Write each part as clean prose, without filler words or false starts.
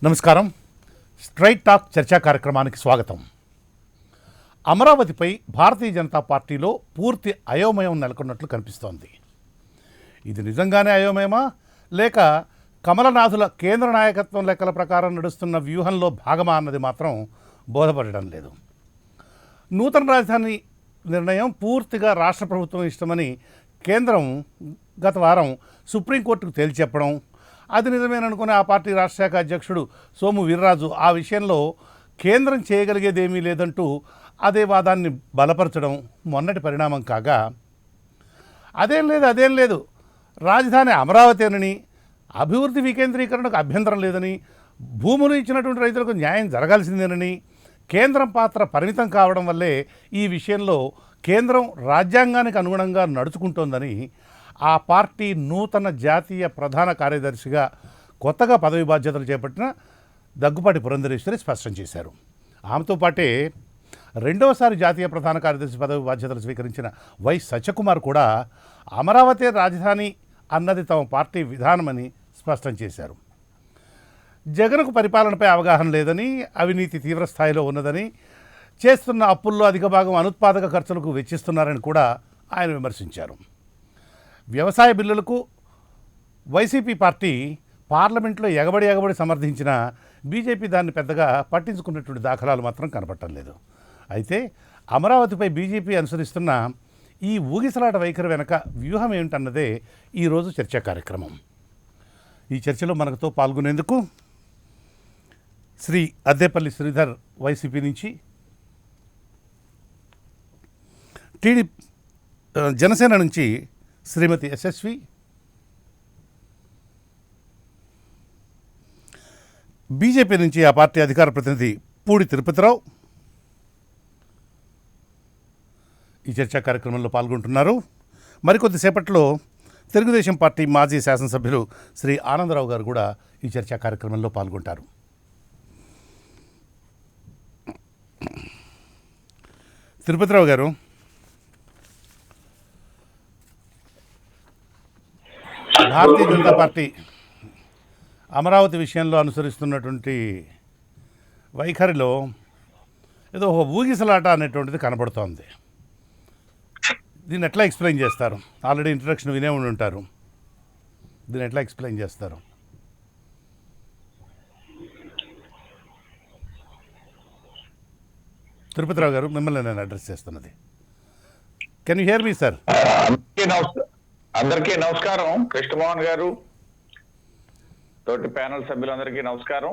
నమస్కారం. Straight talk చర్చా కార్యక్రమానికి స్వాగతం. అమరావతిపై భారతీయ జనతా పార్టీలో పూర్తి అయోమయం నెలకొన్నట్లు కనిపిస్తోంది. ఇది నిజంగానే అయోమయమా, లేక కమలనాథుల కేంద్ర నాయకత్వం లెక్కల ప్రకారం నడుస్తున్న వ్యూహంలో భాగమా అన్నది మాత్రం బోధపడడం లేదు. నూతన రాజధాని నిర్ణయం పూర్తిగా రాష్ట్ర ప్రభుత్వం ఇష్టమని కేంద్రం గత వారం సుప్రీంకోర్టుకు తేల్చెప్పడం, అది నిజమేననుకునే ఆ పార్టీ రాష్ట్ర శాఖ అధ్యక్షుడు సోము వీర్రాజు ఆ విషయంలో కేంద్రం చేయగలిగేదేమీ లేదంటూ అదే వాదాన్ని బలపరచడం మొన్నటి పరిణామం కాగా, అదేం లేదు రాజధాని అమరావతిని, అభివృద్ధి వికేంద్రీకరణకు అభ్యంతరం లేదని, భూములు ఇచ్చినటువంటి రైతులకు న్యాయం జరగాల్సిందేనని, కేంద్రం పాత్ర పరిమితం కావడం వల్లే ఈ విషయంలో కేంద్రం రాజ్యాంగానికి అనుగుణంగా నడుచుకుంటోందని ఆ పార్టీ నూతన జాతీయ ప్రధాన కార్యదర్శిగా కొత్తగా పదవి బాధ్యతలు చేపట్టిన దగ్గుపాటి పురంధరేశ్వరి స్పష్టం చేశారు. ఆమెతో పాటే రెండవసారి జాతీయ ప్రధాన కార్యదర్శి పదవి బాధ్యతలు స్వీకరించిన వై సత్యకుమార్ కూడా అమరావతి రాజధాని అన్నది తమ పార్టీ విధానమని స్పష్టం చేశారు. జగన్కు పరిపాలనపై అవగాహన లేదని, అవినీతి తీవ్రస్థాయిలో ఉన్నదని, చేస్తున్న అప్పుల్లో అధిక భాగం అనుత్పాదక ఖర్చులకు వెచ్చిస్తున్నారని కూడా ఆయన విమర్శించారు. వ్యవసాయ బిల్లులకు వైసీపీ పార్టీ పార్లమెంట్లో ఎగబడి సమర్థించిన బీజేపీ దాన్ని పెద్దగా పట్టించుకున్నటువంటి దాఖలాలు మాత్రం కనపడటం లేదు. అయితే అమరావతిపై బీజేపీ అనుసరిస్తున్న ఈ ఊగిసలాట వైఖరి వెనక వ్యూహం ఏమిటన్నదే ఈరోజు చర్చా కార్యక్రమం. ఈ చర్చలో మనతో పాల్గొనేందుకు శ్రీ అద్దేపల్లి శ్రీధర్ వైసీపీ నుంచి, జనసేన నుంచి శ్రీమతి యశస్వి, బీజేపీ నుంచి ఆ పార్టీ అధికార ప్రతినిధి పూడి తిరుపతిరావు ఈ చర్చా కార్యక్రమంలో పాల్గొంటున్నారు. మరికొద్దిసేపట్లో తెలుగుదేశం పార్టీ మాజీ శాసనసభ్యులు శ్రీ ఆనందరావు గారు కూడా ఈ చర్చా కార్యక్రమంలో పాల్గొంటారు. తిరుపతిరావు గారు, భారతీయ జనతా పార్టీ అమరావతి విషయంలో అనుసరిస్తున్నటువంటి వైఖరిలో ఏదో ఒక ఊగిసలాట అనేటువంటిది కనబడుతోంది. దీన్ని ఎట్లా ఎక్స్ప్లెయిన్ చేస్తారు? ఆల్రెడీ ఇంట్రడక్షన్ వినే ఉండి ఉంటారు. దీన్ని ఎట్లా ఎక్స్ప్లెయిన్ చేస్తారు? తిరుపతిరావు గారు, మిమ్మల్ని నేను అడ్రస్ చేస్తున్నది. Can you here me sir? అందరికీ నమస్కారం. కృష్ణమోహన్ గారు, తోటి ప్యానల్ సభ్యులందరికీ నమస్కారం.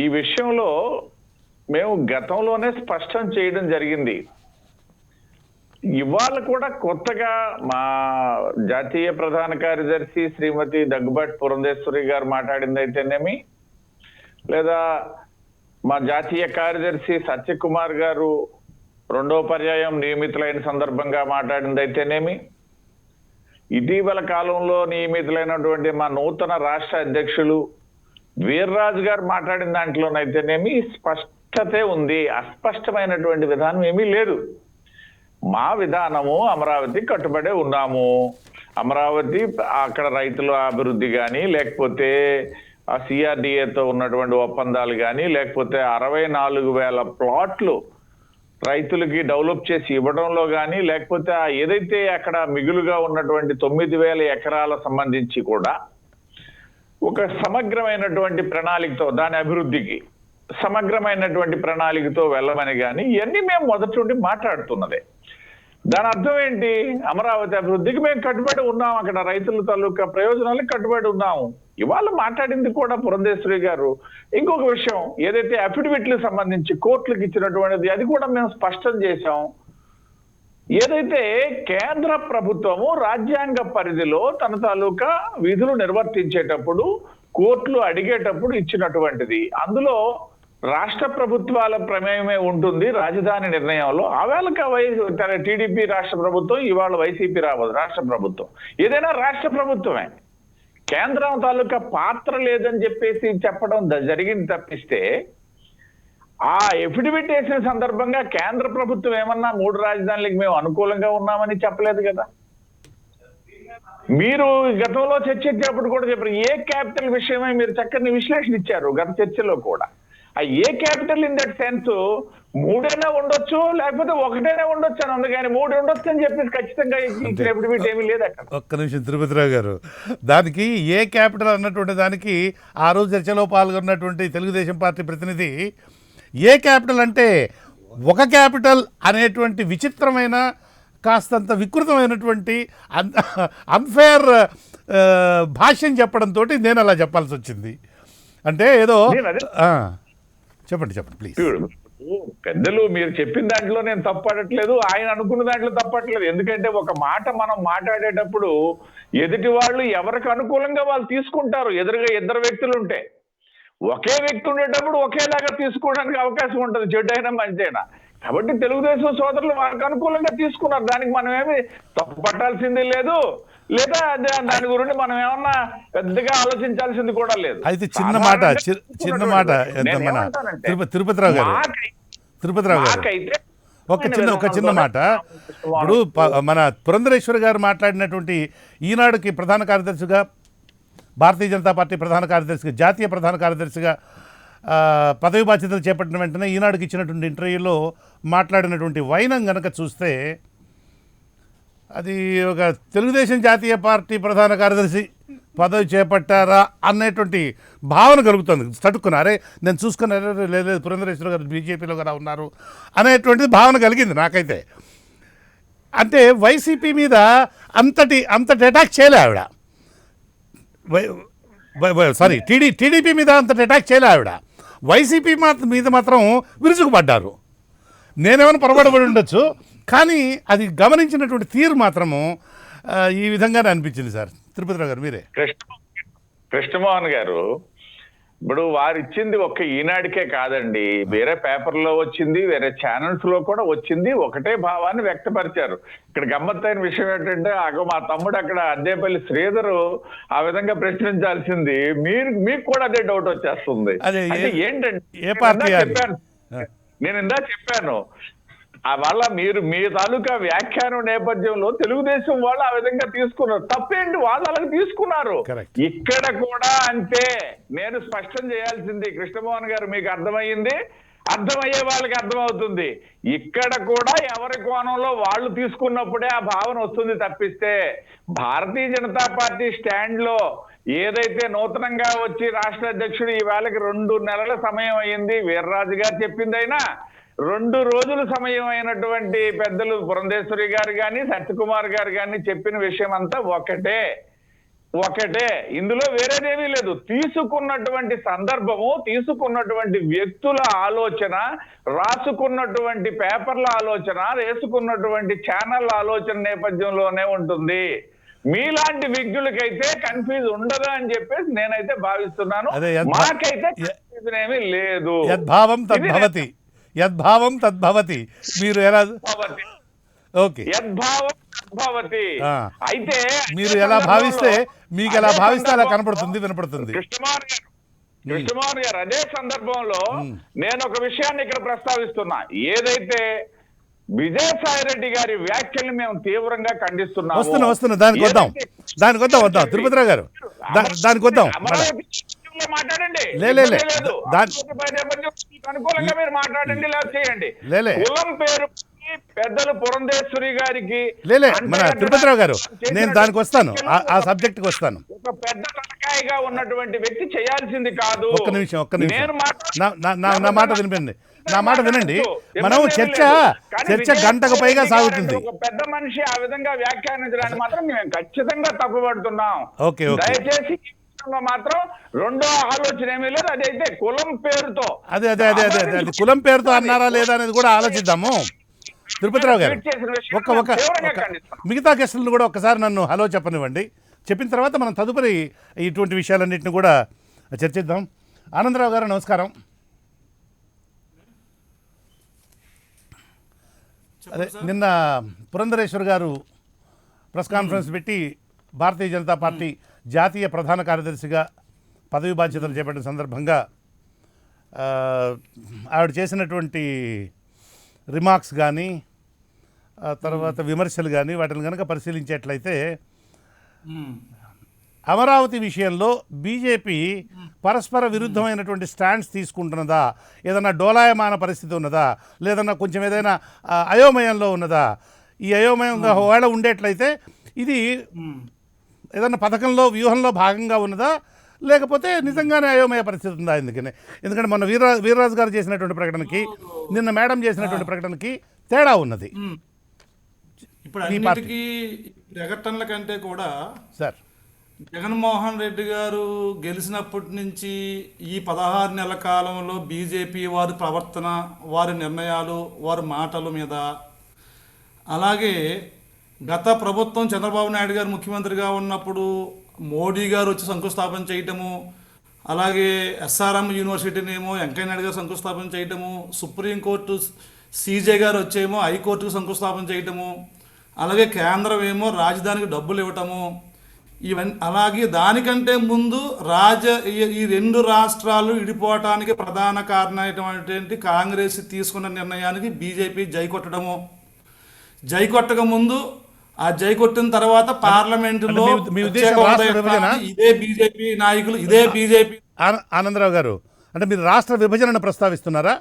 ఈ విషయంలో మేము గతంలోనే స్పష్టం చేయడం జరిగింది. ఇవాళ కూడా కొత్తగా మా జాతీయ ప్రధాన కార్యదర్శి శ్రీమతి దగ్గుబాటి పురంధేశ్వరి గారు మాట్లాడింది అయితేనేమి, లేదా మా జాతీయ కార్యదర్శి సత్యకుమార్ గారు రెండో పర్యాయం నియమితులైన సందర్భంగా మాట్లాడింది అయితేనేమి, ఇటీవల కాలంలో నియమితులైనటువంటి మా నూతన రాష్ట్ర అధ్యక్షులు వీర్రాజు గారు మాట్లాడిన దాంట్లోనైతేనేమి స్పష్టతే ఉంది. అస్పష్టమైనటువంటి విధానం ఏమీ లేదు. మా విధానము అమరావతి కట్టుబడే ఉన్నాము. అమరావతి అక్కడ రైతుల అభివృద్ధి కానీ, లేకపోతే ఆ సిఆర్డిఏతో ఉన్నటువంటి ఒప్పందాలు కానీ, లేకపోతే 64,000 ప్లాట్లు రైతులకి డెవలప్ చేసి ఇవ్వడంలో కానీ, లేకపోతే ఏదైతే అక్కడ మిగులుగా ఉన్నటువంటి 9,000 ఎకరాల సంబంధించి కూడా ఒక సమగ్రమైనటువంటి ప్రణాళికతో దాని అభివృద్ధికి సమగ్రమైనటువంటి ప్రణాళికతో వెళ్ళమని కానీ ఇవన్నీ మేము మొదటి నుండి మాట్లాడుతున్నదే. దాని అర్థం ఏంటి? అమరావతి అభివృద్ధికి మేము కట్టుబడి ఉన్నాము, అక్కడ రైతుల తాలూకా ప్రయోజనాలకు కట్టుబడి ఉన్నాము. ఇవాళ మాట్లాడింది కూడా పురంధేశ్వరి గారు. ఇంకొక విషయం, ఏదైతే అఫిడవిట్లకు సంబంధించి కోర్టులకు ఇచ్చినటువంటిది, అది కూడా మేము స్పష్టం చేశాం. ఏదైతే కేంద్ర ప్రభుత్వము రాజ్యాంగ పరిధిలో తన తాలూకా విధులు నిర్వర్తించేటప్పుడు కోర్టులు అడిగేటప్పుడు ఇచ్చినటువంటిది, అందులో రాష్ట్ర ప్రభుత్వాల ప్రమేయమే ఉంటుంది రాజధాని నిర్ణయంలో. ఆవేళ టీడీపీ రాష్ట్ర ప్రభుత్వం, ఇవాళ వైసీపీ రాష్ట్ర ప్రభుత్వం, ఏదైనా రాష్ట్ర ప్రభుత్వమే. కేంద్రం తాలూకా పాత్ర లేదని చెప్పేసి చెప్పడం జరిగింది తప్పిస్తే, ఆ ఎఫిడవిట్ వేసిన సందర్భంగా కేంద్ర ప్రభుత్వం ఏమన్నా 3 రాజధానులకు మేము అనుకూలంగా ఉన్నామని చెప్పలేదు కదా. మీరు గతంలో చర్చించేటప్పుడు కూడా చెప్పారు ఏ క్యాపిటల్ విషయమై మీరు చక్కని విశ్లేషణ ఇచ్చారు గత చర్చలో కూడా. ఆ ఏ క్యాపిటల్ ఇన్ దట్ సెన్స్ మూడైనా ఉండొచ్చు లేకపోతే ఒకటైనా ఉండొచ్చు అని ఉంది, కానీ మూడు ఉండొచ్చు అని చెప్పేసి ఖచ్చితంగా ఇచ్చినప్పుడు వీటి ఏమీ లేదు అక్కడ. ఒక్క నిమిషం తిరుపతిరావు గారు, దానికి ఏ క్యాపిటల్ అన్నటువంటి దానికి ఆ రోజు చర్చలో పాల్గొన్నటువంటి తెలుగుదేశం పార్టీ ప్రతినిధి ఏ క్యాపిటల్ అంటే ఒక క్యాపిటల్ అనేటువంటి విచిత్రమైన కాస్తంత వికృతమైనటువంటి అన్ఫేర్ భాష్యం చెప్పడంతో నేను అలా చెప్పాల్సి వచ్చింది. అంటే ఏదో చెప్పండి ప్లీజ్. పెద్దలు మీరు చెప్పిన దాంట్లో నేను తప్పడట్లేదు, ఆయన అనుకున్న దాంట్లో తప్పట్లేదు. ఎందుకంటే ఒక మాట మనం మాట్లాడేటప్పుడు ఎదుటి వాళ్ళు ఎవరికి అనుకూలంగా వాళ్ళు తీసుకుంటారు. ఎదురుగా ఇద్దరు వ్యక్తులు ఉంటే ఒకే వ్యక్తి ఉండేటప్పుడు ఒకేలాగా తీసుకోవడానికి అవకాశం ఉంటుంది, చెడ్డైనా మంచైనా. కాబట్టి తెలుగుదేశం సోదరులు వారికి అనుకూలంగా తీసుకున్నారు, దానికి మనం ఏమి తప్పు పట్టాల్సింది లేదు, లేదా దాని గురించి మనం ఏమన్నా పెద్దగా ఆలోచించాల్సింది కూడా లేదు. అయితే చిన్న మాట తిరుపతిరావు గారు ఒక చిన్న మాట. ఇప్పుడు మన పురంధరేశ్వరి గారు మాట్లాడినటువంటి ఈనాడుకి ప్రధాన కార్యదర్శిగా, భారతీయ జనతా పార్టీ ప్రధాన కార్యదర్శిగా, జాతీయ ప్రధాన కార్యదర్శిగా పదవి బాధ్యతలు చేపట్టిన వెంటనే ఈనాడుకి ఇచ్చినటువంటి ఇంటర్వ్యూలో మాట్లాడినటువంటి వైనం గనక చూస్తే అది ఒక తెలుగుదేశం జాతీయ పార్టీ ప్రధాన కార్యదర్శి పదవి చేపట్టారా అనేటువంటి భావన కలుగుతుంది. తట్టుకున్నారే నేను చూసుకున్నారే లేదు పురంధరేశ్వర గారు బీజేపీలో కూడా ఉన్నారు అనేటువంటిది భావన కలిగింది నాకైతే. అంటే వైసీపీ మీద అంతటి అటాక్ చేయలే ఆవిడ, సారీ టీడీపీ మీద అంతటి అటాక్ చేయలే ఆవిడ. వైసీపీ మీద మాత్రం విరుచుకుపడ్డారు. నేనేమైనా పొరపాటుపడి ఉండొచ్చు, కానీ అది గమనించినటువంటి తీరు మాత్రము ఈ విధంగానే అనిపించింది. సార్ తిరుపతిరావు గారు మీరే. కృష్ణమోహన్ గారు, ఇప్పుడు వారు ఇచ్చింది ఒక్క ఈనాడికే కాదండి, వేరే పేపర్లో వచ్చింది, వేరే ఛానల్స్ లో కూడా వచ్చింది, ఒకటే భావాన్ని వ్యక్తపరిచారు. ఇక్కడ గమ్మత్తైన విషయం ఏంటంటే మా తమ్ముడు అక్కడ అద్దేపల్లి శ్రీధరు ఆ విధంగా ప్రశ్నించాల్సింది మీకు కూడా అదే డౌట్ వచ్చేస్తుంది. అంటే ఏంటంటే నేను ఇందా చెప్పాను వాళ్ళ మీ తాలూకా వ్యాఖ్యానం నేపథ్యంలో తెలుగుదేశం వాళ్ళు ఆ విధంగా తీసుకున్నారు, తప్పేంటి, వాళ్ళు అలాగే తీసుకున్నారు. ఇక్కడ కూడా అంతే. నేను స్పష్టం చేయాల్సింది కృష్ణమోహన్ గారు, మీకు అర్థమయ్యింది, అర్థమయ్యే వాళ్ళకి అర్థమవుతుంది. ఇక్కడ కూడా ఎవరి కోణంలో వాళ్ళు తీసుకున్నప్పుడే ఆ భావన వస్తుంది తప్పిస్తే భారతీయ జనతా పార్టీ స్టాండ్ లో ఏదైతే నూతనంగా వచ్చి రాష్ట్ర అధ్యక్షుడు ఈ వేళకి 2 నెలల సమయం అయ్యింది, వీర్రాజు గారు చెప్పిందైనా 2 రోజుల సమయం అయినటువంటి పెద్దలు పురంధేశ్వరి గారు కానీ సత్యకుమార్ గారు కానీ చెప్పిన విషయం అంతా ఒకటే, ఇందులో వేరేదేమీ లేదు. తీసుకున్నటువంటి సందర్భము, తీసుకున్నటువంటి వ్యక్తుల ఆలోచన, రాసుకున్నటువంటి పేపర్ల ఆలోచన, వేసుకున్నటువంటి ఛానల్ ఆలోచన నేపథ్యంలోనే ఉంటుంది. మీలాంటి విజ్ఞులకైతే కన్ఫ్యూజ్ ఉండదు అని చెప్పేసి నేనైతే భావిస్తున్నాను. మాకైతే కన్ఫ్యూజన్ ఏమీ లేదు. యద్భావం తద్భవతి. మీరు ఎలా ఓకే అయితే మీరు ఎలా భావిస్తే మీకు ఎలా భావిస్తే అలా కనపడుతుంది, వినపడుతుంది. కృష్ణమోహన్ గారు అదే సందర్భంలో నేను ఒక విషయాన్ని ఇక్కడ ప్రస్తావిస్తున్నా. ఏదైతే విజయసాయి రెడ్డి గారి వ్యాఖ్యల్ని మేము తీవ్రంగా ఖండిస్తున్నాం. వస్తున్నా దానికి వద్దాం తిరుపతిరావు గారు, దానికి వద్దాం. మాట్లాడండి, అనుకూలంగా మీరు మాట్లాడండి, లేదా చేయండి. కులం పేరు పెద్దలు పురంధేశ్వరి గారికి మన తిరుపతిరావు గారు, నేను దానికి వస్తాను, ఆ సబ్జెక్ట్ కి వస్తాను. ఒక పెద్ద తలకాయగా ఉన్నటువంటి వ్యక్తి చేయాల్సింది కాదు. ఒక్క నిమిషం నా మాట వినండి. మనం చర్చ గంటకు పైగా సాగుతుంది. ఒక పెద్ద మనిషి ఆ విధంగా వ్యాఖ్యానించడానికి మాత్రం మేము ఖచ్చితంగా తప్పుపడుతున్నాం. దయచేసి మాత్రం రెండో ఆలోచన ఏమీ లేదు. అదైతే కులం పేరుతో అదే కులం పేరుతో అన్నారా లేదా అనేది కూడా ఆలోచిద్దాము. తిరుపతిరావు గారు, మిగతా క్వశ్చన్లు కూడా ఒకసారి నన్ను హలో చెప్పనివ్వండి. చెప్పిన తర్వాత మనం తదుపరి ఇటువంటి విషయాలన్నింటినీ కూడా చర్చిద్దాం. ఆనందరావు గారు నమస్కారం. అదే నిన్న పురంధరేశ్వర్ గారు ప్రెస్ కాన్ఫరెన్స్ పెట్టి భారతీయ జనతా పార్టీ జాతీయ ప్రధాన కార్యదర్శిగా పదవి బాధ్యతలు చేపట్టిన సందర్భంగా ఆవిడ చేసినటువంటి రిమార్క్స్ కానీ తర్వాత విమర్శలు కానీ వాటిని కనుక పరిశీలించేట్లయితే అమరావతి విషయంలో బీజేపీ పరస్పర విరుద్ధమైనటువంటి స్టాండ్స్ తీసుకుంటున్నదా, ఏదన్నా డోలాయమాన పరిస్థితి ఉన్నదా, లేదన్నా కొంచెం ఏదైనా అయోమయంలో ఉన్నదా? ఈ అయోమయంగా ఒకవేళ ఉండేట్లయితే ఇది ఏదన్నా పథకంలో వ్యూహంలో భాగంగా ఉన్నదా, లేకపోతే నిజంగానే అయోమయ పరిస్థితి ఉందా? ఎందుకంటే మొన్న వీర్రాజు గారు చేసినటువంటి ప్రకటనకి నిన్న మేడం చేసినటువంటి ప్రకటనకి తేడా ఉన్నది. ఇప్పుడు అన్నిటికీ ప్రకటనల కంటే కూడా సార్, జగన్మోహన్ రెడ్డి గారు గెలిచినప్పటి నుంచి ఈ 16 నెలల కాలంలో బీజేపీ వారి ప్రవర్తన, వారి నిర్ణయాలు, వారి మాటల మీద, అలాగే గత ప్రభుత్వం చంద్రబాబు నాయుడు గారు ముఖ్యమంత్రిగా ఉన్నప్పుడు మోడీ గారు వచ్చి శంకుస్థాపన చేయటము, అలాగే ఎస్ఆర్ఎం యూనివర్సిటీనేమో వెంకయ్య నాయుడు గారు శంకుస్థాపన చేయటము, సుప్రీంకోర్టు సీజే గారు వచ్చేమో హైకోర్టుకు శంకుస్థాపన చేయటము, అలాగే కేంద్రం ఏమో రాజధానికి డబ్బులు ఇవ్వటము, ఇవన్నీ. అలాగే దానికంటే ముందు ఈ 2 రాష్ట్రాలు విడిపోవటానికి ప్రధాన కారణమైనటువంటి కాంగ్రెస్ తీసుకున్న నిర్ణయానికి బీజేపీ జై కొట్టడము, జై కొట్టక ముందు ఆ జై కొట్టిన తర్వాత పార్లమెంటులో మీ ఉద్దేశం రాష్ట్ర విభజన? ఇదే బీజేపీ నాయకులు, ఇదే బీజేపీ. ఆనందరావు గారు, అంటే మీరు రాష్ట్ర విభజనను ప్రస్తావిస్తున్నారా?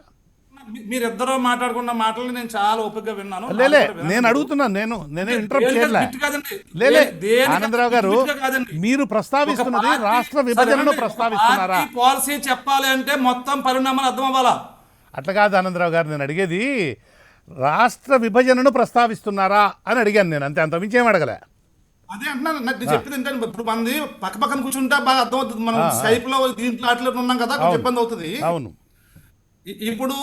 మీరిద్దరూ మాట్లాడుకున్న మాటలు నేను చాలా ఓపికగా విన్నాను. లేలే, నేను అడుగుతున్నాను, నేనే ఇంటరప్ట్ చేయలే. లేలే ఆనందరావు గారు, మీరు ప్రస్తావిస్తున్నది రాష్ట్ర విభజనను ప్రస్తావిస్తున్నారా? పాలసీ చెప్పాలి అంటే మొత్తం పరిణామాలు అర్థం అవ్వాలా? అట్లా కాదు ఆనందరావు గారు, నేను అడిగేది రాష్ట్ర విభజనను ప్రస్తావిస్తున్నారా అని అడిగాను నేను, అంతే, అంత మించి ఏం అడగలే. అదే అంటున్నాను, నేను చెప్పింది ఏంటంటే ఇప్పుడు మంది పక్క పక్కన కూర్చుంటే బాగా అర్థం అవుతుంది. మనం స్కైప్ లో దీంట్లో అట్లా ఉన్నాం కదా, కొంచెం ఇబ్బంది అవుతుంది. అవును. ఇప్పుడు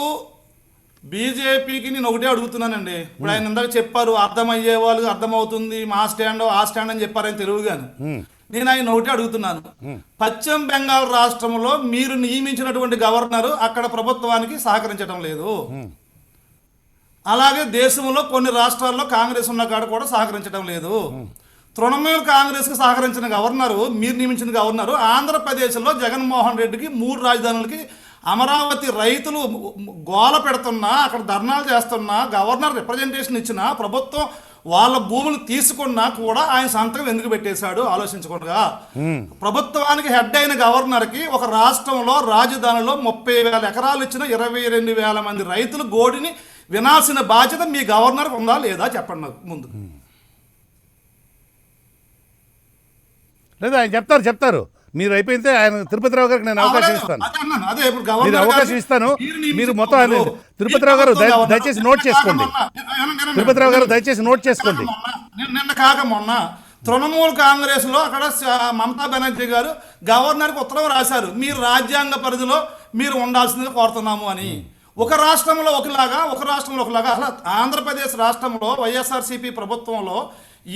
బీజేపీకి నేను ఒకటే అడుగుతున్నానండి. ఇప్పుడు ఆయన ఇందాక చెప్పారు అర్థమయ్యే వాళ్ళు అర్థమవుతుంది, మా స్టాండ్ ఆ స్టాండ్ అని చెప్పారని తెలుగుగాను. నేను ఆయన ఒకటే అడుగుతున్నాను, పశ్చిమ బెంగాల్ రాష్ట్రంలో మీరు నియమించినటువంటి గవర్నర్ అక్కడ ప్రభుత్వానికి సహకరించడం లేదు, అలాగే దేశంలో కొన్ని రాష్ట్రాల్లో కాంగ్రెస్ ఉన్న కాడ కూడా సహకరించడం లేదు. తృణమూల్ కాంగ్రెస్కి సహకరించిన గవర్నరు, మీరు నియమించిన గవర్నరు ఆంధ్రప్రదేశ్లో జగన్మోహన్ రెడ్డికి 3 రాజధానులకి అమరావతి రైతులు గోల పెడుతున్నా, అక్కడ ధర్నాలు చేస్తున్నా, గవర్నర్ రిప్రజెంటేషన్ ఇచ్చినా, ప్రభుత్వం వాళ్ళ భూములు తీసుకున్నా కూడా ఆయన సంతకం ఎందుకు పెట్టేశాడు ఆలోచించకుండా? ప్రభుత్వానికి హెడ్ అయిన గవర్నర్కి ఒక రాష్ట్రంలో రాజధానిలో 30,000 ఎకరాలు ఇచ్చిన 22,000 మంది రైతులు గోడిని వినాల్సిన బాధ్యత మీ గవర్నర్కి ఉందా లేదా చెప్పండి నాకు ముందు. లేదా ఆయన చెప్తారు. మీరు అయిపోయితే ఆయన తిరుపతిరావు గారికి నేను అవకాశం ఇస్తాను. మీరు అవకాశం ఇస్తాను. మీరు మొత్తం ఆయన తిరుపతిరావు గారు దయచేసి నోట్ చేసుకోండి. తిరుపతిరావు గారు దయచేసి నోట్ చేసుకోండి. నిన్న కాక మొన్న తృణమూల్ కాంగ్రెస్ లో అక్కడ మమతా బెనర్జీ గారు గవర్నర్కి ఉత్తరం రాశారు, మీరు రాజ్యాంగ పరిధిలో మీరు ఉండాల్సిందిగా కోరుతున్నాము అని. ఒక రాష్ట్రంలో ఒకలాగా, ఒక రాష్ట్రంలో ఒకలాగా. అసలు ఆంధ్రప్రదేశ్ రాష్ట్రంలో వైఎస్ఆర్సీపీ ప్రభుత్వంలో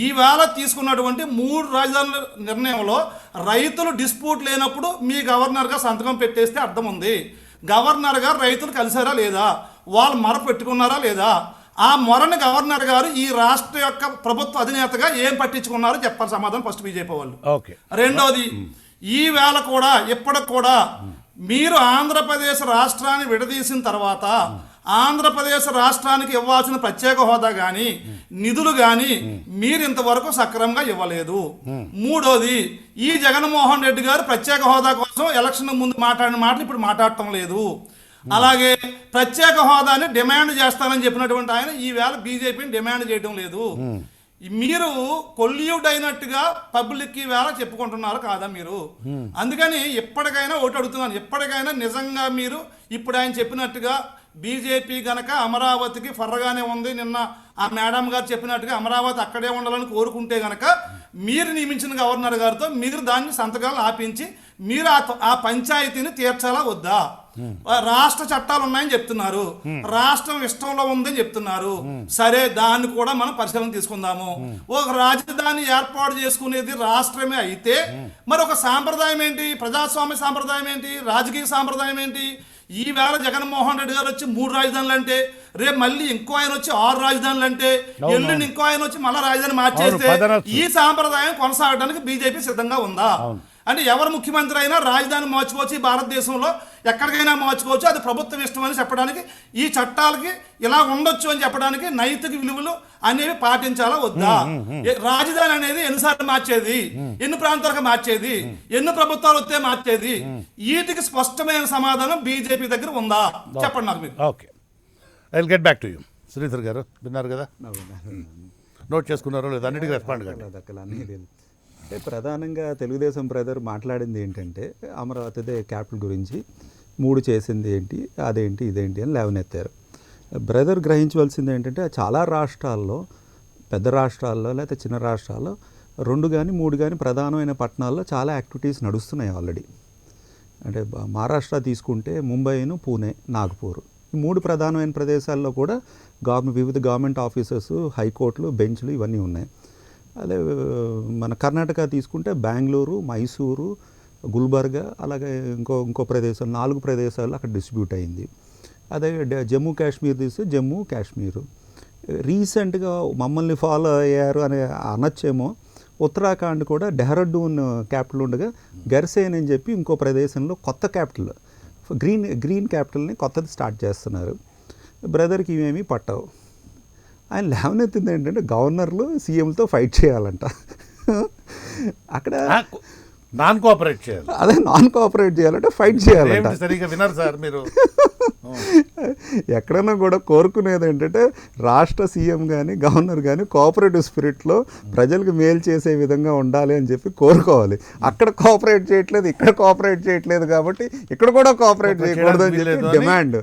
ఈవేళ తీసుకున్నటువంటి 3 రాజధానుల నిర్ణయంలో రైతులు డిస్ప్యూట్ లేనప్పుడు మీ గవర్నర్గా సంతకం పెట్టేస్తే అర్థం ఉంది. గవర్నర్ గారు రైతులు కలిసారా లేదా, వాళ్ళు మొర పెట్టుకున్నారా లేదా, ఆ మొరని గవర్నర్ గారు ఈ రాష్ట్ర యొక్క ప్రభుత్వ అధినేతగా ఏం పట్టించుకున్నారో చెప్పాలి సమాధానం ఫస్ట్ బీజేపీ వాళ్ళు. రెండోది, ఈ వేళ కూడా ఇప్పటికి కూడా మీరు ఆంధ్రప్రదేశ్ రాష్ట్రాన్ని విడదీసిన తర్వాత ఆంధ్రప్రదేశ్ రాష్ట్రానికి ఇవ్వాల్సిన ప్రత్యేక హోదా కానీ నిధులు కానీ మీరు ఇంతవరకు సక్రమంగా ఇవ్వలేదు. మూడోది, ఈ జగన్మోహన్ రెడ్డి గారు ప్రత్యేక హోదా కోసం ఎలక్షన్ ముందు మాట్లాడిన మాటలు ఇప్పుడు మాట్లాడటం లేదు. అలాగే ప్రత్యేక హోదాని డిమాండ్ చేస్తానని చెప్పినటువంటి ఆయన ఈవేళ బీజేపీని డిమాండ్ చేయడం లేదు. మీరు కొల్యూడ్ అయినట్టుగా పబ్లిక్ వేళ చెప్పుకుంటున్నారు కాదా మీరు? అందుకని ఎప్పటికైనా ఒకటి అడుగుతున్నాను, ఎప్పటికైనా నిజంగా మీరు ఇప్పుడు ఆయన చెప్పినట్టుగా బీజేపీ గనక అమరావతికి ఫర్రగానే ఉంది, నిన్న ఆ మేడం గారు చెప్పినట్టుగా అమరావతి అక్కడే ఉండాలని కోరుకుంటే గనక మీరు నియమించిన గవర్నర్ గారితో మీరు దాన్ని సంతకాలు ఆపించి మీరు ఆ పంచాయతీని తీర్చాలా వద్దా? రాష్ట్ర చట్టాలు ఉన్నాయని చెప్తున్నారు, రాష్ట్రం ఇష్టంలో ఉందని చెప్తున్నారు. సరే, దాన్ని కూడా మనం పరిశీలన తీసుకుందాము. ఒక రాజధాని ఏర్పాటు చేసుకునేది రాష్ట్రమే అయితే మరి ఒక సాంప్రదాయం ఏంటి, ప్రజాస్వామ్య సాంప్రదాయం ఏంటి, రాజకీయ సాంప్రదాయం ఏంటి? ఈవేళ జగన్మోహన్ రెడ్డి గారు వచ్చి 3 రాజధానులు అంటే రేపు మళ్ళీ ఇంకో ఆయన వచ్చి 6 రాజధానులు అంటే ఎల్లుండి ఇంకో ఆయన వచ్చి మళ్ళీ రాజధాని మార్చేస్తే ఈ సాంప్రదాయం కొనసాగడానికి బీజేపీ సిద్ధంగా ఉందా? అంటే ఎవరు ముఖ్యమంత్రి అయినా రాజధాని మార్చుకోవచ్చు, ఈ భారతదేశంలో ఎక్కడికైనా మార్చుకోవచ్చు, అది ప్రభుత్వం ఇష్టం అని చెప్పడానికి, ఈ చట్టాలకి ఇలా ఉండొచ్చు అని చెప్పడానికి నైతిక విలువలు అనేవి పాటించాలా వద్దా? రాజధాని అనేది ఎన్నిసార్లు మార్చేది, ఎన్ని ప్రాంతాలకు మార్చేది, ఎన్ని ప్రభుత్వాలు వస్తే మార్చేది, వీటికి స్పష్టమైన సమాధానం బీజేపీ దగ్గర ఉందా? చెప్పండి నాకు మీరు. Okay, I will get back to you. Sridhar గారు విన్నారు కదా, నోట్ చేసుకున్నారో లేదా అన్నిటికీ రెస్పాండ్ కండి. అంటే ప్రధానంగా తెలుగుదేశం బ్రదర్ మాట్లాడింది ఏంటంటే అమరావతిదే క్యాపిటల్ గురించి, 3 చేసింది ఏంటి, అదేంటి ఇదేంటి అని లేవనెత్తారు. బ్రదర్ గ్రహించవలసింది ఏంటంటే చాలా రాష్ట్రాల్లో, పెద్ద రాష్ట్రాల్లో లేకపోతే చిన్న రాష్ట్రాల్లో 2 కానీ 3 కానీ ప్రధానమైన పట్టణాల్లో చాలా యాక్టివిటీస్ నడుస్తున్నాయి ఆల్రెడీ. అంటే మహారాష్ట్ర తీసుకుంటే ముంబైను, పూణే, నాగపూర్, ఈ 3 ప్రధానమైన ప్రదేశాల్లో కూడా వివిధ గవర్నమెంట్ ఆఫీసెస్, హైకోర్టులు, బెంచ్లు ఇవన్నీ ఉన్నాయి. అదే మన కర్ణాటక తీసుకుంటే బెంగళూరు, మైసూరు, గుల్బర్గా, అలాగే ఇంకో ప్రదేశం 4 ప్రదేశాల్లో అక్కడ డిస్ట్రిబ్యూట్ అయింది. అదే జమ్మూ కాశ్మీర్ తీస్తే జమ్మూ కాశ్మీరు. రీసెంట్గా మమ్మల్ని ఫాలో అయ్యారు అని అనొచ్చేమో, ఉత్తరాఖండ్ కూడా డెహ్రాడూన్ క్యాపిటల్ ఉండగా గర్సేన్ అని చెప్పి ఇంకో ప్రదేశంలో కొత్త క్యాపిటల్, గ్రీన్ క్యాపిటల్ని కొత్తది స్టార్ట్ చేస్తున్నారు. బ్రదర్కి ఇవేమీ పట్టవు. ఆయన లేవనెత్తింది ఏంటంటే గవర్నర్లు సీఎంలతో ఫైట్ చేయాలంట. అక్కడ నాన్ కోఆపరేట్ చేయాలి. అదే నాన్ కోఆపరేట్ చేయాలంటే ఫైట్ చేయాలంట. సరిగ్గా విన్నారు సార్ మీరు. ఎక్కడన్నా కూడా కోరుకునేది ఏంటంటే రాష్ట్ర సీఎం కానీ గవర్నర్ కానీ కోఆపరేటివ్ స్పిరిట్లో ప్రజలకు మేలు చేసే విధంగా ఉండాలి అని చెప్పి కోరుకోవాలి. అక్కడ కోఆపరేట్ చేయట్లేదు, ఇక్కడ కోఆపరేట్ చేయట్లేదు, కాబట్టి ఇక్కడ కూడా కోఆపరేట్ చేయకూడదు అని చెప్పి డిమాండ్.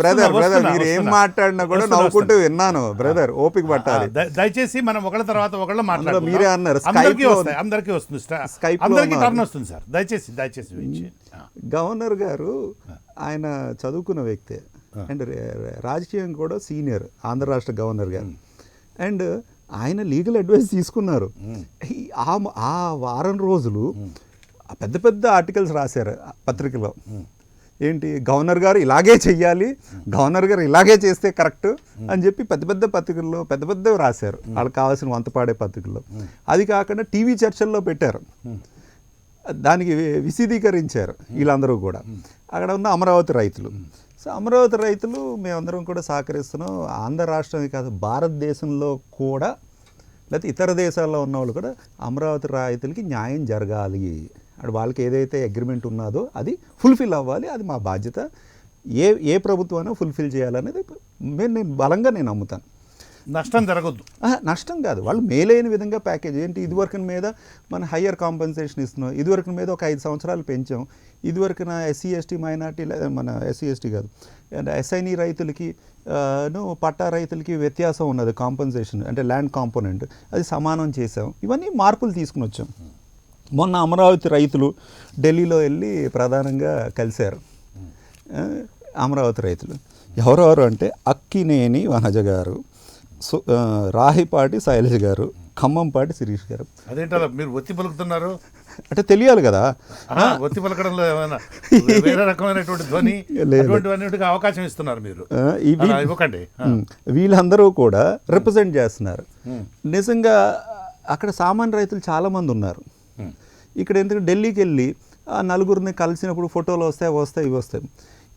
బ్రదర్ మీరు ఏం మాట్లాడినా కూడా నవ్వుకుంటూ విన్నాను. బ్రదర్ ఓపిక పట్టాలి. దయచేసి మనం ఒకళ్ళ తర్వాత ఒకళ్ళు మాట్లాడాలి. మీరే అన్నారు అందరికీ వస్తుంది, అందరికీ టర్న్ వస్తుంది సార్. దయచేసి గవర్నర్ గారు ఆయన చదువుకున్న వ్యక్తే అండ్ రాజకీయం కూడా సీనియర్, ఆంధ్ర రాష్ట్ర గవర్నర్ గారు. అండ్ ఆయన లీగల్ అడ్వైస్ తీసుకున్నారు. ఆ వారం రోజులు పెద్ద పెద్ద ఆర్టికల్స్ రాశారు పత్రికలో. ఏంటి, గవర్నర్ గారు ఇలాగే చెయ్యాలి, గవర్నర్ గారు ఇలాగే చేస్తే కరెక్ట్ అని చెప్పి పెద్ద పెద్ద పత్రికల్లో పెద్ద రాశారు, వాళ్ళకి కావాల్సిన వంతపాడే పత్రికల్లో. అది కాకుండా టీవీ చర్చల్లో పెట్టారు, దానికి విశదీకరించారు వీళ్ళందరూ కూడా. అక్కడ ఉన్న అమరావతి రైతులు. సో అమరావతి రైతులు మేమందరం కూడా సహకరిస్తున్నాం. ఆంధ్ర రాష్ట్రమే కాదు, భారతదేశంలో కూడా లేకపోతే ఇతర దేశాల్లో ఉన్న వాళ్ళు కూడా అమరావతి రైతులకి న్యాయం జరగాలి, అటు వాళ్ళకి ఏదైతే అగ్రిమెంట్ ఉన్నదో అది ఫుల్ఫిల్ అవ్వాలి, అది మా బాధ్యత. ఏ ప్రభుత్వాన్ని ఫుల్ఫిల్ చేయాలనేది నేను బలంగా నమ్ముతాను. నష్టం జరగద్దు, నష్టం కాదు, వాళ్ళు మేలైన విధంగా ప్యాకేజ్ ఏంటి, ఇదివరకు మీద మన హయ్యర్ కాంపెన్సేషన్ ఇస్తున్నాం, ఇదివరకు మీద ఒక 5 సంవత్సరాలు పెంచాం. ఇదివరకున SC/ST మైనార్టీ లేదా మన SC/ST కాదు SINE రైతులకి పట్టా రైతులకి వ్యత్యాసం ఉన్నది, కాంపెన్సేషన్ అంటే ల్యాండ్ కాంపోనెంట్, అది సమానం చేసాం. ఇవన్నీ మార్పులు తీసుకుని వచ్చాం. మొన్న అమరావతి రైతులు ఢిల్లీలో వెళ్ళి ప్రధానంగా కలిశారు. అమరావతి రైతులు ఎవరెవరు అంటే అక్కినేని వనజ గారు, రాహిపాటి శైలజ గారు, ఖమ్మంపాటి శిరీష్ గారు. అదేంటో మీరు ఒత్తి పలుకుతున్నారు అంటే తెలియాలి కదా, ఒత్తి పలకడంలో ఏమైనా వేరే రకమైనటువంటి ధ్వని అటువంటివన్నిటికి అవకాశం ఇస్తున్నారు మీరు, ఇవ్వకండి. వీళ్ళందరూ కూడా రిప్రజెంట్ చేస్తున్నారు. నిజంగా అక్కడ సామాన్య రైతులు చాలామంది ఉన్నారు. ఇక్కడ ఎందుకంటే ఢిల్లీకి వెళ్ళి నలుగురిని కలిసినప్పుడు ఫోటోలు వస్తాయి ఇవి వస్తాయి.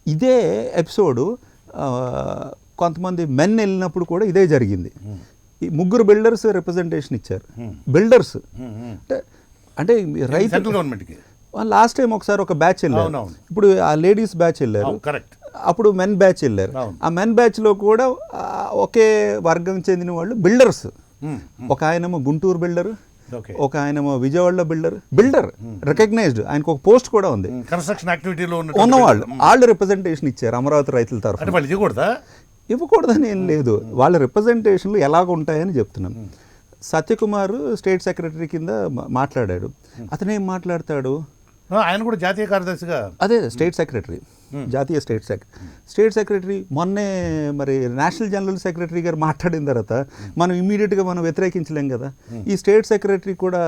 ఇదే ఎపిసోడు కొంతమంది మెన్ వెళ్ళినప్పుడు కూడా ఇదే జరిగింది. ఈ 3 బిల్డర్స్ రిప్రజెంటేషన్ ఇచ్చారు. బిల్డర్స్ అంటే రైతు గవర్నమెంట్కి లాస్ట్ టైం ఒకసారి ఒక బ్యాచ్ వెళ్ళారు, ఇప్పుడు ఆ లేడీస్ బ్యాచ్ వెళ్ళారు, అప్పుడు మెన్ బ్యాచ్ వెళ్ళారు. ఆ మెన్ బ్యాచ్లో కూడా ఒకే వర్గం చెందిన వాళ్ళు బిల్డర్స్. ఒక ఆయనేమో గుంటూరు బిల్డర్, ఒక ఆయనేమో విజయవాడలో బిల్డర్ రికగ్నైజ్డ్, ఆయనకు ఒక పోస్ట్ కూడా ఉంది. కన్స్ట్రక్షన్ యాక్టివిటీలో వాళ్ళు రిప్రజెంటేషన్ ఇచ్చారు అమరావతి రైతుల తరఫున. ఇవ్వకూడదని ఏం లేదు, వాళ్ళ రిప్రజెంటేషన్లు ఎలాగ ఉంటాయని చెప్తున్నాం. సత్యకుమార్ స్టేట్ సెక్రటరీ కింద మాట్లాడాడు. అతనేం మాట్లాడతాడు, ఆయన కూడా జాతీయ కార్యదర్శిగా, అదే స్టేట్ సెక్రటరీ, జాతీయ స్టేట్ సెక్రటరీ. మొన్నే మరి నేషనల్ జనరల్ సెక్రటరీ గారు మాట్లాడిన తర్వాత మనం ఇమ్మీడియట్గా మనం వ్యతిరేకించలేం కదా. ఈ స్టేట్ సెక్రటరీ కూడా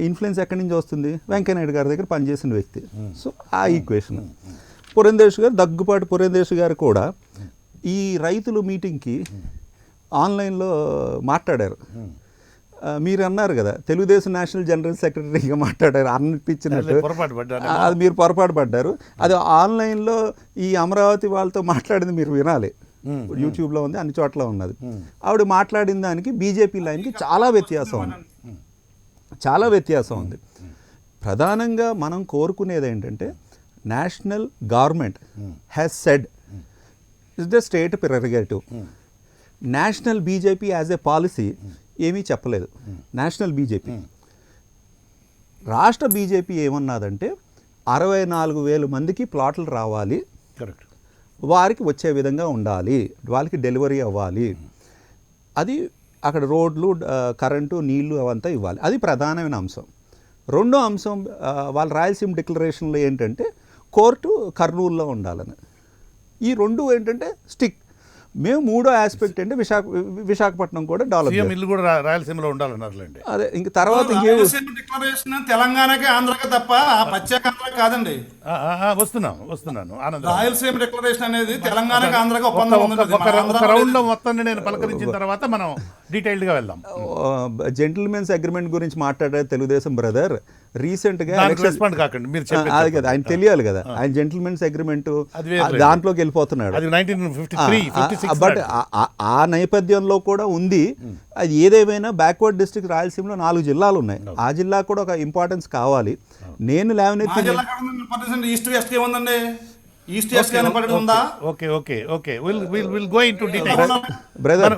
ఇన్ఫ్లుయెన్స్ ఎక్కడి నుంచి వస్తుంది, వెంకయ్యనాయుడు గారి దగ్గర పనిచేసిన వ్యక్తి. సో ఆ ఈక్వేషన్. దగ్గుపాటి పురంధేష్ గారు కూడా ఈ రైతులు మీటింగ్కి ఆన్లైన్లో మాట్లాడారు. మీరు అన్నారు కదా తెలుగుదేశం నేషనల్ జనరల్ సెక్రటరీగా మాట్లాడారు అనిపించినట్టు. పొరపాటు పడ్డాను. అది మీరు పొరపాటు పడ్డారు. అది ఆన్లైన్లో ఈ అమరావతి వాళ్ళతో మాట్లాడింది మీరు వినాలి, యూట్యూబ్లో ఉంది, అన్ని చోట్ల ఉన్నది. ఆవిడ మాట్లాడిన దానికి బీజేపీ లైన్కి చాలా వ్యత్యాసం ఉంది, చాలా వ్యత్యాసం ఉంది. ప్రధానంగా మనం కోరుకునేది ఏంటంటే national government has said is the state prerogative. National BJP as a policy ఏమీ చెప్పలేదు. నేషనల్ బీజేపీ, రాష్ట్ర బీజేపీ ఏమన్నదంటే 64,000 మందికి ప్లాట్లు రావాలి, కరెక్ట్, వారికి వచ్చే విధంగా ఉండాలి, వాళ్ళకి డెలివరీ అవ్వాలి, అది అక్కడ రోడ్లు, కరెంటు, నీళ్లు అవంతా ఇవ్వాలి. అది ప్రధానమైన అంశం. రెండో అంశం వాళ్ళ రాయలసీమ డిక్లరేషన్లో ఏంటంటే కోర్టు కర్నూలులో ఉండాలని. ఈ రెండు ఏంటంటే స్టిక్. మేము మూడో ఆస్పెక్ట్ అంటే విశాఖపట్నం కూడా డెవలప్ సీఎం ఇల్లు కూడా రాయలసీమలో ఉండాలన్నారులేండి. అదే ఇంక తర్వాత రాయలసీమ డిక్లరేషన్ తెలంగాణకి ఆంధ్రకి తప్ప ప్రత్యేక ఆంధ్ర కాదండి. వస్తున్నాను ఆనంద్. రాయలసీమ డిక్లరేషన్ అనేది తెలంగాణకి ఆంధ్రకి ఒప్పందం ఉంది. ఒక రౌండ్ లో మొత్తాన్ని నేను పలకరించిన తర్వాత మనం డీటెయిల్డ్ గా వెళ్దాం. జెంటిల్మెన్స్ అగ్రిమెంట్ గురించి మాట్లాడారు తెలుగుదేశం బ్రదర్ రీసెంట్గా. రెస్పాండ్ కాకండి మీరు చెప్పేది. అది కదా ఆయన తెలియాలి కదా, ఆయన జెంటిల్మెన్స్ అగ్రిమెంట్ దాంట్లోకి వెళ్ళిపోతున్నాడు. అది 1953, బట్ ఆ నేపథ్యంలో కూడా ఉంది. అది ఏదేమైనా బ్యాక్వర్డ్ డిస్ట్రిక్ట్ రాయలసీమలో 4 జిల్లాలు ఉన్నాయి. ఆ జిల్లా కూడా ఒక ఇంపార్టెన్స్ కావాలి. నేను లేవనెత్తి ఈస్ట్ వెస్ట్ ఏముందండి? ఈస్ట్ వెస్ట్ ఉందా? Okay will go into details. Brother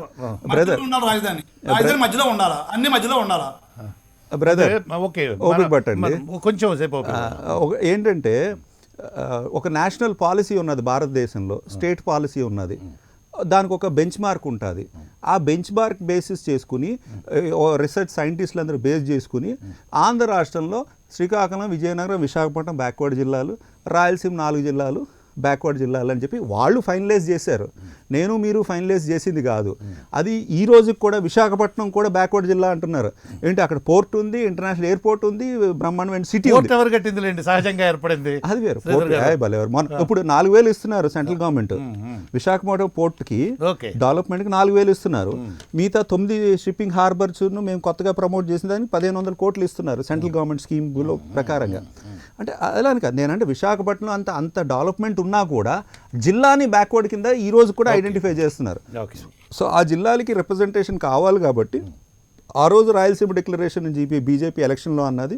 రాజధాని మధ్యలో ఉండాలా? అన్ని మధ్యలో ఉండాలా? బ్రదర్ ఓకే పట్టండి కొంచెం సేపు. ఏంటంటే ఒక నేషనల్ పాలసీ ఉన్నది భారతదేశంలో, స్టేట్ పాలసీ ఉన్నది, దానికి ఒక బెంచ్ మార్క్ ఉంటుంది. ఆ బెంచ్ మార్క్ బేసిస్ చేసుకుని రీసెర్చ్ సైంటిస్టులు అందరూ బేస్ చేసుకుని ఆంధ్ర రాష్ట్రంలో శ్రీకాకుళం, విజయనగరం, విశాఖపట్నం బ్యాక్వర్డ్ జిల్లాలు, రాయలసీమ 4 జిల్లాలు బ్యాక్వర్డ్ జిల్లాలు అని చెప్పి వాళ్ళు ఫైనలైజ్ చేశారు. నేను మీరు ఫైనలైజ్ చేసింది కాదు. అది ఈ రోజుకి కూడా విశాఖపట్నం కూడా బ్యాక్వర్డ్ జిల్లా అంటున్నారు. ఏంటి అక్కడ పోర్ట్ ఉంది, ఇంటర్నేషనల్ ఎయిర్పోర్ట్ ఉంది, బ్రహ్మాండమైన సిటీ ఉంది. ఎవరు కట్టిందిలేండి, సహజంగా ఏర్పడింది. అది వేరు. ఇప్పుడు 4,000 ఇస్తున్నారు సెంట్రల్ గవర్నమెంట్ విశాఖపట్నం పోర్ట్కి డెవలప్మెంట్కి 4,000 ఇస్తున్నారు. మిగతా 9 షిప్పింగ్ హార్బర్స్ మేము కొత్తగా ప్రమోట్ చేసిన దానికి 1,500 కోట్లు ఇస్తున్నారు సెంట్రల్ గవర్నమెంట్ స్కీమ్లో ప్రకారంగా. అంటే అలా కాదు, నేనంటే విశాఖపట్నం అంత డెవలప్మెంట్ ఉన్నా కూడా జిల్లాని బ్యాక్వర్డ్ కింద ఈ రోజు కూడా ఐడెంటిఫై చేస్తున్నారు. సో ఆ జిల్లాలకి రిప్రజెంటేషన్ కావాలి కాబట్టి ఆ రోజు రాయలసీమ డిక్లరేషన్ బీజేపీ ఎలక్షన్లో అన్నది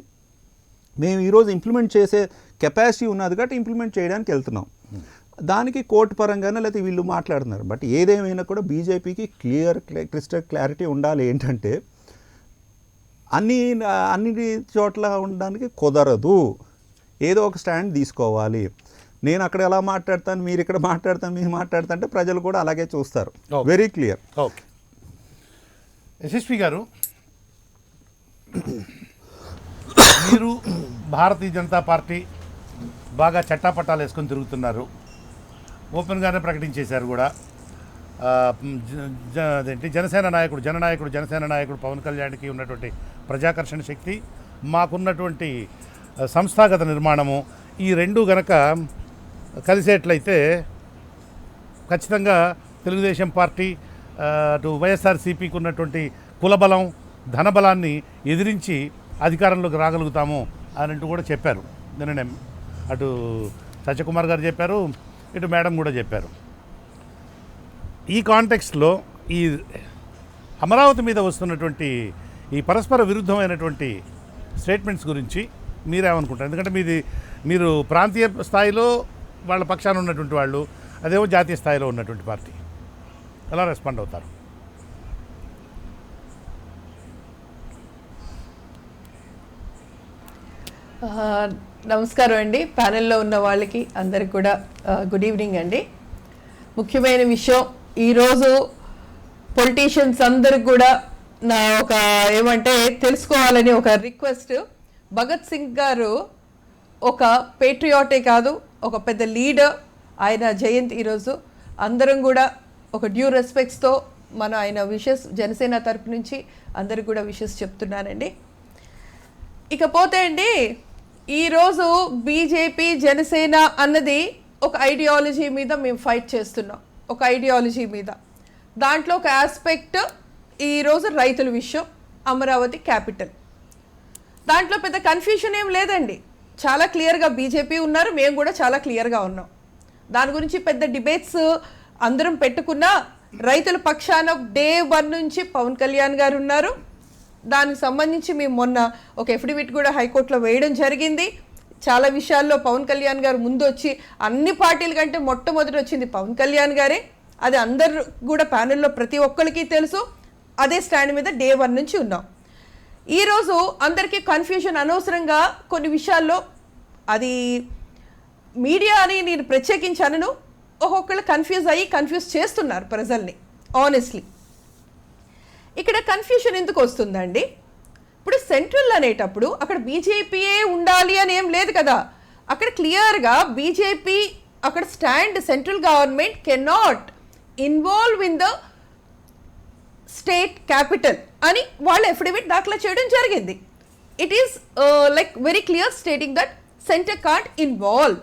మేము ఈరోజు ఇంప్లిమెంట్ చేసే కెపాసిటీ ఉన్నది కాబట్టి ఇంప్లిమెంట్ చేయడానికి వెళ్తున్నాం. దానికి కోర్టు పరంగానే లేకపోతే వీళ్ళు మాట్లాడుతున్నారు. బట్ ఏదేమైనా కూడా బీజేపీకి క్రిస్టల్ క్లారిటీ ఉండాలి. ఏంటంటే అన్ని చోట్ల ఉండడానికి కుదరదు, ఏదో ఒక స్టాండ్ తీసుకోవాలి. నేను అక్కడ ఎలా మాట్లాడతాను, మీరు ఇక్కడ మాట్లాడతాను, మీరు మాట్లాడతా అంటే ప్రజలు కూడా అలాగే చూస్తారు. Very clear. ఓకే యశస్వి గారు, మీరు భారతీయ జనతా పార్టీ బాగా చట్టాపట్టాలు వేసుకొని తిరుగుతున్నారు, ఓపెన్గానే ప్రకటించేశారు కూడా. అదేంటి జనసేన నాయకుడు పవన్ కళ్యాణ్కి ఉన్నటువంటి ప్రజాకర్షణ శక్తి, మాకున్నటువంటి సంస్థాగత నిర్మాణము, ఈ రెండు గనక కలిసేట్లయితే ఖచ్చితంగా తెలుగుదేశం పార్టీ అటు వైఎస్ఆర్సీపీకి ఉన్నటువంటి కులబలం, ధనబలాన్ని ఎదిరించి అధికారంలోకి రాగలుగుతాము అని అంటూ కూడా చెప్పారు. నిన్ననే అటు సత్యకుమార్ గారు చెప్పారు, ఇటు మేడం కూడా చెప్పారు. ఈ కాంటెక్స్ట్లో ఈ అమరావతి మీద వస్తున్నటువంటి ఈ పరస్పర విరుద్ధమైనటువంటి స్టేట్మెంట్స్ గురించి మీరేమనుకుంటారు? ఎందుకంటే మీరు ప్రాంతీయ స్థాయిలో వాళ్ళ పక్షాన ఉన్నటువంటి వాళ్ళు, అదేమో జాతీయ స్థాయిలో ఉన్నటువంటి పార్టీ, ఎలా రెస్పాండ్ అవుతారు? నమస్కారం అండి, ప్యానెల్లో ఉన్న వాళ్ళకి అందరికి కూడా గుడ్ ఈవినింగ్ అండి. ముఖ్యమైన విషయం, ఈరోజు పొలిటీషియన్స్ అందరికి కూడా నా ఒక ఏమంటే తెలుసుకోవాలని ఒక రిక్వెస్ట్. భగత్ సింగ్ గారు ఒక పేట్రియాటే కాదు, ఒక పెద్ద లీడర్. ఆయన జయంతి ఈరోజు. అందరం కూడా ఒక డ్యూ రెస్పెక్ట్స్తో మన ఆయన విషెస్ జనసేన తరపు నుంచి అందరికి కూడా విషెస్ చెప్తున్నానండి. ఇకపోతే అండి, ఈరోజు బీజేపీ జనసేన అన్నది ఒక ఐడియాలజీ మీద మేము ఫైట్ చేస్తున్నాం, ఒక ఐడియాలజీ మీద. దాంట్లో ఒక ఆస్పెక్ట్ ఈరోజు రైతుల విషయం, అమరావతి క్యాపిటల్. దాంట్లో పెద్ద కన్ఫ్యూషన్ ఏం లేదండి, చాలా క్లియర్గా బీజేపీ ఉన్నారు, మేము కూడా చాలా క్లియర్గా ఉన్నాం. దాని గురించి పెద్ద డిబేట్స్ అందరం పెట్టుకున్నా రైతుల పక్షాన డే 1 నుంచి పవన్ కళ్యాణ్ గారు ఉన్నారు. దానికి సంబంధించి మేము మొన్న ఒక ఎఫిడవిట్ కూడా హైకోర్టులో వేయడం జరిగింది. చాలా విషయాల్లో పవన్ కళ్యాణ్ గారు ముందు వచ్చి, అన్ని పార్టీల కంటే మొట్టమొదటి వచ్చింది పవన్ కళ్యాణ్ గారే. అది అందరు కూడా ప్యానెల్లో ప్రతి ఒక్కరికి తెలుసు. అదే స్టాండ్ మీద డే 1 నుంచి ఉన్నాం. ఈరోజు అందరికీ కన్ఫ్యూజన్ అనవసరంగా కొన్ని విషయాల్లో, అది మీడియా అని నేను ప్రత్యేకించాను, ఒక్కొక్కళ్ళు కన్ఫ్యూజ్ చేస్తున్నారు ప్రజల్ని. ఆనెస్ట్లీ ఇక్కడ కన్ఫ్యూషన్ ఎందుకు వస్తుందండి? ఇప్పుడు సెంట్రల్ అనేటప్పుడు అక్కడ బీజేపీయే ఉండాలి అని ఏం లేదు కదా. అక్కడ క్లియర్గా బీజేపీ అక్కడ stand, central government cannot involve in the state capital అని వాళ్ళు ఎఫిడవిట్ దాఖలా చేయడం జరిగింది. It is like very clear stating that centre can't involve.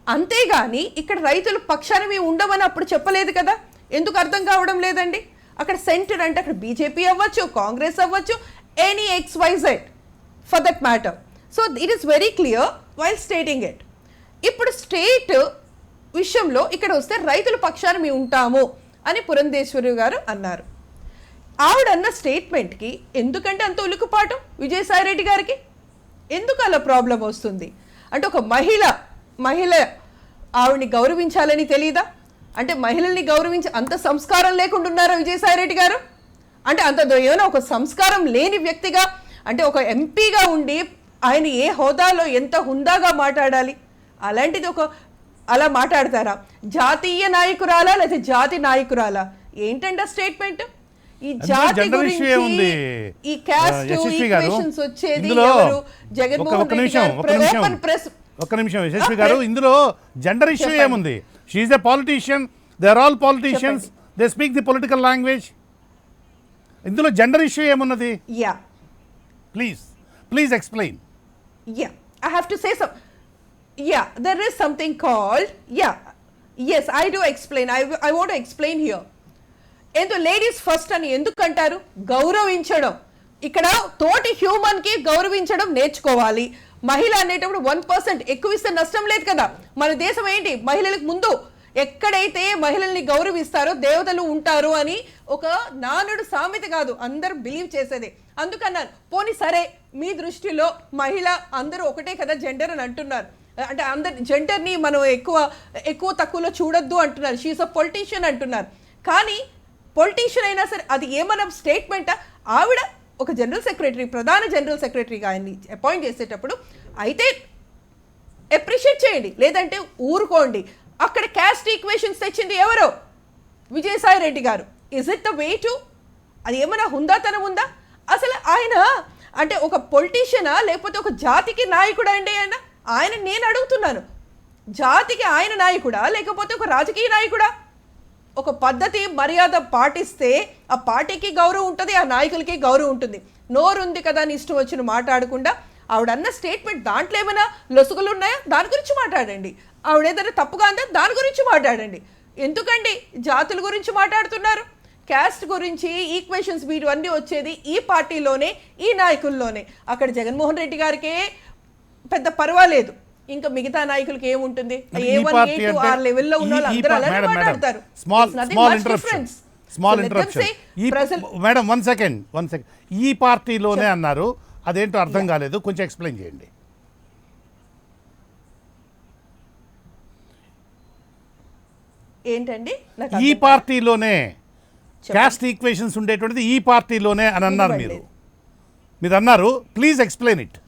అంతేగాని ఇక్కడ రైతుల పక్షాన మేము ఉండమని అప్పుడు చెప్పలేదు కదా. ఎందుకు అర్థం కావడం లేదండి? అక్కడ సెంటర్ అంటే అక్కడ బీజేపీ అవ్వచ్చు, కాంగ్రెస్ అవ్వచ్చు, any XYZ for that matter. So it is very clear while stating it. ఇప్పుడు స్టేట్ విషయంలో ఇక్కడ వస్తే రైతుల పక్షాన మేము ఉంటాము అని పురంధేశ్వరి గారు అన్నారు. ఆవిడన్న స్టేట్మెంట్కి ఎందుకంటే అంత ఉలుకుపాటు విజయసాయిరెడ్డి గారికి? ఎందుకు అలా ప్రాబ్లం వస్తుంది అంటే, ఒక మహిళ ఆవిడని గౌరవించాలని తెలీదా? అంటే మహిళల్ని గౌరవించి అంత సంస్కారం లేకుండా ఉన్నారా విజయసాయిరెడ్డి గారు? అంటే అంత ఏమైనా ఒక సంస్కారం లేని వ్యక్తిగా, అంటే ఒక ఎంపీగా ఉండి ఆయన ఏ హోదాలో ఎంత హుందాగా మాట్లాడాలి, అలాంటిది అలా మాట్లాడతారా? జాతీయ నాయకురాలా లేదా జాతి నాయకురాలా? ఏంటంటే స్టేట్మెంట్ ఈ జాతి గురించి, ఈ క్యాస్ట్ ఈక్వేషన్స్ వచ్చేది ఎవరు? జగన్మోహన్ రెడ్డి గారు ఓపెన్ ప్రెస్. ఒక్క నిమిషం యశస్వి గారు, ఇందులో జెండర్ ఇష్యూ ఏముంది? She's a politician, they are all politicians, they speak the political language. ఇందులో జెండర్ ఇష్యూ ఏమున్నది? Yeah, please explain. Yeah, I have to say some. Yeah, there is something called. Yeah, yes, I do explain. I want to explain here. ఏందో ladies first అని ఎందుకు అంటారు? గౌరవించడం, ఇక్కడ తోటి human కి గౌరవించడం నేర్చుకోవాలి. మహిళ అనేటప్పుడు 1% ఎక్కువ ఇస్తే నష్టం లేదు కదా. మన దేశం ఏంటి, మహిళలకు ముందు ఎక్కడైతే మహిళల్ని గౌరవిస్తారో దేవతలు ఉంటారు అని ఒక నానుడు సామెత కాదు, అందరూ బిలీవ్ చేసేదే. అందుకన్నారు పోనీ సరే మీ దృష్టిలో మహిళ అందరూ ఒకటే కదా జెండర్ అని అంటున్నారు, అంటే అందరు జెండర్ని మనం ఎక్కువ తక్కువలో చూడొద్దు అంటున్నారు. షీఈస్ అ పొలిటీషియన్ అంటున్నారు. కానీ పొలిటీషియన్ అయినా సరే అది ఏమన్నా స్టేట్మెంటా? ఆవిడ ఒక జనరల్ సెక్రటరీ, ప్రధాన జనరల్ సెక్రటరీగా ఆయన్ని అపాయింట్ చేసేటప్పుడు అయితే అప్రిషియేట్ చేయండి, లేదంటే ఊరుకోండి. అక్కడ క్యాస్ట్ ఈక్వేషన్స్ తెచ్చింది ఎవరో? విజయసాయి రెడ్డి గారు. Is it the way to? అది ఏమైనా హుందాతనం ఉందా అసలు? ఆయన అంటే ఒక పొలిటీషియనా లేకపోతే ఒక జాతికి నాయకుడా అండి ఆయన నేను అడుగుతున్నాను. జాతికి ఆయన నాయకుడా లేకపోతే ఒక రాజకీయ నాయకుడా? ఒక పద్ధతి మర్యాద పాటిస్తే ఆ పార్టీకి గౌరవం ఉంటుంది, ఆ నాయకులకి గౌరవం ఉంటుంది. నోరుంది కదా అని ఇష్టం వచ్చిన మాట్లాడకుండా ఆవిడన్న స్టేట్మెంట్ దాంట్లో ఏమైనా లొసుగులు ఉన్నాయా దాని గురించి మాట్లాడండి. ఆవిడేదైనా తప్పుగా అందా దాని గురించి మాట్లాడండి. ఎందుకండి జాతుల గురించి మాట్లాడుతున్నారు? క్యాస్ట్ గురించి ఈక్వేషన్స్ వీటి అన్నీ వచ్చేది ఈ పార్టీలోనే, ఈ నాయకుల్లోనే. అక్కడ జగన్మోహన్ రెడ్డి గారికే పెద్ద పర్వాలేదు, ఇంకా మిగతా నాయకులకి ఏముంటుంది? A1, A2 ఆ లెవెల్లో ఉన్న వాళ్ళు అందరూ అలానే మాట్లాడతారు. Small interruption madam, one second. ఈ పార్టీలోనే అన్నారు, అదేంటో అర్థం కాలేదు, కొంచెం ఎక్స్ప్లెయిన్ చేయండి. ఏంటండి ఈ పార్టీలోనే క్యాస్ట్ ఈక్వేషన్స్ ఉండేటువంటిది ఈ పార్టీలోనే అని అన్నారు మీరు అన్నారు. Please explain it.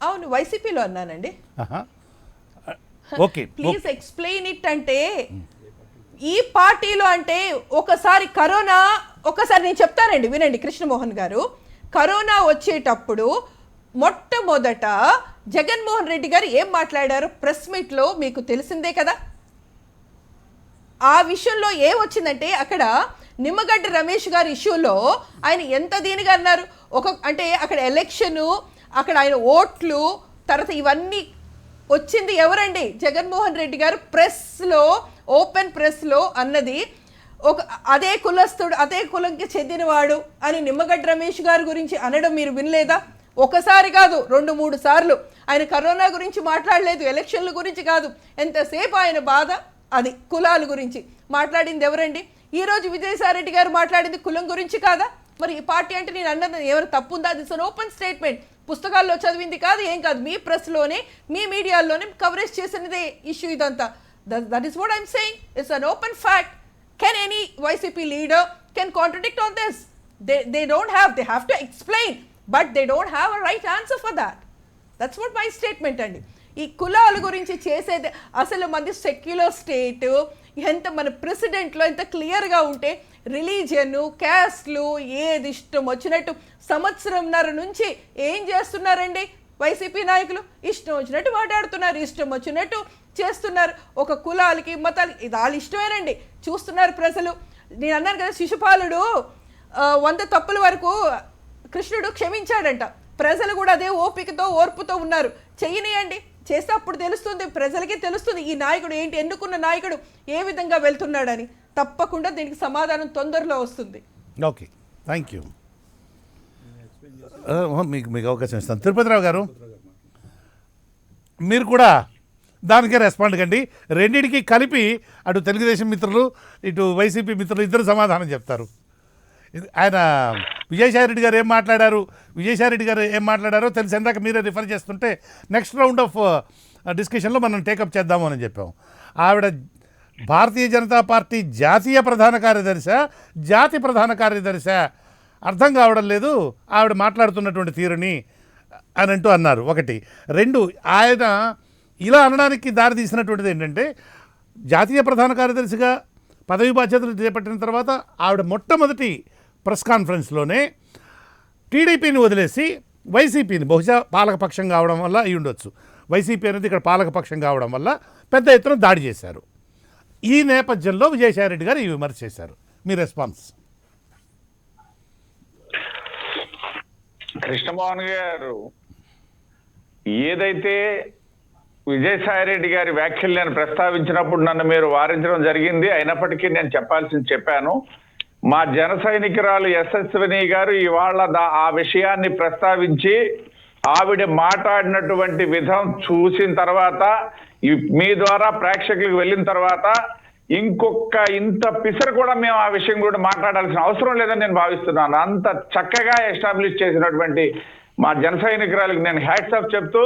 అవును, వైసీపీలో అన్నానండి. ఓకే, ప్లీజ్ ఎక్స్ప్లెయిన్ ఇట్ అంటే ఈ పార్టీలో అంటే ఒకసారి కరోనా, ఒకసారి నేను చెప్తానండి వినండి. కృష్ణమోహన్ గారు, కరోనా వచ్చేటప్పుడు మొట్టమొదట జగన్మోహన్ రెడ్డి గారు ఏం మాట్లాడారు ప్రెస్ మీట్లో మీకు తెలిసిందే కదా. ఆ విషయంలో ఏమొచ్చిందంటే అక్కడ నిమ్మగడ్డ రమేష్ గారి ఇష్యూలో ఆయన ఎంత దీనిగా అన్నారు. అంటే అక్కడ ఎలక్షను, అక్కడ ఆయన ఓట్లు, తర్వాత ఇవన్నీ వచ్చింది ఎవరండి? జగన్మోహన్ రెడ్డి గారు ప్రెస్లో, ఓపెన్ ప్రెస్లో అన్నది ఒక అదే కులస్తుడు అదే కులంకి చెందినవాడు అని నిమ్మగడ్డ రమేష్ గారి గురించి అనడం మీరు వినలేదా? ఒకసారి కాదు 2-3 సార్లు ఆయన కరోనా గురించి మాట్లాడలేదు, ఎలక్షన్ల గురించి కాదు. ఎంతసేపు ఆయన బాధ అది కులాల గురించి మాట్లాడింది ఎవరండి? ఈరోజు విజయసాయిరెడ్డి గారు మాట్లాడింది కులం గురించి కాదా? మరి ఈ పార్టీ అంటే నేను అన్నది ఎవరు తప్పుందా? This an open statement. పుస్తకాల్లో చదివింది కాదు, ఏం కాదు, మీ ప్రెస్లోనే మీ మీడియాలోనే కవరేజ్ చేసినదే ఇష్యూ ఇదంతా. That is what I'm saying. It's an open fact. Can any YCP leader can contradict on this? They don't have, they have to explain, but they don't have a right answer for that. That's what my statement అండి. ఈ కులాల గురించి చేసేది అసలు మంది secular state ఎంత మన ప్రెసిడెంట్లో ఎంత క్లియర్గా ఉంటే రిలీజియన్ క్యాస్ట్లు ఏది ఇష్టం వచ్చినట్టు సంవత్సరంన్నర నుంచి ఏం చేస్తున్నారండి వైసీపీ నాయకులు? ఇష్టం వచ్చినట్టు మాట్లాడుతున్నారు, ఇష్టం వచ్చినట్టు చేస్తున్నారు. ఒక కులాలకి మతాలకి ఇది వాళ్ళ ఇష్టమేనండి. చూస్తున్నారు ప్రజలు. నేను అన్నాను కదా, శిశుపాలుడు 100 తప్పుల వరకు కృష్ణుడు క్షమించాడంట. ప్రజలు కూడా అదే ఓపికతో ఓర్పుతో ఉన్నారు. చెయ్యనియండి, చేస్తే అప్పుడు తెలుస్తుంది, ప్రజలకి తెలుస్తుంది ఈ నాయకుడు ఏంటి, ఎన్నుకున్న నాయకుడు ఏ విధంగా వెళ్తున్నాడని. తప్పకుండా దీనికి సమాధానం తొందరలో వస్తుంది. Okay, thank you. మీకు అవకాశం ఇస్తాను. తిరుపతిరావు గారు, మీరు కూడా దానికే రెస్పాండ్ కండి. రెండింటికి కలిపి అటు తెలుగుదేశం మిత్రులు ఇటు వైసీపీ మిత్రులు ఇద్దరు సమాధానం చెప్తారు. ఆయన విజయసాయిరెడ్డి గారు ఏం మాట్లాడారు, విజయసాయిరెడ్డి గారు ఏం మాట్లాడారో తెలిసి ఇందాక మీరే రిఫర్ చేస్తుంటే నెక్స్ట్ రౌండ్ ఆఫ్ డిస్కషన్లో మనం టేకప్ చేద్దాము అని చెప్పాం. ఆవిడ భారతీయ జనతా పార్టీ జాతీయ ప్రధాన కార్యదర్శి, జాతి ప్రధాన కార్యదర్శి అర్థం కావడం లేదు ఆవిడ మాట్లాడుతున్నటువంటి తీరుని అని అంటూ అన్నారు. ఒకటి. రెండు, ఆయన ఇలా అనడానికి దారి తీసినటువంటిది ఏంటంటే, జాతీయ ప్రధాన కార్యదర్శిగా పదవి బాధ్యతలు చేపట్టిన తర్వాత ఆవిడ మొట్టమొదటి ప్రెస్ కాన్ఫరెన్స్లోనే టీడీపీని వదిలేసి వైసీపీని, బహుశా పాలకపక్షం కావడం వల్ల అయి ఉండొచ్చు, వైసీపీ అనేది ఇక్కడ పాలకపక్షం కావడం వల్ల పెద్ద ఎత్తున దాడి చేశారు. ఈ నేపథ్యంలో విజయసాయిరెడ్డి గారు ఈ విమర్శ చేశారు. మీ రెస్పాన్స్? కృష్ణమోహన్ గారు, ఏదైతే విజయసాయిరెడ్డి గారి వ్యాఖ్యలు నేను ప్రస్తావించినప్పుడు నన్ను మీరు వారించడం జరిగింది. అయినప్పటికీ నేను చెప్పాల్సింది చెప్పాను. మా జన సైనికురాలు యశస్విని గారు ఇవాళ ఆ విషయాన్ని ప్రస్తావించి ఆవిడ మాట్లాడినటువంటి విధం చూసిన తర్వాత, మీ ద్వారా ప్రేక్షకులకు వెళ్ళిన తర్వాత ఇంకొక ఇంత పిసరు కూడా మేము ఆ విషయం కూడా మాట్లాడాల్సిన అవసరం లేదని నేను భావిస్తున్నాను. అంత చక్కగా ఎస్టాబ్లిష్ చేసినటువంటి మా జన సైనికురాలకు నేను హ్యాట్స్ ఆఫ్ చెప్తూ,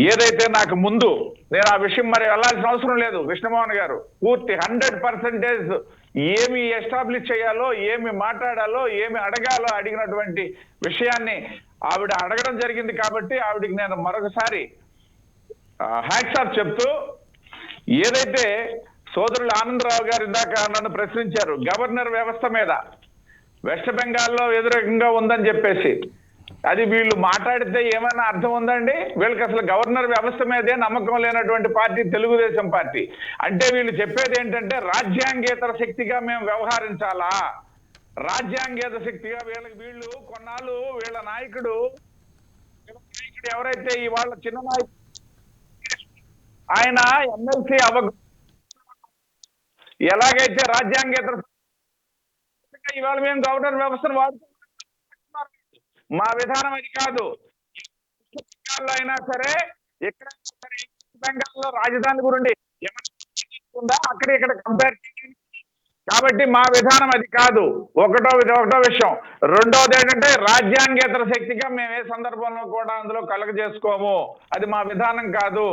ఏదైతే నాకు ముందు నేను ఆ విషయం మరి వెళ్ళాల్సిన అవసరం లేదు. కృష్ణమోహన్ గారు పూర్తి 100% ఏమి ఎస్టాబ్లిష్ చేయాలో, ఏమి మాట్లాడాలో, ఏమి అడగాలో అడిగినటువంటి విషయాన్ని ఆవిడ అడగడం జరిగింది. కాబట్టి ఆవిడకి నేను మరొకసారి హ్యాట్స్ ఆఫ్ చెప్తూ, ఏదైతే సోదరులు ఆనందరావు గారు ఇందాక నన్ను ప్రశ్నించారు గవర్నర్ వ్యవస్థ మీద, వెస్ట్ బెంగాల్లో వ్యతిరేకంగా ఉందని చెప్పేసి, అది వీళ్ళు మాట్లాడితే ఏమైనా అర్థం ఉందండి? వీళ్ళకి అసలు గవర్నర్ వ్యవస్థ మీదే నమ్మకం లేనటువంటి పార్టీ తెలుగుదేశం పార్టీ. అంటే వీళ్ళు చెప్పేది ఏంటంటే రాజ్యాంగేతర శక్తిగా మేము వ్యవహరించాలా, రాజ్యాంగేతర శక్తిగా వీళ్ళు కొన్నాళ్ళు వీళ్ళ నాయకుడు ఎవరైతే ఇవాళ చిన్న నాయకుడు ఆయన ఎమ్మెల్సీ ఎలాగైతే రాజ్యాంగేతర ఇవాళ మేము గవర్నర్ వ్యవస్థను వాడుతున్నాం. మా విధానం అది కాదు. బెంగాల్లో అయినా సరే, ఎక్కడైనా సరే, బెంగాల్లో రాజధాని గురించి ఏమన్నా అక్కడ ఇక్కడ కంపేర్ చేయండి. కాబట్టి మా విధానం అది కాదు. ఒకటో విషయం. రెండోది ఏంటంటే రాజ్యాంగేతర శక్తిగా మేము ఏ సందర్భంలో కూడా అందులో కలగజేసుకోము. అది మా విధానం కాదు.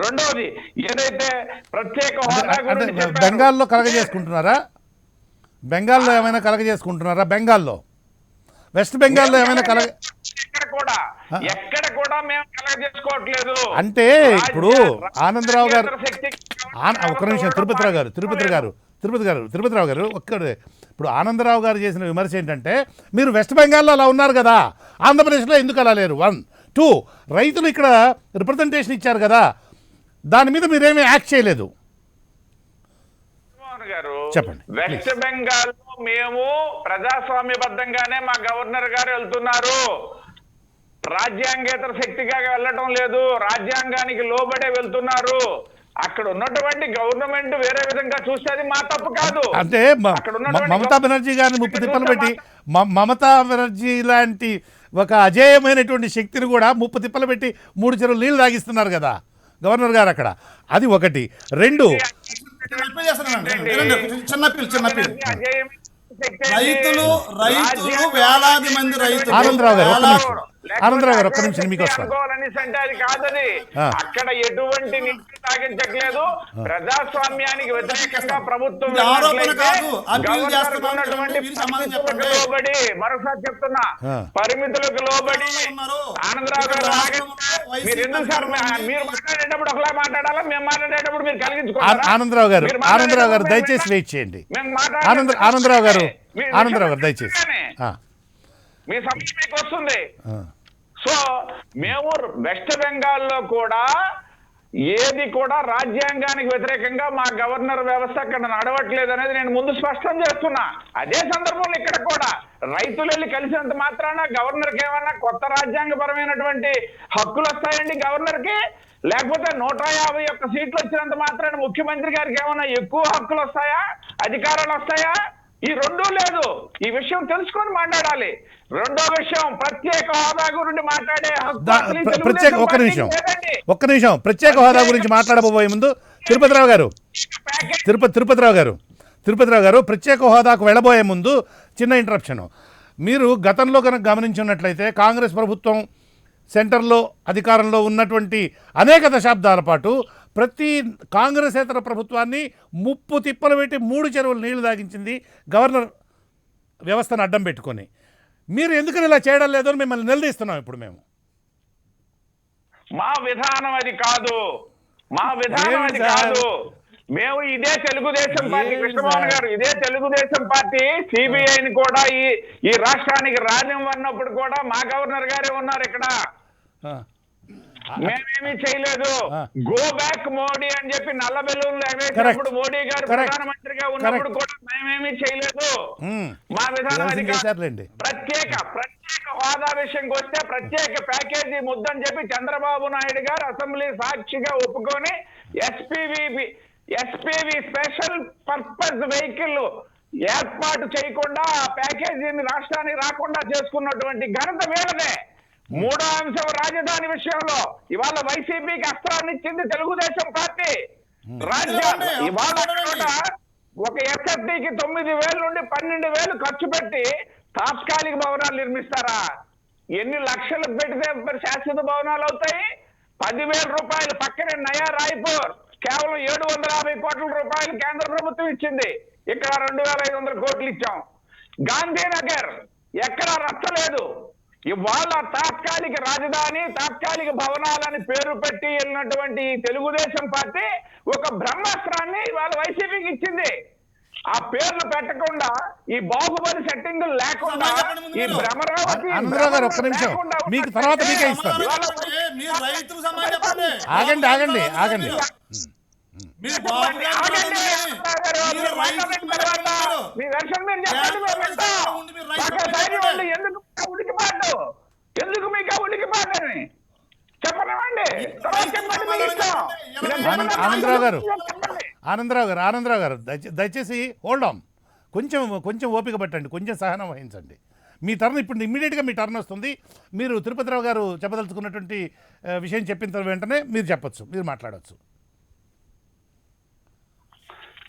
రెండోది, ఏదైతే ప్రత్యేక హోదా గురించి బెంగాల్లో కలగజేసుకుంటున్నారా? బెంగాల్లో ఏమైనా కలగజేసుకుంటున్నారా? బెంగాల్లో, వెస్ట్ బెంగాల్లో ఏమైనా ఎక్కడ కూడా మేము కలగజేసుకోవట్లేదు. అంటే ఇప్పుడు ఆనందరావు గారు, ఒక్క నిమిషం, తిరుపతిరావు గారు ఒక్కడే. ఇప్పుడు ఆనందరావు గారు చేసిన విమర్శ ఏంటంటే, మీరు వెస్ట్ బెంగాల్లో అలా ఉన్నారు కదా, ఆంధ్రప్రదేశ్లో ఎందుకు అలా లేరు? 1, 2, రైతులు ఇక్కడ రిప్రజెంటేషన్ ఇచ్చారు కదా, దాని మీద మీరేమీ యాక్ట్ చేయలేదు. చెప్పండి. వెస్ట్ బెంగాల్ లో మేము ప్రజాస్వామ్యబద్ధంగానే మా గవర్నర్ గారు వెళ్తున్నారు. రాజ్యాంగేతర శక్తిగా వెళ్ళటం లేదు, రాజ్యాంగానికి లోబడే వెళ్తున్నారు. అక్కడ ఉన్నటువంటి గవర్నమెంట్ వేరే విధంగా చూస్తే అది మా తప్పు కాదు. అంటే అక్కడ ఉన్నటువంటి మమతా బెనర్జీ గారిని ముప్పు తిప్పలు పెట్టి మమతా బెనర్జీ లాంటి ఒక అజేయమైనటువంటి శక్తిని కూడా ముప్పు తిప్పలు పెట్టి 3 చెరువులు నీళ్ళు తాగిస్తున్నారు కదా గవర్నర్ గారు అక్కడ. అది ఒకటి. 2 అప్పీల్ చేస్తున్నానండి. వినండి, చిన్న పిల్ రైతులు వేలాది మంది రైతులు. ఆనందరావు గారు ఒక్క నిమిషం మీకు వస్తారు. అది కాదని అక్కడ ఎటువంటి నీటి తాగించట్లేదు. ప్రజాస్వామ్యానికి వ్యతిరేకంగా ప్రభుత్వం లోబడి, మరోసారి చెప్తున్నా, పరిమితులకు లోబడి. ఆనందరావు గారు మీరు ఎందుకు సార్ మీరు మాట్లాడేటప్పుడు ఒకలా మాట్లాడాలా, మేము మాట్లాడేటప్పుడు మీరు కలిగించుకోవాలి. ఆనందరావు గారు దయచేసి వెయిట్ చేయండి. ఆనందరావు గారు దయచేసి మీ సమస్య మీకు వస్తుంది. సో మేము వెస్ట్ బెంగాల్లో కూడా ఏది కూడా రాజ్యాంగానికి వ్యతిరేకంగా మా గవర్నర్ వ్యవస్థ అక్కడ నడవట్లేదు అనేది నేను ముందు స్పష్టం చేస్తున్నా. అదే సందర్భంలో ఇక్కడ కూడా రైతులు వెళ్ళి కలిసినంత మాత్రాన గవర్నర్కి ఏమన్నా కొత్త రాజ్యాంగపరమైనటువంటి హక్కులు వస్తాయండి గవర్నర్కి? లేకపోతే 151 సీట్లు వచ్చినంత మాత్రాన ముఖ్యమంత్రి గారికి ఏమన్నా ఎక్కువ హక్కులు వస్తాయా, అధికారాలు వస్తాయా? ఈ రెండూ లేదు. ఈ విషయం తెలుసుకొని మాట్లాడాలి. రెండో విషయం, ప్రత్యేక హోదా గురించి మాట్లాడే ఒక్క నిమిషం ప్రత్యేక హోదా గురించి మాట్లాడబోయే ముందు తిరుపతిరావు గారు ప్రత్యేక హోదాకు వెళ్ళబోయే ముందు చిన్న ఇంటరప్షన్. మీరు గతంలో కనుక గమనించున్నట్లయితే కాంగ్రెస్ ప్రభుత్వం సెంటర్లో అధికారంలో ఉన్నటువంటి అనేక దశాబ్దాల పాటు ప్రతి కాంగ్రెసేతర ప్రభుత్వాన్ని ముప్పు తిప్పలు పెట్టి 3 చెరువులు నీళ్లు తాగించింది గవర్నర్ వ్యవస్థను అడ్డం పెట్టుకొని. మీరు ఎందుకని ఇలా చేయడం లేదో మిమ్మల్ని నిలదీస్తున్నాం ఇప్పుడు మేము. మా విధానం అది కాదు. మేము ఇదే తెలుగుదేశం పార్టీ, కృష్ణమోహన్ గారు, ఇదే తెలుగుదేశం పార్టీ సిబిఐని కూడా ఈ రాష్ట్రానికి రానివ్వన్నప్పుడు కూడా మా గవర్నర్ గారే ఉన్నారు ఇక్కడ. మేమేమీ చేయలేదు. గో బ్యాక్ మోడీ అని చెప్పి నల్ల బెలూన్లు ఎగరేసినప్పుడు మోడీ గారు ప్రధానమంత్రిగా ఉన్నప్పుడు కూడా మేమేమీ చేయలేదు. మా విధానం అది కాదు. ప్రత్యేక హోదా విషయంకి వస్తే ప్రత్యేక ప్యాకేజీ ముద్దని చెప్పి చంద్రబాబు నాయుడు గారు అసెంబ్లీ సాక్షిగా ఒప్పుకొని ఎస్పీవి స్పెషల్ పర్పస్ వెహికల్ ఏర్పాటు చేయకుండా ఆ ప్యాకేజీని రాష్ట్రానికి రాకుండా చేసుకున్నటువంటి ఘనత వీళ్ళదే. 3వ అంశం, రాజధాని విషయంలో ఇవాళ వైసీపీకి అస్త్రాన్ని ఇచ్చింది తెలుగుదేశం పార్టీ. ఇవాళ ఒక ఎస్ఎఫ్టీకి 9,000 నుండి 12,000 ఖర్చు పెట్టి తాత్కాలిక భవనాలు నిర్మిస్తారా? ఎన్ని లక్షలు పెడితే శాశ్వత భవనాలు అవుతాయి? 10,000 రూపాయలు పక్కనే నయా రాయ్పూర్ కేవలం 750 కోట్ల రూపాయలు కేంద్ర ప్రభుత్వం ఇచ్చింది. ఇక్కడ 2,500 కోట్లు ఇచ్చాం. గాంధీనగర్ ఎక్కడా రచ్చలేదు. ఇవాళ తాత్కాలిక రాజధాని, తాత్కాలిక భవనాలని పేరు పెట్టి వెళ్ళినటువంటి తెలుగుదేశం పార్టీ ఒక బ్రహ్మాస్త్రాన్ని ఇవాళ వైసీపీకి ఇచ్చింది. ఆ పేర్లు పెట్టకుండా, ఈ బాహుబలి సెట్టింగ్ లేకుండా, ఈ భ్రమరావతి మీకు తర్వాత మీకే ఇస్తాను. ఆగండి ఎందుకు మీకు ఉలికిపాటని చెప్పనివ్వండి. ఆనందరావు గారు దయచేసి హోల్డ్ ఆన్. కొంచెం ఓపిక పట్టండి, కొంచెం సహనం వహించండి. మీ టర్న్ ఇప్పుడు ఇమ్మీడియట్గా మీ టర్న్ వస్తుంది. మీరు తిరుపతిరావు గారు చెప్పదలుచుకున్నటువంటి విషయం చెప్పిన వెంటనే మీరు చెప్పచ్చు, మీరు మాట్లాడవచ్చు.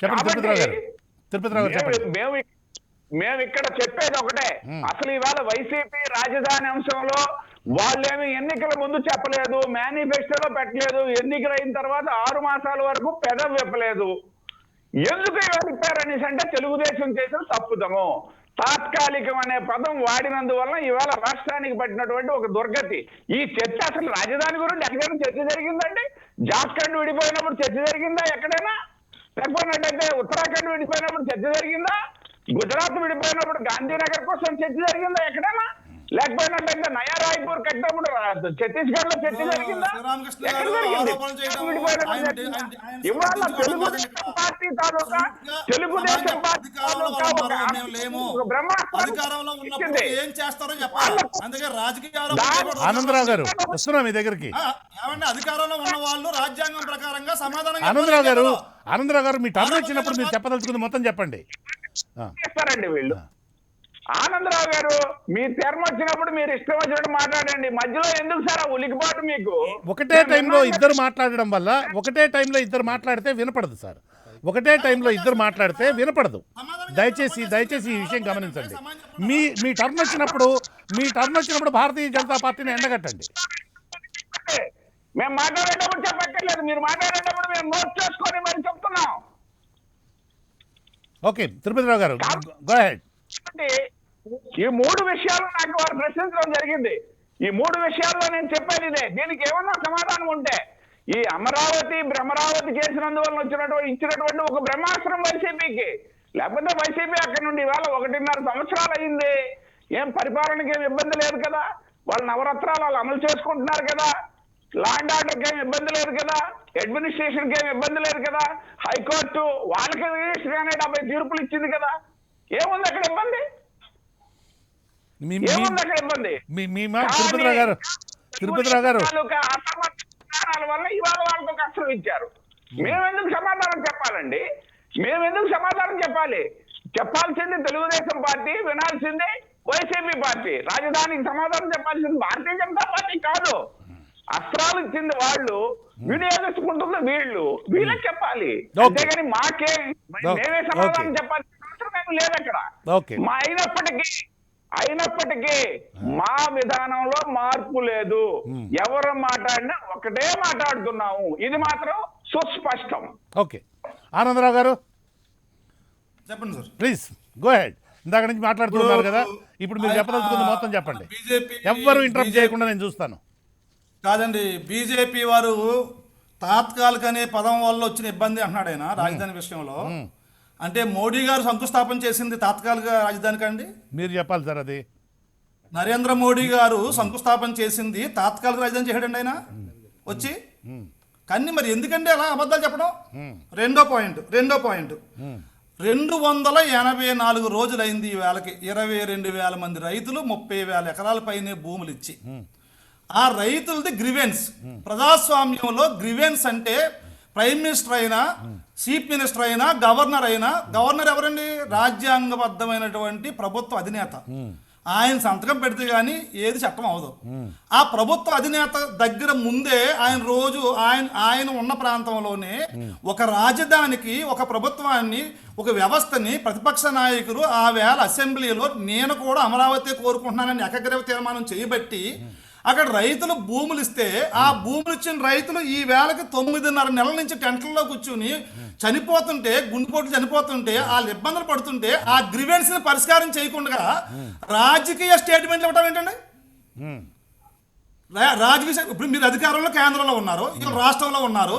చెప్పండి తిరుపతిరావు గారు చెప్పండి. మేము ఇక్కడ చెప్పేది ఒకటే, అసలు ఇవాళ వైసీపీ రాజధాని అంశంలో వాళ్ళేమి ఎన్నికల ముందు చెప్పలేదు, మేనిఫెస్టోలో పెట్టలేదు, ఎన్నికలు అయిన తర్వాత 6 మాసాల వరకు పెదవి విప్పలేదు. ఎందుకు వెళ్ళిపోయారనేసి అంటే తెలుగుదేశం చేసిన తప్పుదము. తాత్కాలికం అనే పదం వాడినందువల్ల ఇవాళ రాష్ట్రానికి పట్టినటువంటి ఒక దుర్గతి. ఈ చర్చ అసలు రాజధాని గురించి ఎక్కడైనా చర్చ జరిగిందండి? జార్ఖండ్ విడిపోయినప్పుడు చర్చ జరిగిందా ఎక్కడైనా? లేకపోయినట్టయితే ఉత్తరాఖండ్ విడిపోయినప్పుడు చర్చ జరిగిందా? గుజరాత్ విడిపోయినప్పుడు గాంధీనగర్ కోసం చర్చ జరిగిందా ఎక్కడైనా? లేకపోయినట్టయితే నయా రాయ్పూర్ కట్టినప్పుడు ఛత్తీస్గఢ్ లో చర్చ జరిగిందా? శ్రీరామకృష్ణ ఎక్కడ గారు జరిగింది? ఆరోపణలు చేయడం, విడిపోయినట్టు ఆయన- జరిగిందా? ఆయన ఇవాళ సమర్థించుకోవడం తెలుగుదేశం కాదండి. పార్టీ తాలూకా తెలుగుదేశం పార్టీ అధికారంలో తాలూకా ఒక ఉన్నారు, మేము లేము. ఒక బ్రహ్మాస్త్రం అధికారంలో ఉన్నప్పుడు ఇచ్చింది. ఏం చేస్తారో చెప్పాలి. అందుకే రాజకీయ ఆరోపణలు చేయకూడదు. ఆనందరావు గారు వస్తున్నా మీ దగ్గరికి. ఏమంటే అధికారంలో ఉన్న వాళ్ళు రాజ్యాంగం ప్రకారంగా సమాధానం ఆనందరావు గారు చెప్పాలి. ఆనందరావు గారు మీ టర్న్ వచ్చినప్పుడు మీరు చెప్పదలుచుకుంది మొత్తం చెప్పండి. చేస్తారండి వీళ్ళు. ఆనందరావు గారు మీ టర్మ్ వచ్చినప్పుడు మీరు ఇష్టం వచ్చినట్టు మాట్లాడండి. మధ్యలో ఎందుకు సార్ ఆ ఉలికిపాటు మీకు? ఒకటే టైంలో ఇద్దరు మాట్లాడడం వల్ల ఒకటే టైంలో ఇద్దరు మాట్లాడితే వినపడదు సార్. ఒకటే టైంలో ఇద్దరు మాట్లాడితే వినపడదు. దయచేసి ఈ విషయం గమనించండి. మీ టర్న్ వచ్చినప్పుడు భారతీయ జనతా పార్టీని ఎండగట్టండి. మేము మాట్లాడేటప్పుడు చెప్పక్కర్లేదు, మీరు మాట్లాడేటప్పుడు మేము నోట్ చేసుకొని మరి చెప్తున్నాం. ఓకే తిరుపతిరావు గారు గో అహెడ్. కాబట్టి ఈ 3 విషయాలు నాకు వారు ప్రశ్నించడం జరిగింది. ఈ 3 విషయాల్లో నేను చెప్పేది ఇదే. దీనికి ఏమన్నా సమాధానం ఉంటే ఈ భ్రమరావతి చేసినందువల్ల ఇచ్చినటువంటి ఒక బ్రహ్మాస్త్రం వైసీపీకి, లేకపోతే వైసీపీ అక్కడి నుండి ఇవాళ 1.5 సంవత్సరాలు అయింది. ఏం పరిపాలనకి ఏం ఇబ్బంది లేదు కదా, వాళ్ళ నవరత్నాలు వాళ్ళు అమలు చేసుకుంటున్నారు కదా, లా అండ్ ఆర్డర్కి ఏం ఇబ్బంది లేదు కదా, అడ్మినిస్ట్రేషన్కి ఏం ఇబ్బంది లేదు కదా, హైకోర్టు వాళ్ళకి 70 తీర్పులు ఇచ్చింది కదా. ఏముంది అక్కడ ఇబ్బంది? ఏముంది అక్కడ ఇబ్బంది? తిరుపతిరావు గారు అసమర్థాల వల్ల ఇవాళ వాళ్ళకు కష్టం ఇచ్చారు. మేమెందుకు సమాధానం చెప్పాలండి? మేమెందుకు సమాధానం చెప్పాలి? చెప్పాల్సింది తెలుగుదేశం పార్టీ, వినాల్సింది వైసీపీ పార్టీ. రాజధానికి సమాధానం చెప్పాల్సింది భారతీయ జనతా పార్టీ కాదు. అస్త్రాలు ఇచ్చింది వాళ్ళు, వినియోగించుకుంటుంది వీళ్ళకి చెప్పాలి. అంతేగాని మాకే మేమే సమాధానం చెప్పాల్సిన అవసరం ఏమి లేదు అక్కడ. అయినప్పటికీ మా విధానంలో మార్పు లేదు. ఎవరు మాట్లాడినా ఒకటే మాట్లాడుతున్నాము. ఇది మాత్రం సుస్పష్టం. ఓకే ఆనందరావు గారు చెప్పండి సార్. Please go ahead. ఇందాక నుంచి మాట్లాడుతున్నారు కదా, ఇప్పుడు మీరు చెప్పదలుచుకుంది మొత్తం చెప్పండి. ఎవ్వరు ఇంటరప్ట్ చేయకుండా నేను చూస్తాను. కాదండి, బీజేపీ వారు తాత్కాలిక అనే పదం వల్ల వచ్చిన ఇబ్బంది అంటున్నాడు ఆయన రాజధాని విషయంలో. అంటే మోడీ గారు శంకుస్థాపన చేసింది తాత్కాలిక రాజధానికి అండి? మీరు చెప్పాలి సార్. అది నరేంద్ర మోడీ గారు శంకుస్థాపన చేసింది తాత్కాలిక రాజధాని చేయడండి ఆయన వచ్చి. కానీ మరి ఎందుకండి అలా అబద్ధాలు చెప్పడం? రెండో పాయింట్ 284 రోజులైంది ఈ వేళకి 22,000 మంది రైతులు 30,000 ఎకరాల పైనే భూములు ఇచ్చి, ఆ రైతులది గ్రివెన్స్. ప్రజాస్వామ్యంలో గ్రివెన్స్ అంటే ప్రైమ్ మినిస్టర్ అయినా, చీఫ్ మినిస్టర్ అయినా, గవర్నర్ ఎవరండి? రాజ్యాంగబద్ధమైనటువంటి ప్రభుత్వ అధినేత. ఆయన సంతకం పెడితే కానీ ఏది చట్టం అవదు. ఆ ప్రభుత్వ అధినేత దగ్గర ముందే ఆయన రోజు ఆయన ఉన్న ప్రాంతంలోనే ఒక రాజధానికి, ఒక ప్రభుత్వాన్ని, ఒక వ్యవస్థని ప్రతిపక్ష నాయకులు ఆ వేళ అసెంబ్లీలో నేను కూడా అమరావతి కోరుకుంటున్నానని ఏకగ్రీవ తీర్మానం చేయబట్టి అక్కడ రైతులు భూములు ఇస్తే, ఆ భూములు ఇచ్చిన రైతులు ఈ వేళకి 9.5 నెలల నుంచి టెంట్లలో కూర్చుని చనిపోతుంటే, గుండెపోట్లు చనిపోతుంటే, వాళ్ళు ఇబ్బందులు పడుతుంటే ఆ గ్రివెన్స్ ని పరిష్కారం చేయకుండా రాజకీయ స్టేట్మెంట్లు ఇవ్వటం ఏంటండి? రాజకీయ ఇప్పుడు మీరు అధికారంలో కేంద్రంలో ఉన్నారు, ఇక్కడ రాష్ట్రంలో ఉన్నారు.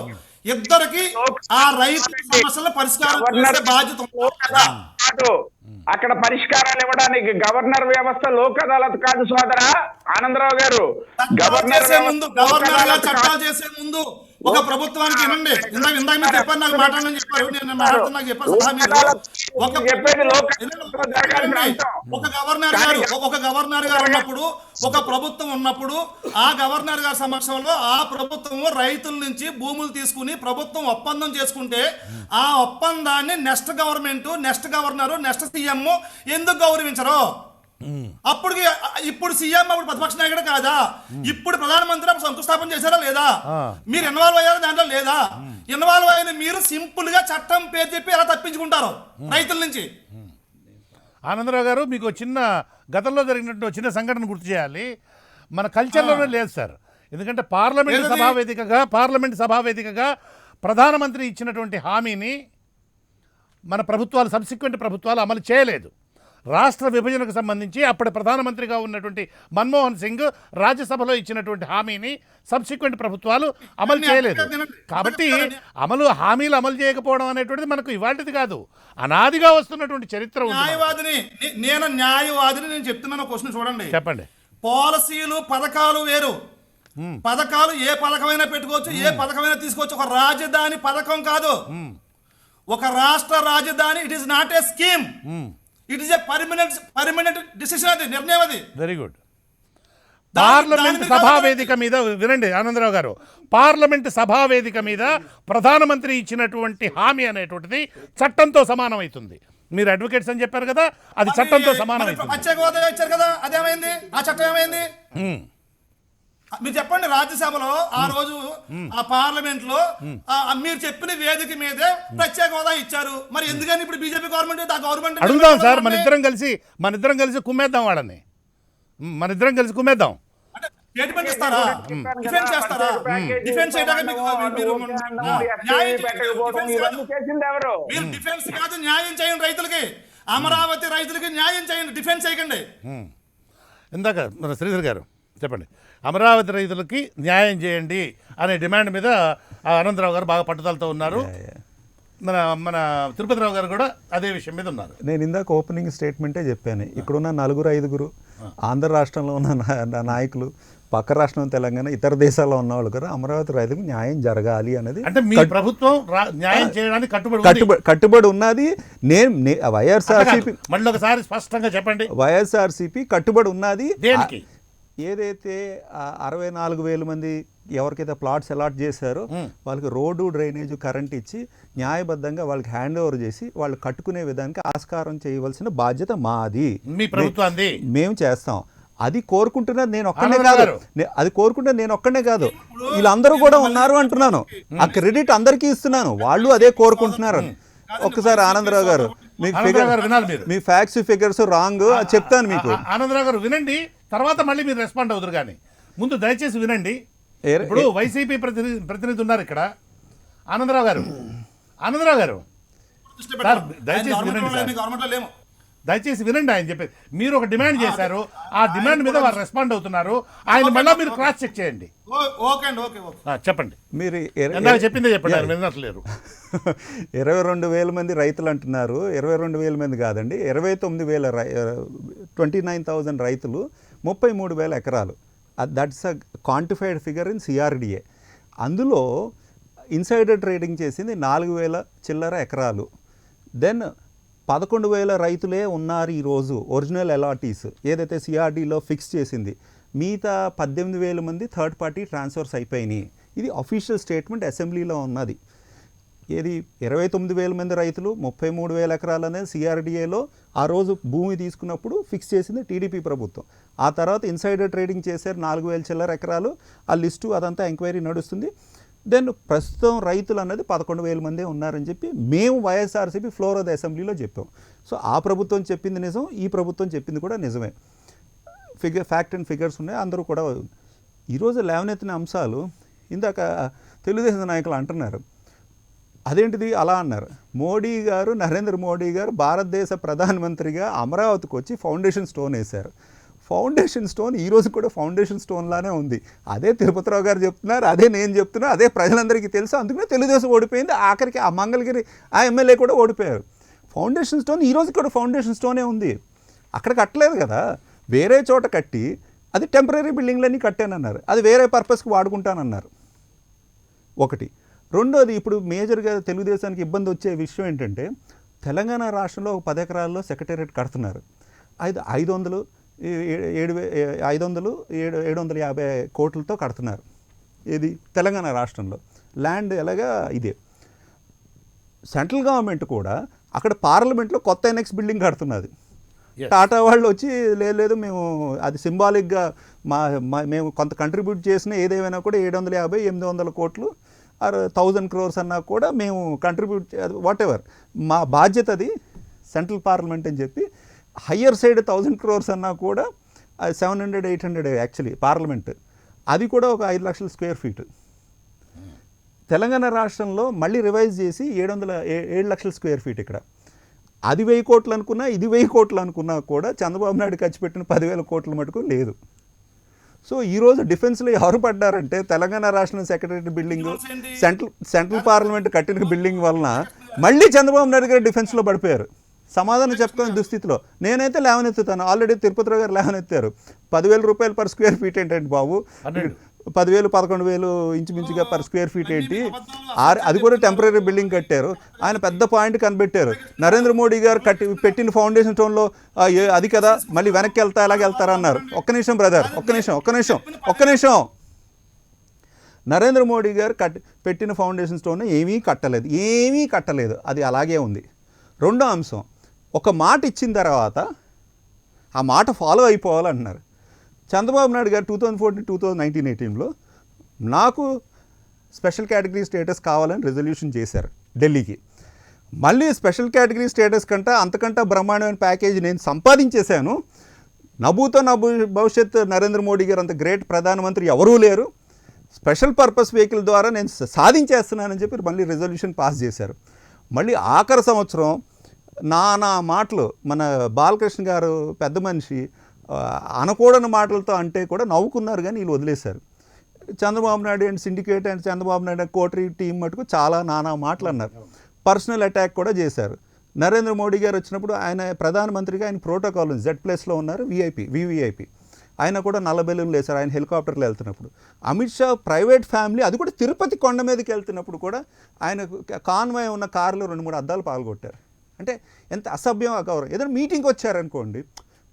ఇద్దరికి ఆ రైతు సమస్యల పరిష్కారం చేసే బాధ్యత ఉంది. అక్కడ పరిష్కారాలు ఇవ్వడానికి గవర్నర్ వ్యవస్థ లోక్ అదాలత్ కాదు సోదరా ఆనందరావు గారు. గవర్నర్ చట్టాలు చేసే ముందు ఒక ప్రభుత్వానికి వినండి. ఇందాక మీరు చెప్పారు, నాకు మాట్లాడని చెప్పారు, నేను మాట్లాడుతున్నా నాకు చెప్పారు. ఒక గవర్నర్ గారు ఉన్నప్పుడు, ఒక ప్రభుత్వం ఉన్నప్పుడు, ఆ గవర్నర్ గారి సమక్షంలో ఆ ప్రభుత్వము రైతుల నుంచి భూములు తీసుకుని ప్రభుత్వం ఒప్పందం చేసుకుంటే ఆ ఒప్పందాన్ని next government, next governor, next CM ఎందుకు గౌరవించరు? ఇప్పుడు సీఎం అప్పుడు ప్రతిపక్ష నాయకుడు కాదా? ఇప్పుడు ప్రధానమంత్రి అప్పుడు శంకుస్థాపన చేశారా లేదా? మీరు ఇన్వాల్వ్ అయ్యారా దాంట్లో లేదా? ఇన్వాల్వ్ అయిన మీరు సింపుల్ గా చట్టం పేరు చెప్పి ఎలా తప్పించుకుంటారు రైతుల నుంచి? ఆనందరావు గారు మీకు చిన్న గతంలో జరిగినట్టు చిన్న సంఘటన గుర్తు చేయాలి. మన కల్చర్లోనే లేదు సార్. ఎందుకంటే పార్లమెంట్ సభావేదికగా ప్రధానమంత్రి ఇచ్చినటువంటి హామీని మన ప్రభుత్వాలు, సబ్సిక్వెంట్ ప్రభుత్వాలు అమలు చేయలేదు. రాష్ట్ర విభజనకు సంబంధించి అప్పటి ప్రధానమంత్రిగా ఉన్నటువంటి మన్మోహన్ సింగ్ రాజ్యసభలో ఇచ్చినటువంటి హామీని సబ్సిక్వెంట్ ప్రభుత్వాలు అమలు చేయలేదు. కాబట్టి హామీలు అమలు చేయకపోవడం అనేటువంటిది మనకు ఇవాళది కాదు, అనాదిగా వస్తున్నటువంటి చరిత్ర ఉంది. న్యాయవాదిని నేను చెప్తున్నాను. క్వశ్చన్ చూడండి. చెప్పండి. పాలసీలు పథకాలు వేరు. పథకాలు ఏ పథకమైనా పెట్టుకోవచ్చు, ఏ పథకమైనా తీసుకోవచ్చు. ఒక రాజధాని పథకం కాదు, ఒక రాష్ట్ర రాజధాని. It is not a scheme, it is a permanent decision. అది నిర్ణయం. అది వెరీ గుడ్. పార్లమెంట్ సభా వేదిక మీద వినండి ఆనందరావు గారు, పార్లమెంట్ సభా వేదిక మీద ప్రధానమంత్రి ఇచ్చినటువంటి హామీ అనేటువంటిది చట్టంతో సమానమవుతుంది. మీరు అడ్వకేట్స్ అని చెప్పారు కదా, అది చట్టంతో సమానమవుతుంది. ప్రత్యేక హోదా ఇచ్చారు కదా, అదేమైంది? ఆ చట్టం ఏమైంది? మీరు చెప్పండి. రాజ్యసభలో ఆ రోజు ఆ పార్లమెంట్ లో మీరు చెప్పిన వేదిక మీదే ప్రత్యేక హోదా ఇచ్చారు. మరి ఎందుకని ఇప్పుడు బీజేపీ గవర్నమెంట్ ఆ గవర్నమెంట్ అడుగుదాం సార్, మన ఇద్దరం కలిసి కుమ్మేద్దాం వాళ్ళని, మన ఇద్దరం కలిసి కుమ్మేద్దాం. స్టేట్మెంట్ ఇస్తారా? డిఫెన్స్ చేస్తారా? డిఫెన్స్ మీరు డిఫెన్స్ కాదు, న్యాయం చేయండి రైతులకి. అమరావతి రైతులకి న్యాయం చేయండి, డిఫెన్స్ చేయకండి. ఇందాక మన శ్రీధర్ గారు చెప్పండి, అమరావతి రైతులకి న్యాయం చేయండి అనే డిమాండ్ మీద ఆనందరావు గారు బాగా పట్టుదలతో ఉన్నారు. మన తిరుపతిరావు గారు కూడా అదే విషయం మీద ఉన్నారు. నేను ఇందాక ఓపెనింగ్ స్టేట్మెంటే చెప్పాను. ఇక్కడున్న 4-5 ఆంధ్ర రాష్ట్రంలో ఉన్న నాయకులు, పక్క రాష్ట్రం తెలంగాణ, ఇతర దేశాల్లో ఉన్న వాళ్ళు కూడా అమరావతి రైతులకు న్యాయం జరగాలి అనేది అంటే మీ ప్రభుత్వం న్యాయం చేయడానికి కట్టుబడి ఉన్నది. వైఎస్ఆర్సీపీ మళ్ళీ ఒకసారి స్పష్టంగా చెప్పండి. వైఎస్ఆర్సీపీ కట్టుబడి ఉన్నది. దేనికి? ఏదైతే 64,000 మంది ఎవరికైతే ప్లాట్స్ అలాట్ చేశారో వాళ్ళకి రోడ్డు, డ్రైనేజ్, కరెంట్ ఇచ్చి న్యాయబద్ధంగా వాళ్ళకి హ్యాండ్ ఓవర్ చేసి వాళ్ళు కట్టుకునే విధానికి ఆస్కారం చేయవలసిన బాధ్యత మాది. మీ ప్రభుత్వాన్ని మేము చేస్తాం. అది కోరుకుంటున్నది నేను ఒక్కనే కాదు, అది కోరుకుంటే నేను ఒక్కనే కాదు, వీళ్ళందరూ కూడా ఉన్నారు అంటున్నాను. ఆ క్రెడిట్ అందరికీ ఇస్తున్నాను, వాళ్ళు అదే కోరుకుంటున్నారు. ఒక్కసారి ఆనందరావు గారు మీ ఫ్యాక్ట్స్ ఫిగర్స్ రాంగ్ చెప్తాను మీకు. ఆనందరావు గారు వినండి, తర్వాత మళ్ళీ మీరు రెస్పాండ్ అవుతారు. కానీ ముందు దయచేసి వినండి. ఇప్పుడు వైసీపీ ప్రతినిధి ఉన్నారు ఇక్కడ. ఆనందరావు గారు దయచేసి వినండి. ఆయన చెప్పేది మీరు ఒక డిమాండ్ చేశారు, ఆ డిమాండ్ మీద వారు రెస్పాండ్ అవుతున్నారు. ఆయన మళ్ళీ మీరు క్రాస్ చెక్ చేయండి. చెప్పండి, మీరు చెప్పిందే చెప్పండి. ఆయన వినట్లేరు. 22,000 మంది రైతులు అంటున్నారు. 22,000 మంది కాదండి, 29,000 రైతులు, 33,000 ఎకరాలు. That's a quantified figure in CRDA. అందులో ఇన్సైడర్ ట్రేడింగ్ చేసింది 4,000 చిల్లర ఎకరాలు. దెన్ 11,000 రైతులే ఉన్నారు ఈరోజు ఒరిజినల్ అలాటీస్ ఏదైతే సిఆర్డీలో ఫిక్స్ చేసింది. మిగతా 18,000 మంది థర్డ్ పార్టీ ట్రాన్స్ఫర్స్ అయిపోయినాయి. ఇది అఫీషియల్ స్టేట్మెంట్ అసెంబ్లీలో ఉన్నది. ఏది 29,000 మంది రైతులు, 33,000 ఎకరాలు అనేది సిఆర్డిఏలో ఆ రోజు భూమి తీసుకున్నప్పుడు ఫిక్స్ చేసింది టీడీపీ ప్రభుత్వం. ఆ తర్వాత ఇన్సైడర్ ట్రేడింగ్ చేశారు 4,000 చిల్లర ఎకరాలు. ఆ లిస్టు అదంతా ఎంక్వైరీ నడుస్తుంది. దెన్ ప్రస్తుతం రైతులు అన్నది 11,000 మందే ఉన్నారని చెప్పి మేము వైఎస్ఆర్సీపీ ఫ్లోర్ ఆఫ్ ద అసెంబ్లీలో చెప్పాం. సో ఆ ప్రభుత్వం చెప్పింది నిజం, ఈ ప్రభుత్వం చెప్పింది కూడా నిజమే. ఫ్యాక్ట్ అండ్ ఫిగర్స్ ఉన్నాయి, అందరూ కూడా. ఈరోజు లేవనెత్తిన అంశాలు ఇందాక తెలుగుదేశం నాయకులు అంటున్నారు, అదేంటిది అలా అన్నారు. మోడీ గారు, నరేంద్ర మోడీ గారు భారతదేశ ప్రధానమంత్రిగా అమరావతికి వచ్చి ఫౌండేషన్ స్టోన్ వేశారు. ఫౌండేషన్ స్టోన్ ఈరోజు కూడా ఫౌండేషన్ స్టోన్లానే ఉంది. అదే తిరుపతిరావు గారు చెప్తున్నారు, అదే నేను చెప్తున్నా, అదే ప్రజలందరికీ తెలుసు. అందుకనే తెలుగుదేశం ఓడిపోయింది. ఆఖరికి ఆ మంగళగిరి ఆ ఎమ్మెల్యే కూడా ఓడిపోయారు. ఫౌండేషన్ స్టోన్ ఈరోజు కూడా ఫౌండేషన్ స్టోనే ఉంది. అక్కడ కట్టలేదు కదా, వేరే చోట కట్టి అది టెంపరీ బిల్డింగ్లన్నీ కట్టానన్నారు. అది వేరే పర్పస్కి వాడుకుంటానన్నారు. ఒకటి. రెండోది, ఇప్పుడు మేజర్గా తెలుగుదేశానికి ఇబ్బంది వచ్చే విషయం ఏంటంటే, తెలంగాణ రాష్ట్రంలో ఒక 10 ఎకరాల్లో సెక్రటేరియట్ కడుతున్నారు. 750 కోట్లతో కడుతున్నారు. ఇది తెలంగాణ రాష్ట్రంలో ల్యాండ్ ఎలాగా ఇదే. సెంట్రల్ గవర్నమెంట్ కూడా అక్కడ పార్లమెంట్లో కొత్త ఎన్ఎక్స్ బిల్డింగ్ కడుతున్నది. టాటా వాళ్ళు వచ్చి లేదు మేము అది సింబాలిక్గా మేము కొంత కంట్రిబ్యూట్ చేసిన ఏదేమైనా కూడా 750-800 కోట్లు 1,000 crores అన్నా కూడా మేము కంట్రిబ్యూట్ వాట్ ఎవర్ మా బాధ్యత అది సెంట్రల్ పార్లమెంట్ అని చెప్పి హయ్యర్ సైడ్ 1,000 crores అన్నా కూడా 700-800 యాక్చువల్లీ పార్లమెంట్ అది కూడా ఒక 5 లక్షల స్క్వేర్ ఫీట్. తెలంగాణ రాష్ట్రంలో మళ్ళీ రివైజ్ చేసి 7 లక్షల స్క్వేర్ ఫీట్ ఇక్కడ. అది 1,000 కోట్లు అనుకున్నా, ఇది 1,000 కోట్లు అనుకున్నా కూడా చంద్రబాబు నాయుడు ఖర్చు పెట్టిన 10,000 కోట్ల మటుకు లేదు. సో ఈరోజు డిఫెన్స్లో ఎవరు పడ్డారంటే తెలంగాణ రాష్ట్రం సెక్రటరీ బిల్డింగ్, సెంట్రల్ పార్లమెంట్ కట్టిన బిల్డింగ్ వలన మళ్ళీ చంద్రబాబు నాయుడు గారు డిఫెన్స్లో పడిపోయారు. సమాధానం చెప్పుకునే దుస్థితిలో నేనైతే లేవనెత్తుతాను. ఆల్రెడీ తిరుపతిరావు గారు లేవనెత్తారు. 10,000 రూపాయలు పర్ స్క్వేర్ ఫీట్ ఏంటండి బాబు, 10,000 11,000 ఇంచుమించుగా పర్ స్క్వేర్ ఫీట్ ఏంటి, అది కూడా టెంపరీ బిల్డింగ్ కట్టారు. ఆయన పెద్ద పాయింట్ కనిపెట్టారు. నరేంద్ర మోడీ గారు పెట్టిన ఫౌండేషన్ స్టోన్లో అది కదా మళ్ళీ వెనక్కి వెళ్తా ఎలాగ వెళ్తారన్నారు. ఒక్క నిమిషం బ్రదర్, ఒక్క నిమిషం. నరేంద్ర మోడీ గారు పెట్టిన ఫౌండేషన్ స్టోన్ ఏమీ కట్టలేదు, అది అలాగే ఉంది. రెండో అంశం, ఒక మాట ఇచ్చిన తర్వాత ఆ మాట ఫాలో అయిపోవాలంటున్నారు. చంద్రబాబు నాయుడు గారు 2014, 2019, 2018లో నాకు స్పెషల్ కేటగిరీ స్టేటస్ కావాలని రెజల్యూషన్ చేశారు ఢిల్లీకి. మళ్ళీ స్పెషల్ కేటగిరీ స్టేటస్ అంతకంటే బ్రహ్మాండమైన ప్యాకేజీ నేను సంపాదించేశాను, నభూతో భవిష్యత్ నరేంద్ర మోడీ గారు అంత గ్రేట్ ప్రధానమంత్రి ఎవరూ లేరు, స్పెషల్ పర్పస్ వెహికల్ ద్వారా నేను సాధించేస్తున్నానని చెప్పి మళ్ళీ రెజల్యూషన్ పాస్ చేశారు. మళ్ళీ ఆఖరి సంవత్సరం నానా మాటలు మన బాలకృష్ణ గారు పెద్ద మనిషి అనకూడని మాటలతో అంటే కూడా నవ్వుకున్నారు, కానీ వీళ్ళు వదిలేశారు. Chandrababu Naidu and syndicate and Chandrababu Naidu coterie team మటుకు చాలా నానా మాటలు అన్నారు. పర్సనల్ అటాక్ కూడా చేశారు. నరేంద్ర మోడీ గారు వచ్చినప్పుడు ఆయన ప్రధానమంత్రిగా ఆయన ప్రోటోకాల్ ఉంది, Z+లో ఉన్నారు, వివిఐపి. ఆయన కూడా నల్లబెల్లులు వేశారు ఆయన హెలికాప్టర్లో వెళ్తున్నప్పుడు. అమిత్ షా ప్రైవేట్ ఫ్యామిలీ, అది కూడా తిరుపతి కొండ మీదకి వెళ్తున్నప్పుడు కూడా ఆయన కాన్వాయ్ ఉన్న కారులో 2-3 అద్దాలు పాల్గొట్టారు. అంటే ఎంత అసభ్యం, అగౌరవం. ఏదైనా మీటింగ్కి వచ్చారనుకోండి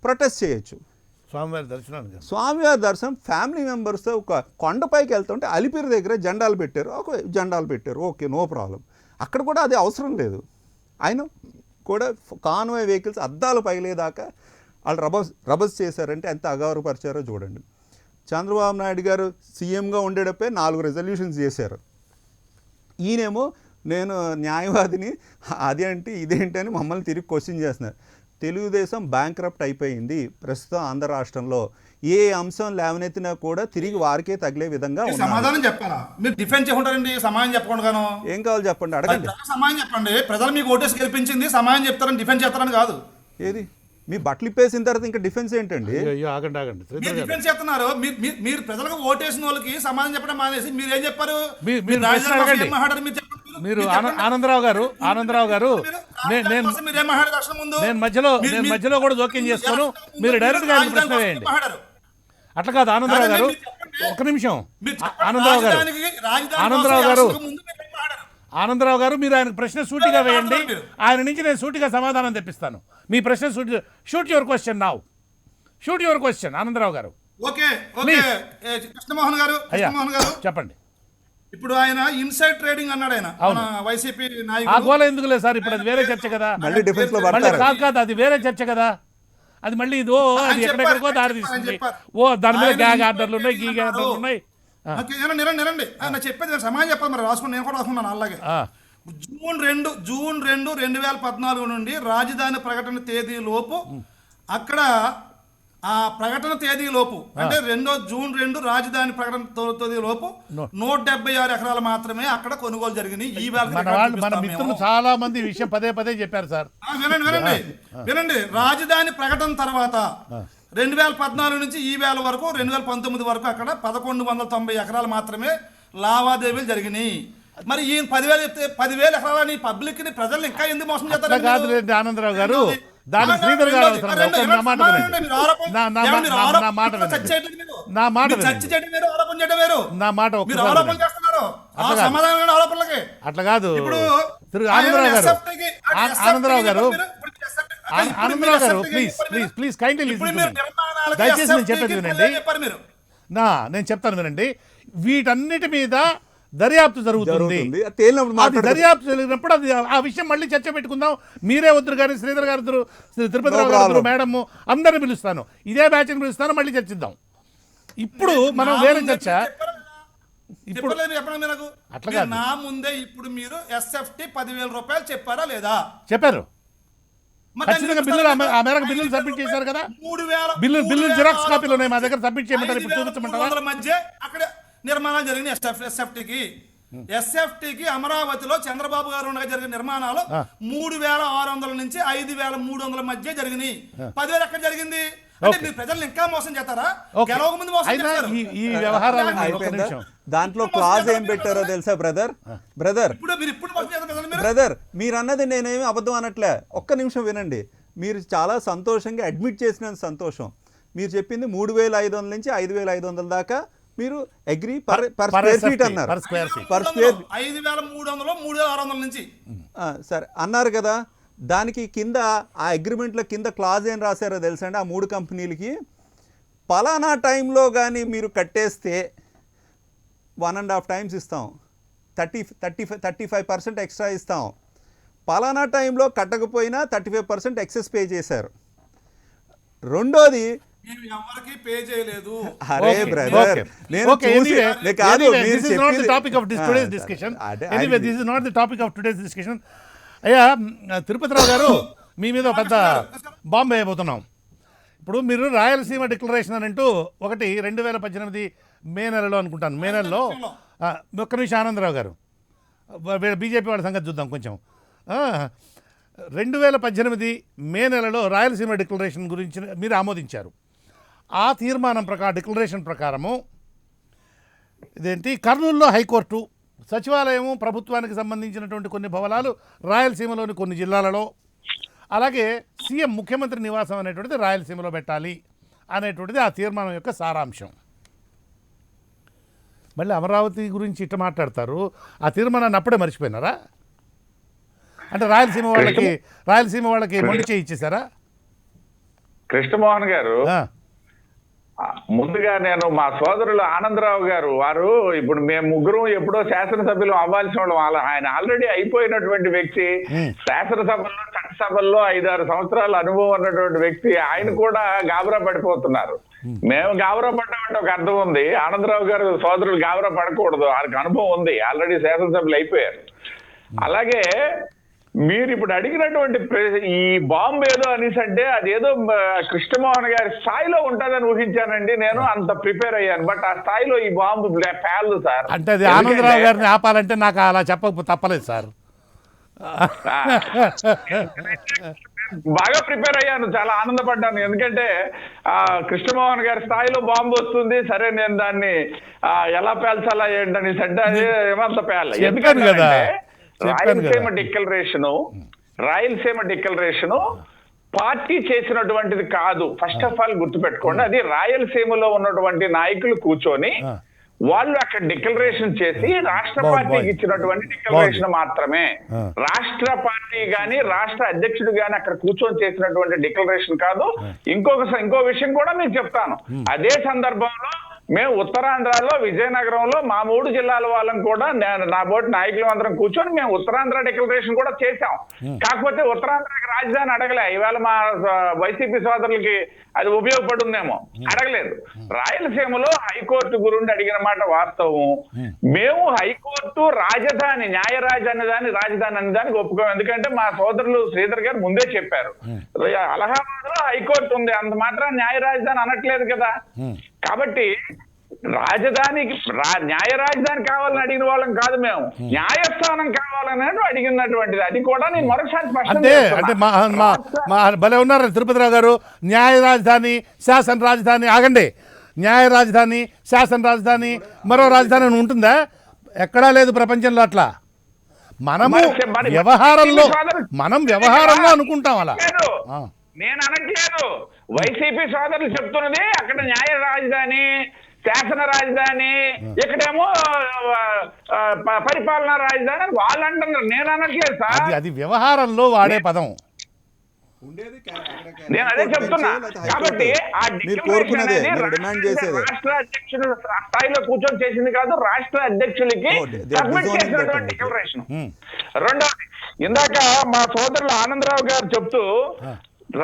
ప్రొటెస్ట్ చేయొచ్చు. స్వామివారి దర్శనం ఫ్యామిలీ మెంబర్స్తో ఒక కొండపైకి వెళ్తుంటే అలిపిరి దగ్గర జెండాలు పెట్టారు, ఓకే, నో ప్రాబ్లం. అక్కడ కూడా అది అవసరం లేదు. ఆయన కూడా కాన్వాయ్ వెహికల్స్ అద్దాలు పగిలేదాకా వాళ్ళు రబస్ చేశారంటే ఎంత అగౌరవపరిచారో చూడండి. చంద్రబాబు నాయుడు గారు సీఎంగా ఉండేటప్పుడే 4 రెజల్యూషన్స్ చేశారు. ఈయనేమో నేను న్యాయవాదిని, అదేంటి ఇదేంటి అని మమ్మల్ని తిరిగి క్వశ్చన్ చేస్తున్నారు. తెలుగుదేశం బ్యాంక్రప్ట్ అయిపోయింది ప్రస్తుతం ఆంధ్ర రాష్ట్రంలో. ఏ అంశం లేవనెత్తినా కూడా తిరిగి వారికే తగిలే విధంగా సమాధానం చెప్పాలా? మీరు డిఫెన్స్ చేయకుంటారండి, సమాధానం చెప్పకుండా. ఏం కావాలి చెప్పండి, అడగండి. సమాధానం చెప్పండి. ప్రజలు మీకు ఓటేసి గెలిపించింది, సమాధానం చెప్తారని డిఫెన్స్ చేస్తారని కాదు. ఏది మీ బట్టలు ఇప్పేసిన తర్వాత ఇంకా డిఫెన్స్ ఏంటండి? ఆగండి. డిఫెన్స్ చేస్తున్నారు. మీరు ప్రజలకు ఓటేసిన వాళ్ళకి సమాధానం చెప్పడం మానేసి మీరు ఏం చెప్పారు? మీరు ఆనందరావు గారు నేను మధ్యలో కూడా జోక్యం చేసుకోను, మీరు డైరెక్ట్ గా ప్రశ్న వేయండి. అట్లా కాదు ఆనందరావు గారు, ఒక నిమిషం. ఆనందరావు గారు మీరు ఆయన ప్రశ్న సూటిగా వేయండి, ఆయన నుంచి నేను సూటిగా సమాధానం తెప్పిస్తాను. మీ ప్రశ్న shoot your question now, shoot your question Anandarao గారు. కృష్ణమోహన్ గారు చెప్పండి. ఇప్పుడు ఆయన ఇన్సైడ్ ట్రేడింగ్ అన్నాడు, ఆయన వైసీపీ నాయకుడు. ఆ గోల ఎందుకు లేదు సార్, ఇప్పుడు అది వేరే చర్చ కదా. కాదు అది వేరే చర్చ కదా, అది మళ్ళీ ఇదో అది ఎక్కడెక్కడికో దారి తీస్తుంది. దాని మీద గ్యాగ్ ఆర్డర్లు ఉన్నాయి, గీ ఆర్డర్లు ఉన్నాయి. నిరండి ఆయన చెప్పేది సమాజం చెప్పాలి, మరి రాసుకుని నేను కూడా రాసుకున్నాను. అలాగే జూన్ 2, 2014 నుండి రాజధాని ప్రకటన తేదీ లోపు అక్కడ ఆ ప్రకటన తేదీ లోపు అంటే జూన్ 2 రాజధాని ప్రకటన తేదీ లోపు 176 ఎకరాలు మాత్రమే అక్కడ కొనుగోలు జరిగినాయి. ఈ మన మిత్రులు చాలా మంది విషయం పదే చెప్పారు సార్. వినండి. రాజధాని ప్రకటన తర్వాత 2014 నుంచి ఈ వేళ వరకు 2019 వరకు అక్కడ 1190 ఎకరాలు మాత్రమే లావాదేవీలు జరిగినాయి. మరి ఈ 10,000 ఎకరాలని పబ్లిక్ ని ప్రజలు ఇంకా ఎందుకు మోసం చేస్తారు? కాదు ఆనందరావు గారు, దాని శ్రీధర్ గారు నా మాట అట్లా కాదు. ఆనందరావు గారు ప్లీజ్ కైండ్లీ లిసన్. దయచేసి నేను చెప్పేది వినండి. నేను చెప్తాను వినండి. వీటన్నిటి మీద దర్యాప్తు జరుగుతుంది. దర్యాప్తు జరిగినప్పుడు అది ఆ విషయం మళ్ళీ చర్చ పెట్టుకుందాం. మీరే వద్దురు కానీ శ్రీధర్ గారు, తిరుపతి రావు గారు, మేడం అందరిని పిలుస్తాను, ఇదే బ్యాచ్ పిలుస్తాను, మళ్ళీ చర్చిద్దాం. ఇప్పుడు మనం వేరే చర్చ. ఇప్పుడు అట్లా కాదు, నా ముందే ఇప్పుడు మీరు SFT 10,000 రూపాయలు చెప్పారా లేదా? చెప్పారు. ఖచ్చితంగా బిల్లులు ఆ మేరకు బిల్లులు సబ్మిట్ చేశారు కదా. బిల్లు జిరాక్స్ కాపీలు ఉన్నాయి మా దగ్గర, సబ్మిట్ చేయమంటారు. ఇప్పుడు చూపించమంటారా? మధ్య అక్కడ నిర్మాణాలు జరిగినాయి ఎస్ఎఫ్టీకి అమరావతిలో చంద్రబాబు గారు ఉండగా జరిగిన నిర్మాణాలు 3,600 నుంచి 5,300 మధ్య జరిగినాయి. 10,000 ఎక్కడ జరిగింది? అంటే ఓకే. మీరు ప్రజల్ని ఇంకా మోసం చేస్తారా? ఓకే. గెలవక ముందు మోసం అయినా చేస్తారు. ఈ వ్యవహారాలు ఒక్క అయిపోయిందా? నిమిషం. దాంట్లో క్లాజ్ ఏం పెట్టారో తెలుసా బ్రదర్? బ్రదర్ ఇప్పుడు మోసం చేస్తారు ప్రజల్ని మీరు? బ్రదర్ మీరు అన్నది నేనేమి అబద్ధం అనట్లే. ఒక్క నిమిషం వినండి. మీరు చాలా సంతోషంగా అడ్మిట్ చేసినంత సంతోషం. మీరు చెప్పింది 3,500 నుంచి 5,500 దాకా మీరు అగ్రి పర్ స్క్వేర్ ఫీట్ అన్నారు. per square feet. Per square 5,300 3,600 నుంచి సరే అన్నారు కదా. దానికి కింద ఆ అగ్రిమెంట్లో కింద క్లాజ్ ఏం రాశారో తెలుసా అండి? ఆ 3 కంపెనీలకి పలానా టైంలో కానీ మీరు కట్టేస్తే 1.5 టైమ్స్ ఇస్తాం, 35% ఎక్స్ట్రా ఇస్తాం. పలానా టైంలో కట్టకపోయినా 35% ఎక్సెస్ పే చేశారు. రెండోది మేము ఎవరికి పే చేయలేదు. అరే Okay, బ్రదర్ okay. నేను Okay, చూసి anyway, నేను కాదు anyway, మీరు this is not the చెప్పింది- topic of today's discussion. Anyway, this is not the topic of today's discussion. అయ్యా తిరుపతిరావు గారు, మీ మీద పెద్ద బాంబు వేయబోతున్నాం. ఇప్పుడు మీరు రాయలసీమ డిక్లరేషన్ అని అంటూ ఒకటి 2018 మే నెలలో అనుకుంటాను, మే నెలలో ఒక్క నిమిషం ఆనందరావు గారు, బీజేపీ వాళ్ళ సంగతి చూద్దాం కొంచెం. 2018 మే నెలలో రాయలసీమ డిక్లరేషన్ గురించి మీరు ఆమోదించారు. ఆ తీర్మానం డిక్లరేషన్ ప్రకారము ఇదేంటి కర్నూలులో హైకోర్టు, సచివాలయము, ప్రభుత్వానికి సంబంధించినటువంటి కొన్ని భవనాలు రాయలసీమలోని కొన్ని జిల్లాలలో, అలాగే సీఎం ముఖ్యమంత్రి నివాసం అనేటువంటిది రాయలసీమలో పెట్టాలి అనేటువంటిది ఆ తీర్మానం యొక్క సారాంశం. మళ్ళీ అమరావతి గురించి ఇట్లా మాట్లాడతారు. ఆ తీర్మానాన్ని అప్పుడే మర్చిపోయినారా? అంటే రాయలసీమ వాళ్ళకి మొండి చేయి ఇచ్చేసారా? కృష్ణమోహన్ గారు, ఆ, ముందుగా నేను మా సోదరులు ఆనందరావు గారు, వారు ఇప్పుడు మేము ముగ్గురు ఎప్పుడో శాసనసభ్యులు అవ్వాల్సిన వాళ్ళం. ఆయన ఆల్రెడీ అయిపోయినటువంటి వ్యక్తి, శాసనసభల్లో చట్టసభల్లో 5-6 సంవత్సరాల అనుభవం ఉన్నటువంటి వ్యక్తి. ఆయన కూడా గాబరా పడిపోతున్నారు. మేము గాబరా పడ్డామంటే ఒక అర్థం ఉంది, ఆనందరావు గారు సోదరులు గాబరా పడకూడదు, వాళ్ళకి అనుభవం ఉంది, ఆల్రెడీ శాసనసభ్యులు అయిపోయారు. అలాగే మీరు ఇప్పుడు అడిగినటువంటి ఈ బాంబు ఏదో అనేసి అంటే అదేదో కృష్ణమోహన్ గారి స్థాయిలో ఉంటుందని ఊహించానండి. నేను అంత ప్రిపేర్ అయ్యాను, బట్ ఆ స్థాయిలో ఈ బాంబు పేలదు సార్. అంటే అది ఆనందరావు గారిని ఆపాలంటే నాకు అలా చెప్పక తప్పలేదు సార్. బాగా ప్రిపేర్ అయ్యాను, చాలా ఆనందపడ్డాను. ఎందుకంటే కృష్ణమోహన్ గారి స్థాయిలో బాంబు వస్తుంది, సరే నేను దాన్ని ఎలా పేల్చాలా ఏంటనేసి అంటే అది ఏమంత పేల. ఎందుకంటే రాయలసీమ డిక్లరేషన్ పార్టీ చేసినటువంటిది కాదు. ఫస్ట్ ఆఫ్ ఆల్ గుర్తుపెట్టుకోండి, అది రాయలసీమలో ఉన్నటువంటి నాయకులు కూర్చొని వాళ్ళు అక్కడ డిక్లరేషన్ చేసి రాష్ట్ర పార్టీకి ఇచ్చినటువంటి డిక్లరేషన్ మాత్రమే. రాష్ట్ర పార్టీ గాని రాష్ట్ర అధ్యక్షుడు గాని అక్కడ కూర్చొని చేసినటువంటి డిక్లరేషన్ కాదు. ఇంకో విషయం కూడా మీకు చెప్తాను. అదే సందర్భంలో మేము ఉత్తరాంధ్రలో విజయనగరంలో మా 3 జిల్లాల వాళ్ళం కూడా నా బోటి నాయకులు అందరం కూర్చొని మేము ఉత్తరాంధ్ర డిక్లరేషన్ కూడా చేశాం. కాకపోతే ఉత్తరాంధ్రకి రాజధాని అడగలే. ఈవేళ మా వైసీపీ సోదరులకి అది ఉపయోగపడుందేమో, అడగలేదు. రాయలసీమలో హైకోర్టు గురించి అడిగిన మాట వాస్తవం. మేము హైకోర్టు రాజధాని రాజధాని అనే దానికి ఒప్పుకోం. ఎందుకంటే మా సోదరులు శ్రీధర్ గారు ముందే చెప్పారు, అలహాబాద్ లో హైకోర్టు ఉంది, అంత మాత్రం న్యాయ రాజధాని అనట్లేదు కదా. కాబట్టి రాజధానికి న్యాయ రాజధాని కావాలని అడిగిన వాళ్ళం కాదు, మేము న్యాయస్థానం కావాలని అడిగినటువంటిది. అది కూడా నేను మరోసారి అంటే భలే ఉన్నారు తిరుపతిరావు గారు. న్యాయ రాజధాని, శాసన రాజధాని, ఆగండి, న్యాయ రాజధాని, శాసన రాజధాని, మరో రాజధాని అని ఉంటుందా? ఎక్కడా లేదు ప్రపంచంలో అట్లా. మనం వ్యవహారంలో అనుకుంటాం అలా. నేను అనట్లేదు, వైసీపీ సోదరులు చెప్తున్నది అక్కడ న్యాయ రాజధాని, శాసన రాజధాని, ఇక్కడేమో పరిపాలనా రాజధాని అని వాళ్ళు అంటున్నారు. నేను అనట్లేదు సార్, అది వ్యవహారంలో వాడే పదం. నేను అదే చెప్తున్నా. కాబట్టి ఆ రాష్ట్ర అధ్యక్షుడు స్థాయిలో కూర్చొని చేసింది కాదు, రాష్ట్ర అధ్యక్షులకి సబ్మిట్ చేసినటువంటి డిక్లరేషన్. రెండవది, ఇందాక మా సోదరులు ఆనందరావు గారు చెప్తూ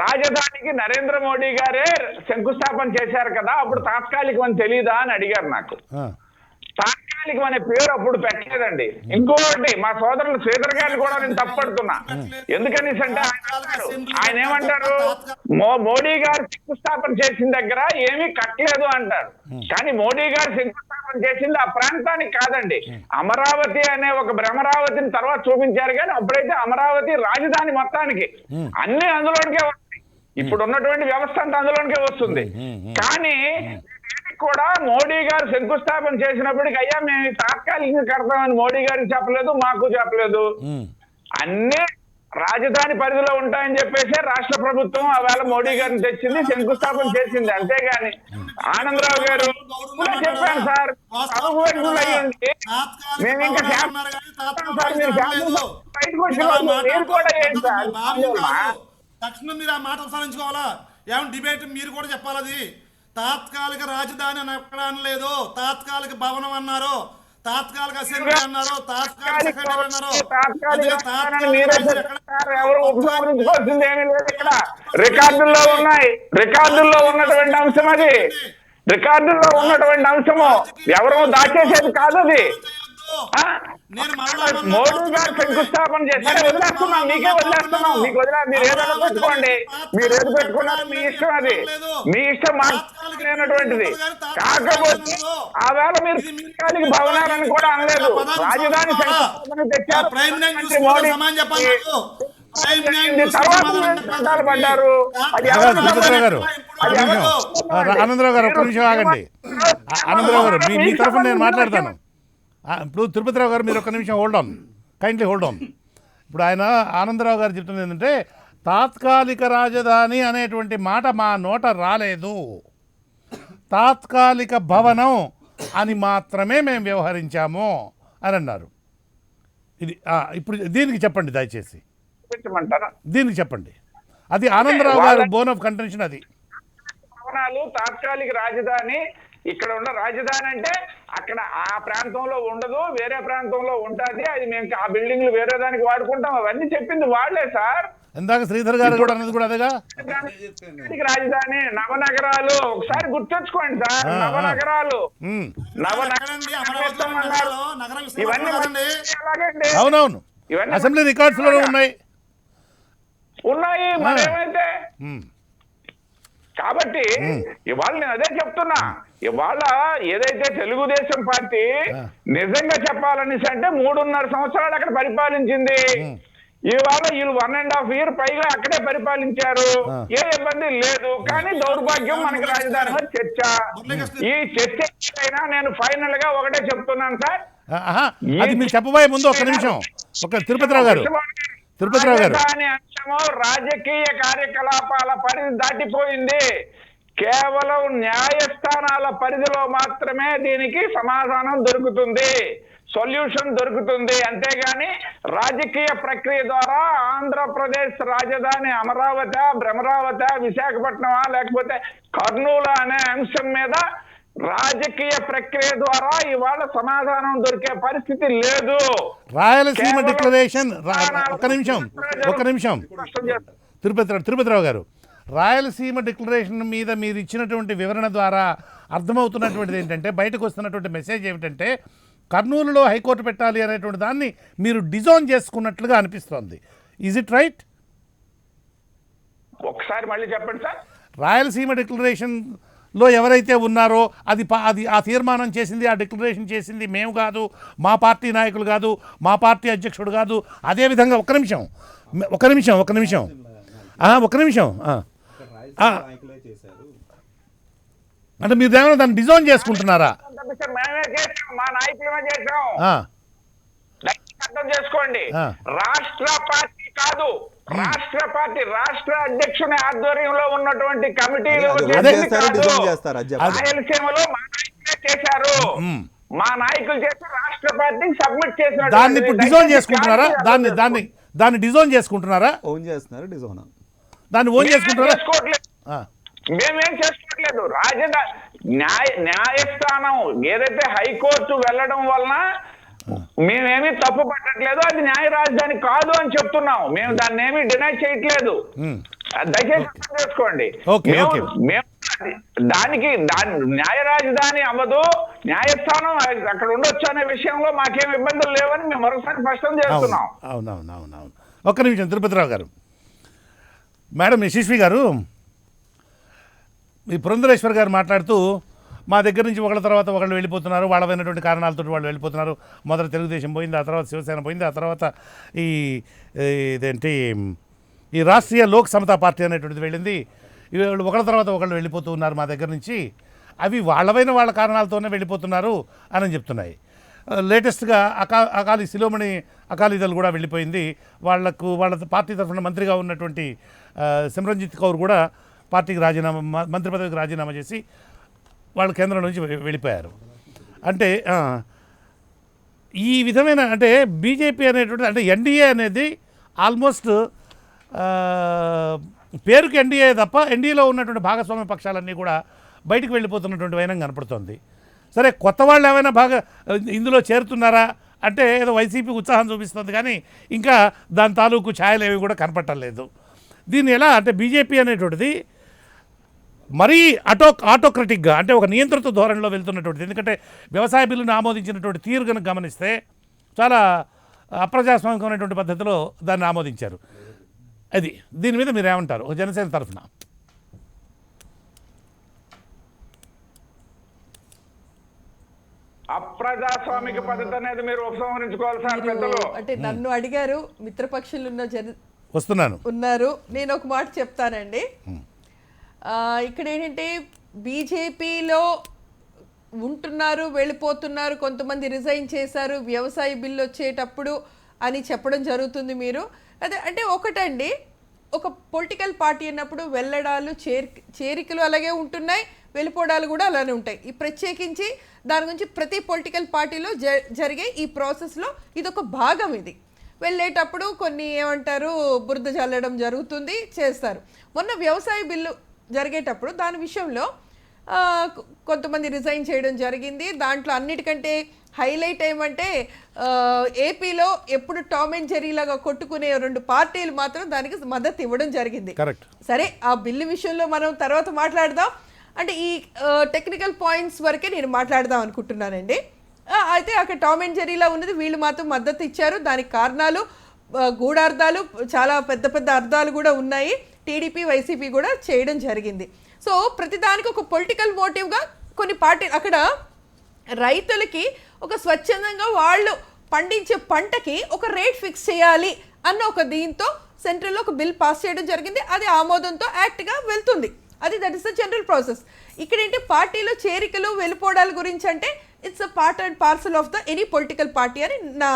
రాజధానికి నరేంద్ర మోడీ గారే శంకుస్థాపన చేశారు కదా, అప్పుడు తాత్కాలికం అని తెలీదా అని అడిగారు నాకు. తాత్కాలికం అనే పేరు అప్పుడు పెట్టలేదండి. ఇంకొకటి, మా సోదరులు శ్రీధర్ గారిని కూడా నేను తప్పడుతున్నా. ఎందుకని అంటే ఆయన ఏమంటారు, మోడీ గారు శంకుస్థాపన చేసిన దగ్గర ఏమీ కట్టలేదు అంటారు. కానీ మోడీ గారు శంకుస్థాపన చేసింది ఆ ప్రాంతానికి కాదండి, అమరావతి అనే ఒక భ్రమరావతిని తర్వాత చూపించారు. కానీ అప్పుడైతే అమరావతి రాజధాని మొత్తానికి, అన్ని అందులోనికే వస్తాయి. ఇప్పుడు ఉన్నటువంటి వ్యవస్థ అంతా అందులోనికే వస్తుంది. కానీ దీనికి కూడా మోడీ గారు శంకుస్థాపన చేసినప్పటికీ అయ్యా మేము తాత్కాలికంగా కడతామని మోడీ గారికి చెప్పలేదు, మాకు చెప్పలేదు. అన్ని రాజధాని పరిధిలో ఉంటాయని చెప్పేసి రాష్ట్ర ప్రభుత్వం ఆవేళ మోడీ గారిని తెచ్చింది, శంకుస్థాపన చేసింది. అంతేగాని ఆనందరావు గారు చెప్పాను సార్, మేము ఇంకా బయటకు తక్షణం మీరు ఆ మాట ఉపసరించుకోవాలా? ఏమన్నా డిబేట్ మీరు కూడా చెప్పాలి. అది తాత్కాలిక రాజధాని అని ఎక్కడ అనలేదు, తాత్కాలిక భవనం అన్నారు, తాత్కాలిక అసెంబ్లీ అన్నారు, తాత్కాలిక సెక్రటరీ అన్నారు. ఎవరు ఉపసంహరించుకోవాల్సింది ఏమీ లేదు. ఇక్కడ రికార్డుల్లో ఉన్నాయి, రికార్డుల్లో ఉన్నటువంటి అంశం అది, రికార్డుల్లో ఉన్నటువంటి అంశము ఎవరు దాచేసేది కాదు. అది మోడీ గారు శంకుస్థాపన చేశారు. వదిలేస్తున్నాం, మీకే వదిలేస్తున్నాం, మీకు మీరు ఏదైనా పెట్టుకోండి, మీరు ఏది పెట్టుకున్నారు మీ ఇష్టం, అది మీ ఇష్టం, మాట్లాడినటువంటిది. కాకపోతే ఆవేళ మీరు తాత్కాలిక భవనాలను కూడా అనలేదు, రాజధాని శంకుస్థాపన తెచ్చారు మోడీ. తర్వాత పడ్డారు. ఆనందరావు గారు ఒక్క నిమిషం ఆగండి. ఆనందరావు గారు మీ తరఫున నేను మాట్లాడతాను. ఇప్పుడు తిరుపతిరావు గారు మీరు ఒక్క నిమిషం hold on, kindly hold on. ఇప్పుడు ఆయన ఆనందరావు గారు చెప్తున్నది ఏంటంటే తాత్కాలిక రాజధాని అనేటువంటి మాట మా నోట రాలేదు, తాత్కాలిక భవనం అని మాత్రమే మేము వ్యవహరించాము అని అన్నారు. ఇది ఇప్పుడు దీనికి చెప్పండి దయచేసి, దీనికి చెప్పండి. అది ఆనందరావు గారు బోన్ ఆఫ్ కంటెన్షన్. అది భవనాలు తాత్కాలిక రాజధాని, ఇక్కడ ఉన్న రాజధాని అంటే అక్కడ ఆ ప్రాంతంలో ఉండదు, వేరే ప్రాంతంలో ఉంటుంది. అది మేము ఆ బిల్డింగ్లు వేరే దానికి వాడుకుంటాం. అవన్నీ చెప్పింది వాళ్లే సార్. ఇందాక శ్రీధర్ గారు కూడా అన్నది కూడా అదేగా. రాజధాని నవనగరాలు ఒకసారి గుర్తుంచుకోండి సార్, నవనగరాలు అవునవును అసెంబ్లీ రికార్డ్స్ లో ఉన్నాయి మరేమైతే. కాబట్టి ఇవాళ నేను అదే చెప్తున్నా, ఇవాళ ఏదైతే తెలుగుదేశం పార్టీ నిజంగా చెప్పాలనేసి అంటే 3.5 సంవత్సరాలు అక్కడ పరిపాలించింది. ఇవాళ వీళ్ళు 1.5 year పైగా అక్కడే పరిపాలించారు, ఏ ఇబ్బంది లేదు. కానీ దౌర్భాగ్యం మనకి రాజధాని చర్చ. ఈ చర్చ అయినా నేను ఫైనల్ గా ఒకటే చెప్తున్నాను సార్. అది మీరు చెప్పబోయే ముందు ఒక నిమిషం, ఒక తిరుపతిరావు గారు అనే అంశము రాజకీయ కార్యకలాపాల పరిధి దాటిపోయింది. కేవలం న్యాయస్థానాల పరిధిలో మాత్రమే దీనికి సమాధానం దొరుకుతుంది, సొల్యూషన్ దొరుకుతుంది. అంతేగాని రాజకీయ ప్రక్రియ ద్వారా ఆంధ్రప్రదేశ్ రాజధాని అమరావతి, భ్రమరావతి, విశాఖపట్నమా లేకపోతే కర్నూలు అనే అంశం మీద రాజకీయ ప్రక్రియ ద్వారా ఇవాళ సమాధానం దొరికే పరిస్థితి లేదు. రాయలసీమ డిక్లరేషన్ ఒక్క నిమిషం తిరుపతిరావు గారు, రాయలసీమ డిక్లరేషన్ మీద మీరు ఇచ్చినటువంటి వివరణ ద్వారా అర్థమవుతున్నటువంటిది ఏంటంటే, బయటకు వస్తున్నటువంటి మెసేజ్ ఏమిటంటే కర్నూలులో హైకోర్టు పెట్టాలి అనేటువంటి దాన్ని మీరు డిజైన్ చేసుకున్నట్లుగా అనిపిస్తోంది. Is it right? ఒకసారి మళ్ళీ చెప్పండి సార్. రాయలసీమ డిక్లరేషన్లో ఎవరైతే ఉన్నారో అది ఆ తీర్మానం చేసింది, ఆ డిక్లరేషన్ చేసింది మేము కాదు, మా పార్టీ నాయకులు కాదు, మా పార్టీ అధ్యక్షుడు కాదు. అదేవిధంగా ఒక నిమిషం అంటే మీరు ఏమైనా దాన్ని డిజైన్ చేసుకుంటున్నారా? మా నాయకులమే చేసాం. అర్థం చేసుకోండి, రాష్ట్ర పార్టీ కాదు, రాష్ట్ర పార్టీ రాష్ట్ర అధ్యక్షుని ఆధ్వర్యంలో ఉన్నటువంటి కమిటీలు రాయలసీమలో మా నాయకులే చేశారు. మా నాయకులు చేసి రాష్ట్ర పార్టీకి సబ్మిట్ చేశారు. దాన్ని ఇప్పుడు డిజైన్ చేసుకుంటున్నారా? దాన్ని డిజైన్ చేసుకుంటున్నారా? ఓన్ చేస్తున్నారు, డిజైన్ దాన్ని ఓన్ చేసుకుంటున్నారా? మేమేం చేసుకోవట్లేదు. రాజధాని న్యాయస్థానం ఏదైతే హైకోర్టు వెళ్ళడం వలన మేమేమి తప్పు పట్టట్లేదు, అది న్యాయ రాజధాని కాదు అని చెప్తున్నాం. మేము దాన్ని ఏమి డినై చేయట్లేదు, దయచేసి అర్థం చేసుకోండి. దానికి న్యాయ రాజధాని అవ్వదు, న్యాయస్థానం అక్కడ ఉండొచ్చు అనే విషయంలో మాకేం ఇబ్బందులు లేవని మేము మరోసారి స్పష్టం చేస్తున్నాం. అవునవునవునవును. ఒక్క నిమిషం తిరుపతిరావు గారు. మేడం యశస్వి గారు, ఈ పురంధరేశ్వర్ గారు మాట్లాడుతూ మా దగ్గర నుంచి ఒకళ్ళ తర్వాత ఒకళ్ళు వెళ్ళిపోతున్నారు, వాళ్ళమైనటువంటి కారణాలతో వాళ్ళు వెళ్ళిపోతున్నారు. మొదట తెలుగుదేశం పోయింది, ఆ తర్వాత శివసేన పోయింది, ఆ తర్వాత ఇదేంటి ఈ రాష్ట్రీయ లోక్ సమతా పార్టీ అనేటువంటిది వెళ్ళింది. వీళ్ళు ఒకళ్ళ తర్వాత ఒకళ్ళు వెళ్ళిపోతూ ఉన్నారు మా దగ్గర నుంచి, అవి వాళ్ళ కారణాలతోనే వెళ్ళిపోతున్నారు అని చెప్తున్నాయి. లేటెస్ట్గా అకాలీ శిరోమణి అకాలీదళ్ కూడా వెళ్ళిపోయింది. వాళ్ళ పార్టీ తరఫున మంత్రిగా ఉన్నటువంటి సిమ్రంజిత్ కౌర్ కూడా పార్టీకి మంత్రి పదవికి రాజీనామా చేసి వాళ్ళు కేంద్రం నుంచి వెళ్ళిపోయారు. అంటే ఈ విధమైన అంటే బీజేపీ అనేటువంటిది అంటే ఎన్డీఏ అనేది ఆల్మోస్ట్ పేరుకి ఎన్డీఏ తప్ప ఎన్డీఏలో ఉన్నటువంటి భాగస్వామ్య పక్షాలన్నీ కూడా బయటకు వెళ్ళిపోతున్నటువంటి వైనం కనపడుతోంది. సరే, కొత్త వాళ్ళు ఏమైనా ఇందులో చేరుతున్నారా అంటే ఏదో వైసీపీ ఉత్సాహం చూపిస్తుంది, కానీ ఇంకా దాని తాలూకు ఛాయలు ఏవి కూడా కనపట్టలేదు. దీన్ని ఎలా అంటే బీజేపీ అనేటువంటిది మరీ ఆటోక్రటిక్గా అంటే ఒక నియంత్రిత ధోరణిలో వెళ్తున్నటువంటిది. ఎందుకంటే వ్యవసాయ బిల్లును ఆమోదించినటువంటి తీరు కనుక గమనిస్తే చాలా అప్రజాస్వామికమైనటువంటి పద్ధతిలో దాన్ని ఆమోదించారు. అది దీని మీద మీరు ఏమంటారు జనసేన తరఫున? అప్రజాస్వామిక పద్ధతి అనేది మీరు ఉపసంహరించుకోవాలి సార్ పెద్దలు. అంటే నన్ను అడిగారు, మిత్రపక్షులు వస్తున్నాను ఉన్నారు, నేను ఒక మాట చెప్తానండి. ఇక్కడ ఏంటంటే బీజేపీలో ఉంటున్నారు, వెళ్ళిపోతున్నారు, కొంతమంది రిజైన్ చేశారు వ్యవసాయ బిల్లు వచ్చేటప్పుడు అని చెప్పడం జరుగుతుంది. మీరు అదే అంటే ఒకటండి, ఒక పొలిటికల్ పార్టీ అన్నప్పుడు వెళ్ళడాలు చేరికలు అలాగే ఉంటున్నాయి, వెళ్ళిపోవడాలు కూడా అలానే ఉంటాయి. ఈ ప్రత్యేకించి దాని గురించి ప్రతి పొలిటికల్ పార్టీలో జరిగే ఈ ప్రాసెస్లో ఇదొక భాగం. ఇది వెళ్ళేటప్పుడు కొన్ని ఏమంటారు బురద చల్లడం జరుగుతుంది, చేస్తారు. మొన్న వ్యవసాయ బిల్లు జరిగేటప్పుడు దాని విషయంలో కొంతమంది రిజైన్ చేయడం జరిగింది. దాంట్లో అన్నిటికంటే హైలైట్ ఏమంటే ఏపీలో ఎప్పుడు టామ్ అండ్ జెర్రీలాగా కొట్టుకునే 2 పార్టీలు మాత్రం దానికి మద్దతు ఇవ్వడం జరిగింది. సరే, ఆ బిల్లు విషయంలో మనం తర్వాత మాట్లాడదాం. అంటే ఈ టెక్నికల్ పాయింట్స్ వరకే నేను మాట్లాడదాం అనుకుంటున్నానండి. అయితే అక్కడ టామ్ అండ్ జెర్రీలా ఉన్నది, వీళ్ళు మాత్రం మద్దతు ఇచ్చారు. దానికి కారణాలు గూఢార్థాలు, చాలా పెద్ద పెద్ద అర్థాలు కూడా ఉన్నాయి. టీడీపీ వైసీపీ కూడా చేయడం జరిగింది. సో ప్రతిదానికి ఒక పొలిటికల్ మోటివ్గా కొన్ని పార్టీ అక్కడ రైతులకి ఒక స్వచ్ఛందంగా వాళ్ళు పండించే పంటకి ఒక రేట్ ఫిక్స్ చేయాలి అన్న ఒక దీంతో సెంట్రల్లో ఒక బిల్ పాస్ చేయడం జరిగింది. అది ఆమోదంతో యాక్ట్గా వెళ్తుంది. That is the general process. ఇక్కడ ఏంటి పార్టీలో చేరికలు వెళ్ళిపోవడాల గురించి అంటే it's a part and parcel of the any political party అని నా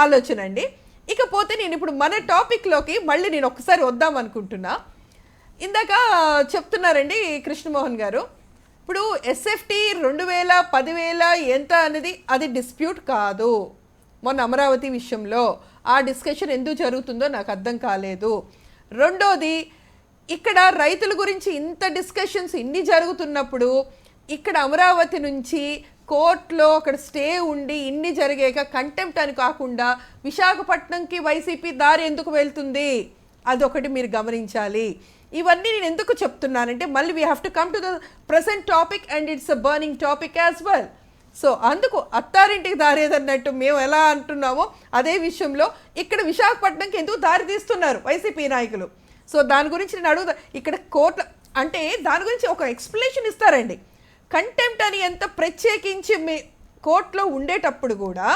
ఆలోచన అండి. ఇకపోతే నేను ఇప్పుడు మన టాపిక్లోకి మళ్ళీ నేను ఒకసారి వద్దాం అనుకుంటున్నా. ఇందాక చెప్తున్నారండి కృష్ణమోహన్ గారు, ఇప్పుడు ఎస్ఎఫ్టీ 2000 10,000 ఎంత అనేది అది డిస్ప్యూట్ కాదు. మొన్న అమరావతి విషయంలో ఆ డిస్కషన్ ఎందుకు జరుగుతుందో నాకు అర్థం కాలేదు. రెండోది, ఇక్కడ రైతుల గురించి ఇంత డిస్కషన్స్ ఇన్ని జరుగుతున్నప్పుడు ఇక్కడ అమరావతి నుంచి కోర్టులో అక్కడ స్టే ఉండి ఇన్ని జరిగాక కంటెంప్ట్ అని కాకుండా విశాఖపట్నంకి వైసీపీ దారి ఎందుకు వెళ్తుంది అదొకటి మీరు గమనించాలి. ఇవన్నీ నేను ఎందుకు చెప్తున్నానంటే మళ్ళీ we have to come to the present topic and it's a burning topic as well. So అందుకు అత్తారింటికి దారేదన్నట్టు మేము ఎలా అంటున్నామో అదే విషయంలో ఇక్కడ విశాఖపట్నంకి ఎందుకు దారి తీస్తున్నారు వైసీపీ నాయకులు. సో దాని గురించి నేను అడుగుతా. ఇక్కడ కోర్టు అంటే దాని గురించి ఒక ఎక్స్ప్లెనేషన్ ఇస్తారండి. కంటెంప్ట్ అని ఎంత ప్రత్యేకించి కోర్టులో ఉండేటప్పుడు కూడా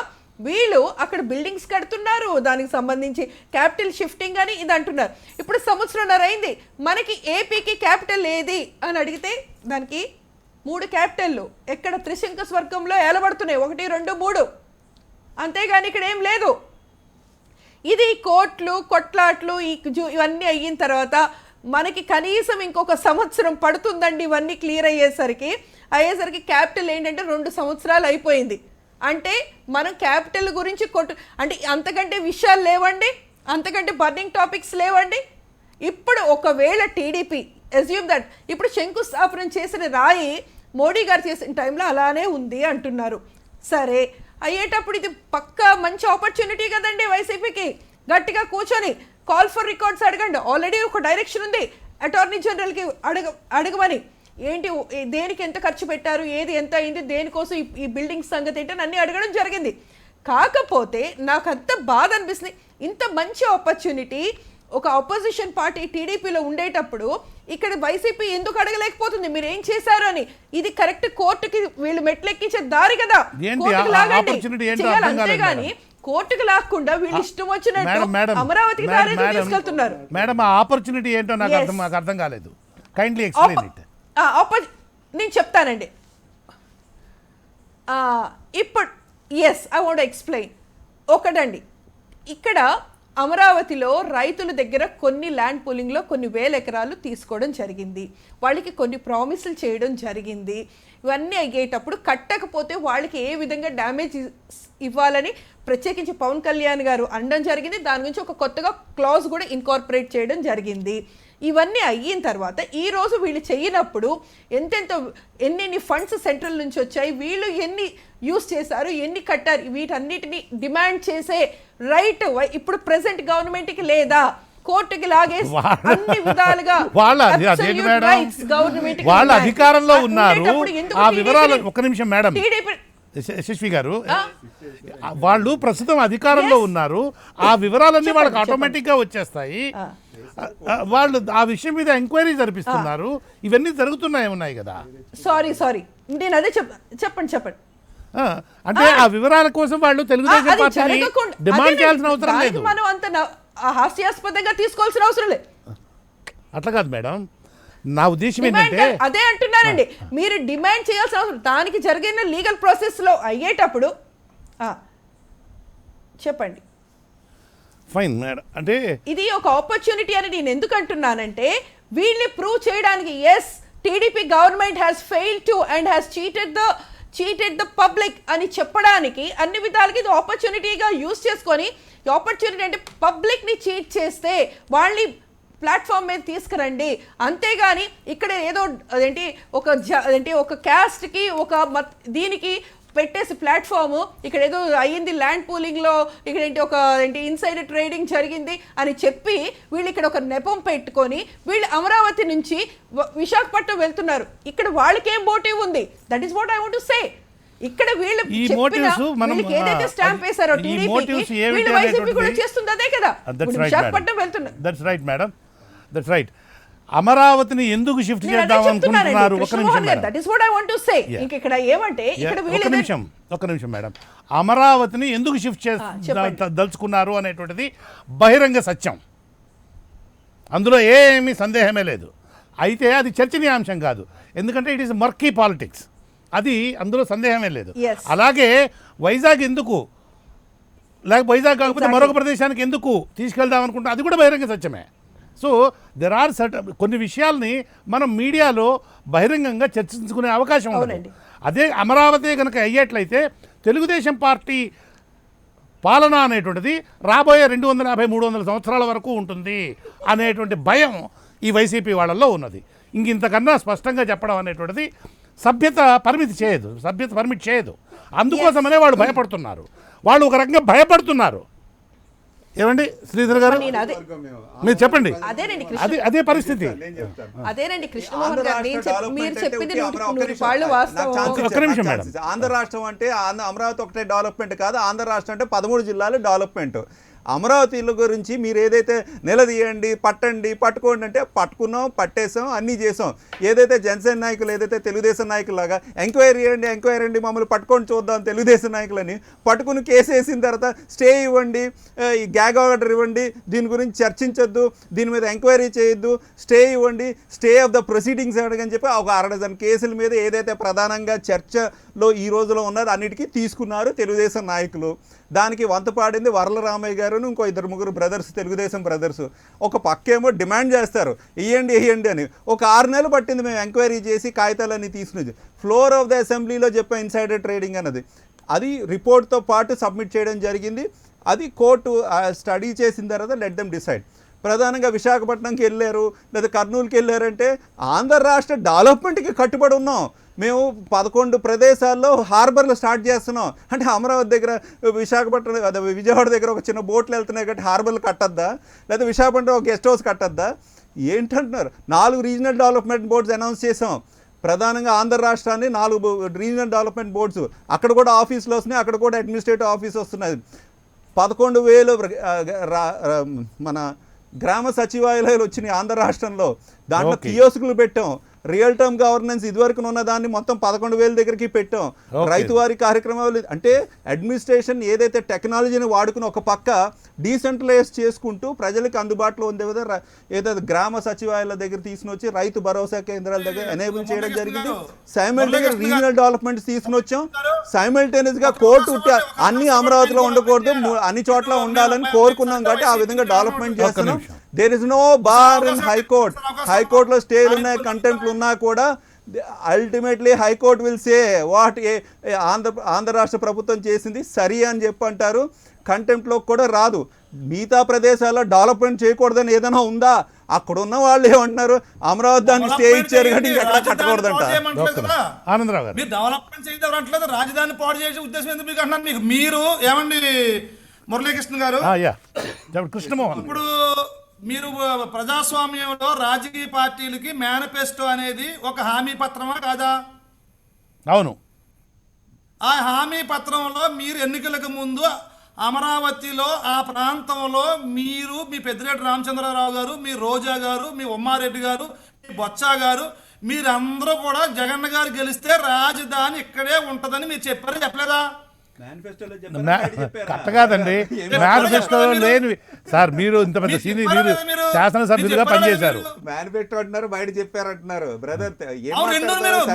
వీళ్ళు అక్కడ బిల్డింగ్స్ కడుతున్నారు, దానికి సంబంధించి క్యాపిటల్ షిఫ్టింగ్ అని ఇది అంటున్నారు. ఇప్పుడు 1.5 సంవత్సరం అయింది, మనకి ఏపీకి క్యాపిటల్ ఏది అని అడిగితే దానికి 3 క్యాపిటల్లు ఎక్కడ త్రిశంక స్వర్గంలో ఏలబడుతున్నాయి, 1 2 3. అంతేగాని ఇక్కడ ఏం లేదు. ఇది కోర్టులు కొట్లాట్లు ఇవన్నీ అయిన తర్వాత మనకి కనీసం ఇంకొక 1 సంవత్సరం పడుతుందండి ఇవన్నీ క్లియర్ అయ్యేసరికి క్యాపిటల్ ఏంటంటే 2 సంవత్సరాలు అయిపోయింది. అంటే మనం క్యాపిటల్ గురించి అంటే అంతకంటే విషయాలు లేవండి, అంతకంటే బర్నింగ్ టాపిక్స్ లేవండి. ఇప్పుడు ఒకవేళ టీడీపీ అజ్యూమ్ దట్ ఇప్పుడు శంకుస్థాపన చేసిన రాయి మోడీ గారు చేసిన టైంలో అలానే ఉంది అంటున్నారు. సరే అయ్యేటప్పుడు ఇది పక్కా మంచి ఆపర్చునిటీ కదండి వైసీపీకి. గట్టిగా కూర్చొని కాల్ ఫర్ రికార్డ్స్ అడగండి. ఆల్రెడీ ఒక డైరెక్షన్ ఉంది అటార్నీ జనరల్కి అడగమని. ఏంటి దేనికి ఎంత ఖర్చు పెట్టారు, ఏది ఎంత అయింది, దేనికోసం ఈ బిల్డింగ్ సంగతి ఏంటని అన్నీ అడగడం జరిగింది. కాకపోతే నాకు అంత బాధ అనిపిస్తుంది, ఇంత మంచి ఆపర్చునిటీ ఒక ఆపోజిషన్ పార్టీ టీడీపీలో ఉండేటప్పుడు ఇక్కడ వైసీపీ ఎందుకు అడగలేకపోతుంది మీరు ఏం చేశారు అని. ఇది కరెక్ట్ కోర్టుకి వీళ్ళు మెట్లెక్కించే దారి కదా, కోర్టుకి లాగండి చేయాలి. అంతేగాని కోర్టుకు లాక్కుండా వీళ్ళు ఇష్టం వచ్చినట్టు మేడం మేడం అమరావతికి తారీఖు తీసుకెళ్తున్నారు. మేడం ఆ ఆపర్చునిటీ ఏంటో నాకు Yes. మాకు అర్థం కాలేదు. Kindly explain it. నేను చెప్తానండి. ఇప్పుడు ఐ వాంట్ ఎక్స్ప్లెయిన్. ఒకటండి, ఇక్కడ అమరావతిలో రైతుల దగ్గర కొన్ని ల్యాండ్ పూలింగ్లో కొన్ని వేల ఎకరాలు తీసుకోవడం జరిగింది. వాళ్ళకి కొన్ని ప్రామిసులు చేయడం జరిగింది. ఇవన్నీ అయ్యేటప్పుడు కట్టకపోతే వాళ్ళకి ఏ విధంగా డ్యామేజ్ ఇవ్వాలని ప్రత్యేకించి పవన్ కళ్యాణ్ గారు అనడం జరిగింది. దాని గురించి ఒక కొత్తగా క్లాజ్ కూడా ఇన్కార్పొరేట్ చేయడం జరిగింది. ఇవన్నీ అయిన తర్వాత ఈ రోజు వీళ్ళు చేయనప్పుడు ఎన్ని ఫండ్స్ సెంట్రల్ నుంచి వచ్చాయి, వీళ్ళు ఎన్ని యూజ్ చేశారు, ఎన్ని కట్టారు, వీటన్నిటిని డిమాండ్ చేసే రైట్ ఇప్పుడు ప్రెసెంట్ గవర్నమెంట్కి లేదా? కోర్టుకి లాగేసి అన్ని విధాలుగా వాళ్ళ అధికారంలో ఉన్నారు. ఆ వివరాలు ఒక్క నిమిషం మేడం యశస్వి గారు, వాళ్ళు ప్రస్తుతం అధికారంలో ఉన్నారు. ఆ వివరాలన్నీ వాళ్ళకి ఆటోమేటిక్ గా వచ్చేస్తాయి. వాళ్ళు ఆ విషయం మీద ఎంక్వైరీ జరిపిస్తున్నారు. ఇవన్నీ ఉన్నాయి కదా. సారీ నేను అదే చెప్పండి. అంటే ఆ వివరాల కోసం వాళ్ళు తెలుగుదేశం పార్టీని డిమాండ్ చేయాల్సిన అవసరం లేదు. మనం అంత హాస్యాస్పదంగా తీసుకోవాల్సిన అవసరం లేదు. అట్లా కాదు మేడం, నా ఉద్దేశం ఏంటంటే అదే అంటున్నానండి. మీరు డిమాండ్ చేయాల్సిన అవసరం, దానికి జరిగిన లీగల్ ప్రాసెస్ లో అయ్యేటప్పుడు చెప్పండి. ఫైన్ మేడం, అంటే ఇది ఒక ఆపర్చునిటీ అని నేను ఎందుకు అంటున్నానంటే, వీళ్ళని ప్రూవ్ చేయడానికి as TDP government has fail to and has cheated the public అని చెప్పడానికి అన్ని విధాలుగా ఇది ఆపర్చునిటీగా యూజ్ చేసుకొని, ఈ ఆపర్చునిటీ అంటే పబ్లిక్ని చీట్ చేస్తే వాళ్ళని ప్లాట్ఫామ్ మీద తీసుకురండి. అంతేగాని ఇక్కడ ఏదో ఒక క్యాస్ట్కి దీనికి పెట్టేసి ప్లాట్ఫామ్ ఇక్కడ ఏదో అయ్యింది ల్యాండ్ పూలింగ్లో, ఇక్కడ ఇన్సైడర్ ట్రేడింగ్ జరిగింది అని చెప్పి వీళ్ళు ఇక్కడ ఒక నెపం పెట్టుకొని వీళ్ళు అమరావతి నుంచి విశాఖపట్నం వెళ్తున్నారు. ఇక్కడ వాళ్ళకేం మోటివ్ ఉంది? That is what I want to say. ఇక్కడ వీళ్ళు ఏదైతే స్టాంప్ వేశారో టీడీపీకి, వీళ్ళు వైసీపీ కూడా చేస్తుంది అదే కదా. విశాఖపట్నం వెళ్తున్నారు. That's right madam, that's right. అమరావతిని ఎందుకు షిఫ్ట్ చేద్దాం అనుకుంటున్నారు? ఒక నిమిషం మేడం, ఒక నిమిషం మేడం. అమరావతిని ఎందుకు షిఫ్ట్ దలుచుకున్నారు అనేటువంటిది బహిరంగ సత్యం, అందులో ఏమీ సందేహమే లేదు. అయితే అది చర్చనీయాంశం కాదు, ఎందుకంటే ఇట్ ఈస్ మర్కీ పాలిటిక్స్, అది అందులో సందేహమే లేదు. అలాగే వైజాగ్ ఎందుకు, లేకపోతే వైజాగ్ కాకపోతే మరొక ప్రదేశానికి ఎందుకు తీసుకెళ్దాం అనుకుంటే అది కూడా బహిరంగ సత్యమే. సో దెర్ ఆర్ కొన్ని విషయాల్ని మనం మీడియాలో బహిరంగంగా చర్చించుకునే అవకాశం ఉంది. అదే అమరావతి కనుక అయ్యేట్లయితే తెలుగుదేశం పార్టీ పాలన అనేటువంటిది రాబోయే 250-300 సంవత్సరాల వరకు ఉంటుంది అనేటువంటి భయం ఈ వైసీపీ వాళ్ళల్లో ఉన్నది. ఇంతకన్నా స్పష్టంగా చెప్పడం అనేటువంటిది సభ్యత పర్మిట్ చేయదు. అందుకోసమనే వాళ్ళు భయపడుతున్నారు. వాళ్ళు ఒక రకంగా భయపడుతున్నారు. ఏమండి శ్రీధర్ గారు, మీరు చెప్పండి. అదే పరిస్థితి. అదేనండి కృష్ణమోహన్ గారు, మీరు చెప్పింది 100% వాస్తవం. ఒక్క నిమిషం మేడం. ఆంధ్ర రాష్ట్రం అంటే అమరావతి ఒకటే డెవలప్మెంట్ కాదు, ఆంధ్ర రాష్ట్రం అంటే 13 జిల్లాలు డెవలప్మెంట్. అమరావతిల గురించి మీరు ఏదైతే నిలదీయండి, పట్టుకోండి అంటే పట్టుకున్నాం, పట్టేసాం, అన్నీ చేసాం. ఏదైతే జనసేన నాయకులు, ఏదైతే తెలుగుదేశం నాయకులాగా ఎంక్వైరీ చేయండి మమ్మల్ని పట్టుకొని చూద్దాం తెలుగుదేశం నాయకులని పట్టుకుని కేసు వేసిన తర్వాత స్టే ఇవ్వండి, ఈ గ్యాగ్ ఆర్డర్ ఇవ్వండి, దీని గురించి చర్చించొద్దు, దీని మీద ఎంక్వైరీ చేయొద్దు, స్టే ఇవ్వండి, స్టే ఆఫ్ ద ప్రొసీడింగ్స్ అని చెప్పి ఒక 1 డజన్ కేసుల మీద ఏదైతే ప్రధానంగా చర్చలో ఈ రోజులో ఉన్నది అన్నిటికీ తీసుకున్నారు తెలుగుదేశం నాయకులు. దానికి వంత పాడింది వరలరామయ్య గారు, ఇంకో 2-3 బ్రదర్స్, తెలుగుదేశం బ్రదర్స్. ఒక పక్కేమో డిమాండ్ చేస్తారు వేయండి అని. ఒక 6 నెలలు పట్టింది మేము ఎంక్వైరీ చేసి కాగితాలన్నీ తీసుకునేది. ఫ్లోర్ ఆఫ్ ద అసెంబ్లీలో చెప్పే ఇన్సైడర్ ట్రేడింగ్ అన్నది అది రిపోర్ట్తో పాటు సబ్మిట్ చేయడం జరిగింది. అది కోర్టు స్టడీ చేసిన తర్వాత లెట్ దెమ్ డిసైడ్. ప్రధానంగా విశాఖపట్నంకి వెళ్ళారు లేదా కర్నూలుకి వెళ్ళారంటే ఆంధ్ర రాష్ట్ర డెవలప్మెంట్కి కట్టుబడి ఉన్నాం. మేము 11 ప్రదేశాల్లో హార్బర్లు స్టార్ట్ చేస్తున్నాం. అంటే అమరావతి దగ్గర, విశాఖపట్నం అదే విజయవాడ దగ్గర ఒక చిన్న బోట్లు వెళ్తున్నాయి కాబట్టి హార్బర్లు కట్టద్దా, లేదా విశాఖపట్నం ఒక గెస్ట్ హౌస్ కట్టద్దా? ఏంటంటున్నారు? 4 రీజనల్ డెవలప్మెంట్ బోర్డ్స్ అనౌన్స్ చేసాం. ప్రధానంగా ఆంధ్ర రాష్ట్రాన్ని 4 రీజనల్ డెవలప్మెంట్ బోర్డ్స్, అక్కడ కూడా ఆఫీసులు వస్తున్నాయి, అక్కడ కూడా అడ్మినిస్ట్రేటివ్ ఆఫీస్ వస్తున్నాయి. 11,000 మన గ్రామ సచివాలయాలు వచ్చినాయి ఆంధ్ర రాష్ట్రంలో. దాంట్లో కియోస్కులు పెట్టాం. రియల్ టర్మ్ గవర్నెన్స్ ఇదివరకు ఉన్న దాన్ని మొత్తం 11,000 దగ్గరికి పెట్టాం. రైతు వారి కార్యక్రమాలు అంటే అడ్మినిస్ట్రేషన్ ఏదైతే టెక్నాలజీని వాడుకుని ఒక పక్క డీసెంట్రలైజ్ చేసుకుంటూ ప్రజలకు అందుబాటులో ఉండే విధంగా ఏదైతే గ్రామ సచివాలయాల దగ్గర తీసుకుని వచ్చి రైతు భరోసా కేంద్రాల దగ్గర ఎనేబుల్ చేయడం జరిగింది. సైమల్టేనియస్ రీజనల్ డెవలప్మెంట్ తీసుకుని వచ్చాం. సైమల్టేనియస్ గా కోర్టు అన్ని అమరావతిలో ఉండకూడదు, అన్ని చోట్ల ఉండాలని కోరుకున్నాం కాబట్టి ఆ విధంగా డెవలప్మెంట్ చేస్తున్నాం. There is no bar in high court. హైకోర్టులో స్టేలు ఉన్నాయి, కంటెంప్ట్లు ఉన్నా కూడా ultimately high court will say what Andhra రాష్ట్ర ప్రభుత్వం చేసింది సరి అని చెప్పి అంటారు. కంటెంప్ట్లో కూడా రాదు. మిగతా ప్రదేశాల్లో డెవలప్మెంట్ చేయకూడదని ఏదైనా ఉందా? అక్కడ ఉన్న వాళ్ళు ఏమంటున్నారు, అమరావతి దాన్ని స్టే ఇచ్చారు కాబట్టి ఇంకెక్కడ కట్టకూడదంట. ఆనందరావు గారు మీరు డెవలప్మెంట్ చేయడం అంటలేదు, రాజధాని పాడు చేసే ఉద్దేశం ఎందుకు మీకు అంటున్నారు? మీరు ఏమండి మురళీకృష్ణ గారు, కృష్ణమోహన్, ఇప్పుడు మీరు ప్రజాస్వామ్యంలో రాజకీయ పార్టీలకి మేనిఫెస్టో అనేది ఒక హామీ పత్రమా కాదా? అవును. ఆ హామీ పత్రంలో మీరు ఎన్నికలకు ముందు అమరావతిలో ఆ ప్రాంతంలో మీరు, మీ పెద్దిరెడ్డి రామచంద్రరావు గారు, మీ రోజా గారు, మీ ఉమ్మారెడ్డి గారు, మీ బొత్స గారు, మీరందరూ కూడా జగన్ గారు గెలిస్తే రాజధాని ఇక్కడే ఉంటదని మీరు చెప్పారు, చెప్పలేదా? కరెక్ట్ కాదండి, మేనిఫెస్టోలో లేనివి సార్. మీరు ఇంత పెద్ద సీనియర్, మీరు శాసనసభ్యులుగా పనిచేశారు. మేనిఫెస్టో అంటున్నారు, బయట చెప్పారంటున్నారు. బ్రదర్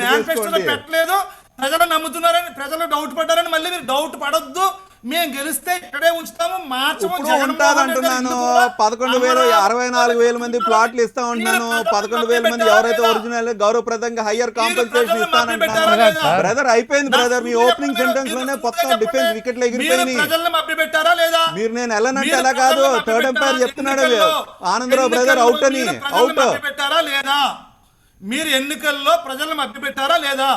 మేనిఫెస్టోలో పెట్టలేదు, ప్రజలు నమ్ముతున్నారని, ప్రజలు డౌట్ పడ్డారని మళ్ళీ మీరు డౌట్ పడొద్దు, మేము గెలిస్తే ఇక్కడే ఉంచుతాము, మార్చము అంటున్నాను. 11,000 64,000 మంది ప్లాట్లు ఇస్తా ఉంటున్నాను. 11,000 మంది ఎవరైతే ఒరిజినల్ గౌరవప్రదంగా హయ్యర్ కాంపెన్సేషన్ ఇస్తానంటున్నారు. బ్రదర్ అయిపోయింది బ్రదర్, మీ ఓపెనింగ్ సెంటెన్స్ లోనే మొత్తం డిఫెన్స్ వికెట్లు ఎగిరిపోయినాయి. మీరు నేను వెళ్ళనంటే ఎలా కాదు, థర్డ్ ఎంపైర్ చెప్తున్నాడు ఆనందరావు బ్రదర్ అవుట్ అని. అవుట్ పెట్టారా లేదా? మీరు ఎన్నికల్లో ప్రజలను మభ్యపెట్టారా లేదా?